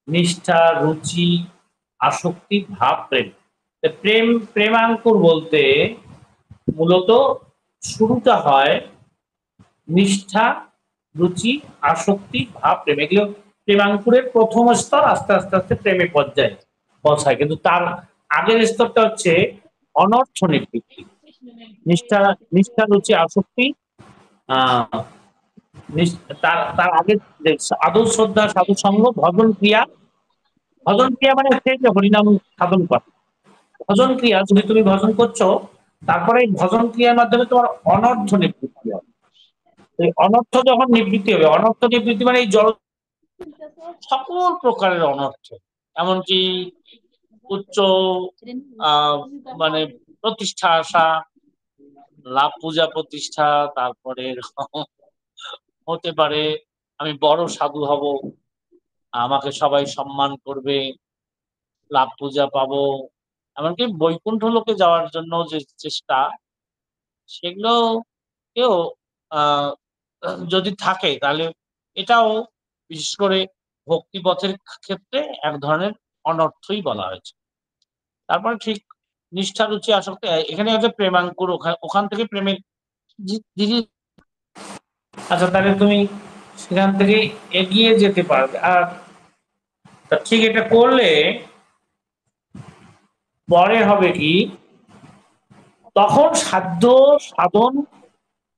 নিষ্ঠা, রুচি, আসক্তি, ভাব, প্রেম। প্রেমাঙ্কুর বলতে মূলত শুরুটা হয় নিষ্ঠা, রুচি, আসক্তি, ভাব, প্রেম। এগুলো প্রেমাঙ্কুরের প্রথম স্তর, আস্তে আস্তে আস্তে প্রেমে পর্যায়ে পৌঁছায়। কিন্তু তার আগের স্তরটা হচ্ছে অনর্থ নিবৃত্তি। নিষ্ঠা, নিষ্ঠা, রুচি, আসক্তি, আহ তার তার আগে যে আদৌ শ্রদ্ধা, সাধু সঙ্গ, ভজন ক্রিয়া। ভজন ক্রিয়া মানে হচ্ছে যে হরিনাম সাধন করা। ভজন ক্রিয়া যদি তুমি ভজন করছো, তারপরে এই ভজন ক্রিয়ার মাধ্যমে তোমার অনর্থ নিবৃত্তি হবে। এই অনর্থ যখন নিবৃত্তি হবে, অনর্থ নিবৃত্তি মানে এই জড় সকল প্রকারের অনর্থ, এমনকি উচ্চ আহ মানে প্রতিষ্ঠা আসা, লাভ পূজা প্রতিষ্ঠা, তারপরে হতে পারে আমি বড় সাধু হব, আমাকে সবাই সম্মান করবে, লাভ পূজা পাবো, এমনকি বৈকুণ্ঠ লোকে যাওয়ার জন্য যে চেষ্টা, সেগুলো কেউ আহ যদি থাকে তাহলে এটাও বিশেষ করে ভক্তিপথের ক্ষেত্রে এক ধরনের অনর্থই বলা হয়েছে। তারপরে ঠিক নিষ্ঠা রুচি আসক্তি, এখানে হচ্ছে প্রেমাঙ্কুর, ওখান থেকে প্রেমের দিদি। আচ্ছা, তাহলে তুমি সেখান থেকে এগিয়ে যেতে পারবে। আর ঠিক এটা করলে পরে হবে কি, তখন সাধ্য সাধন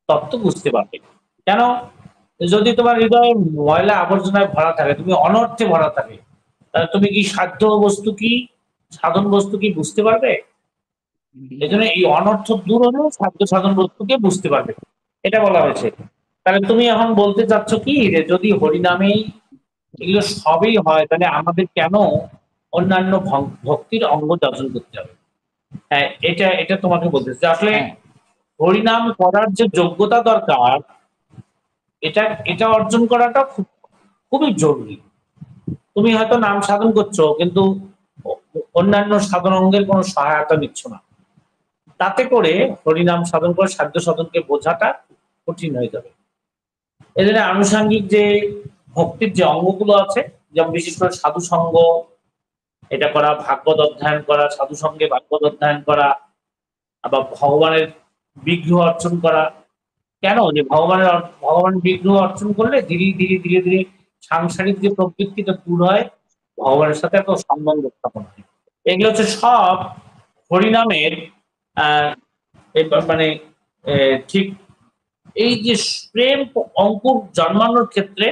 তত্ত্ব বুঝতে পারবে। কেন? যদি তোমার হৃদয়ে ময়লা আবর্জনায় ভরা থাকে, তুমি অনর্থে ভরা থাকে, তাহলে তুমি কি সাধ্য বস্তু কি, সাধন বস্তু কি বুঝতে পারবে? এই জন্য এই অনর্থ দূর হলে সাধ্য সাধন বস্তুকে বুঝতে পারবে, এটা বলা হয়েছে। তাহলে তুমি এখন বলতে চাচ্ছ কি, যে যদি হরিনামেই এগুলো সবই হয়, তাহলে আমাদের কেন অন্যান্য ভক্তির অঙ্গ যাচন করতে হবে? হ্যাঁ, এটা এটা তোমাকে বলতেছে যে আসলে হরিনাম করার যে যোগ্যতা দরকার, এটা এটা অর্জন করাটা খুবই জরুরি। তুমি হয়তো নাম সাধন করছো, কিন্তু অন্যান্য সাধন অঙ্গের কোনো সহায়তা নিচ্ছ না, তাতে করে হরিনাম সাধন করে সাধ্য সাধনকে বোঝাটা কঠিন হয়ে যাবে। এই জন্য আনুষঙ্গিক যে ভক্তির যে অঙ্গগুলো আছে, যেমন বিশেষ করে সাধু সঙ্গ এটা করা, ভাগবত অধ্যয়ন করা, সাধু সঙ্গে ভাগবত অধ্যয়ন করা, আবার ভগবানের বিগ্রহ অর্চন করা। কেন? যে ভগবান বিগ্রহ অর্চন করলে ধীরে ধীরে ধীরে ধীরে সাংসারিক যে প্রবৃত্তিটা দূর হয়, ভগবানের সাথে একটা সম্বন্ধ স্থাপন হয়। এগুলো হচ্ছে সব হরিনামের আহ মানে ঠিক এই যে প্রেম অঙ্কুর জন্মানোর ক্ষেত্রে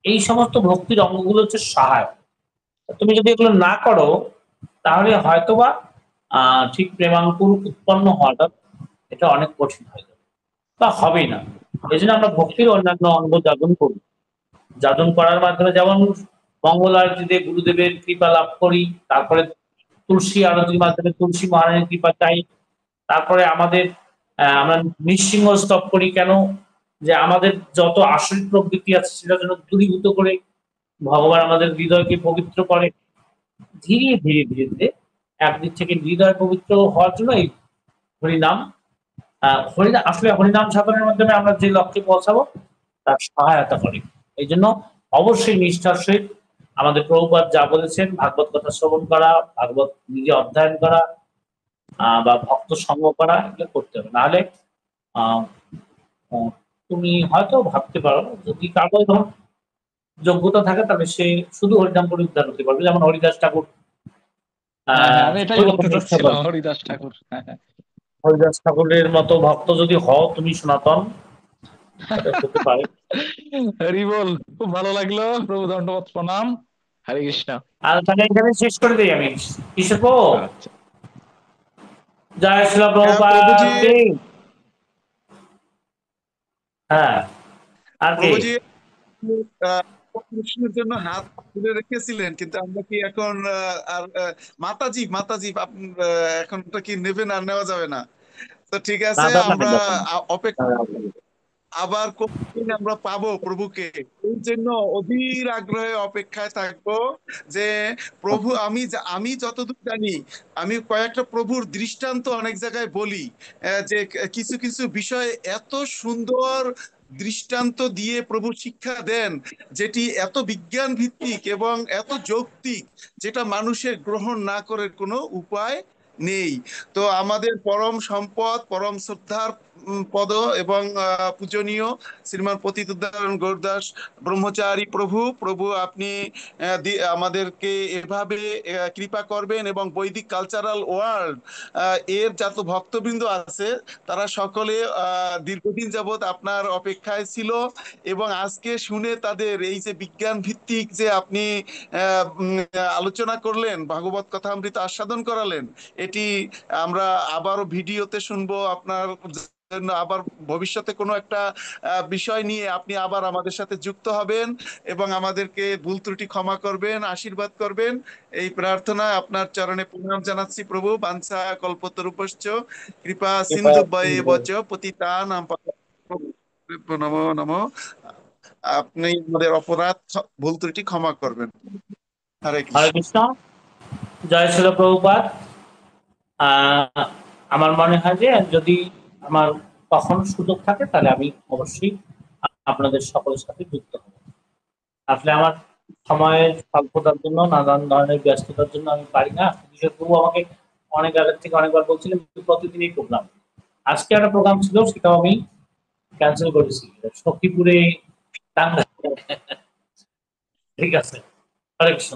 এই সমস্ত ভক্তির অঙ্গগুলো হচ্ছে সহায়ক। তুমি যদি এগুলো না করো, তাহলে হয়তোবা ঠিক প্রেমাঙ্কুর উৎপন্ন হওয়াটা এটা অনেক কঠিন হয়ে যাবে বা হবেই না। এই জন্য আমরা ভক্তির অন্যান্য অঙ্গ যাপন করি, যাপন করার মাধ্যমে যেমন মঙ্গল আরতিতে গুরুদেবের কৃপা লাভ করি, তারপরে তুলসী আরতির মাধ্যমে তুলসী মহারানীর কৃপা চাই, তারপরে আমাদের আমরা নৃসিংহ স্তব করি। কেন? যে আমাদের যত আসরিক প্রবৃত্তি আছে সেটা যেন দূরীভূত করে ভগবান আমাদের হৃদয়কে পবিত্র করে। ধীরে ধীরে ধীরে ধীরে একদিক থেকে হৃদয় পবিত্র হওয়ার জন্য এই হরিনাম, হরিনাম আসলে হরিনাম সাধনের মাধ্যমে আমরা যে লক্ষ্যে পৌঁছাবো তার সহায়তা করে। এই জন্য অবশ্যই নিষ্ঠার সহিত আমাদের প্রভুপাদ যা বলেছেন, ভাগবত কথা শ্রবণ করা, ভাগবত নিজে অধ্যয়ন করা, বা ভক্ত সঙ্গ করা, এগুলো করতে হবে। নাহলে আহ তুমি হয়তো ভাবতে পারো যদি কারো ধর যোগ্যতা থাকে, তাহলে সে শুধু হরিনাম করে উদ্ধার হতে পারবে, যেমন হরিদাস ঠাকুর। আমি এটাই বলতে চাচ্ছিলাম, হরিদাস ঠাকুর। হরিদাস ঠাকুরের মতো ভক্ত যদি হও তুমি সনাতন, হতে পারে। হরি বল, খুব ভালো লাগলো প্রভু, দণ্ডবত প্রণাম, হরে কৃষ্ণ। আর তাহলে এখানে শেষ করে দিই আমি। কিসের পো জয় শ্রী প্রভুপাদ। হ্যাঁ, আর কি প্রশ্নের জন্য হাত তুলে রেখেছিলেন, কিন্তু আমরা কি এখন আর মাতাজি মাতাজি এখনটা কি নেবেন, আর নেওয়া যাবে না? তো ঠিক আছে, আমরা অপেক্ষা আবার কতদিন আমরা পাবো প্রভুকে, এই জন্য অধীর আগ্রহে অপেক্ষায় থাকবো। যে প্রভু, আমি যতদূর জানি, আমি কয়েকটা প্রভুর দৃষ্টান্ত অনেক জায়গায় বলি, যে কিছু কিছু বিষয় এত সুন্দর দৃষ্টান্ত দিয়ে প্রভু শিক্ষা দেন, যেটি এত বিজ্ঞান ভিত্তিক এবং এত যৌক্তিক, যেটা মানুষের গ্রহণ না করার কোনো উপায় নেই। তো আমাদের পরম সম্পদ, পরম শ্রদ্ধার পদ এবং পূজনীয় শ্রীমান পতিত উদ্ধারণ গৌরদাস ব্রহ্মচারী প্রভু আপনি আমাদেরকে এভাবে কৃপা করবেন, এবং বৈদিক কালচারাল ওয়ার্ল্ড এর যত ভক্তবৃন্দ আছে তারা সকলে দীর্ঘদিন যাবৎ আপনার অপেক্ষায় ছিল, এবং আজকে শুনে তাদের এই যে বিজ্ঞান ভিত্তিক যে আপনি আলোচনা করলেন, ভাগবত কথামৃত আস্বাদন করালেন, এটি আমরা আবারও ভিডিওতে শুনবো আপনার জন্য আবার ভবিষ্যতে কোনো একটা বিষয় নিয়ে আপনি আবার আমাদের সাথে যুক্ত হবেন এবং আমাদেরকে ভুল ত্রুটি ক্ষমা করবেন, আশীর্বাদ করবেন, এই প্রার্থনা আপনার চরণে প্রণাম জানাচ্ছি প্রভু। বাঞ্ছা কল্পতরুপশ্চ কৃপা সিন্ধু বচ পতিতানাং নমো নমো। আপনি আমাদের অপরাধ ভুল ত্রুটি ক্ষমা করবেন। হরে হরে কৃষ্ণ। কৃষ্ণ। জয় শিল প্রভুপাদ। আমার মনে হয় যে যদি আমার কখনো সুযোগ থাকে তাহলে আমি অবশ্যই আপনাদের সকলের সাথে যুক্ত হব। আসলে আমার সময়ের স্বল্পতার জন্য, নানান ধরনের ব্যস্ততার জন্য আমি পারি না। বিশেষ প্রভু আমাকে অনেক আগের থেকে অনেকবার বলছিলেন প্রতিদিনই প্রোগ্রাম। আজকে একটা প্রোগ্রাম ছিল, সেটাও আমি ক্যান্সেল করেছি, শক্তিপুরে টাঙ্গাইল। ঠিক আছে, হরে কৃষ্ণ।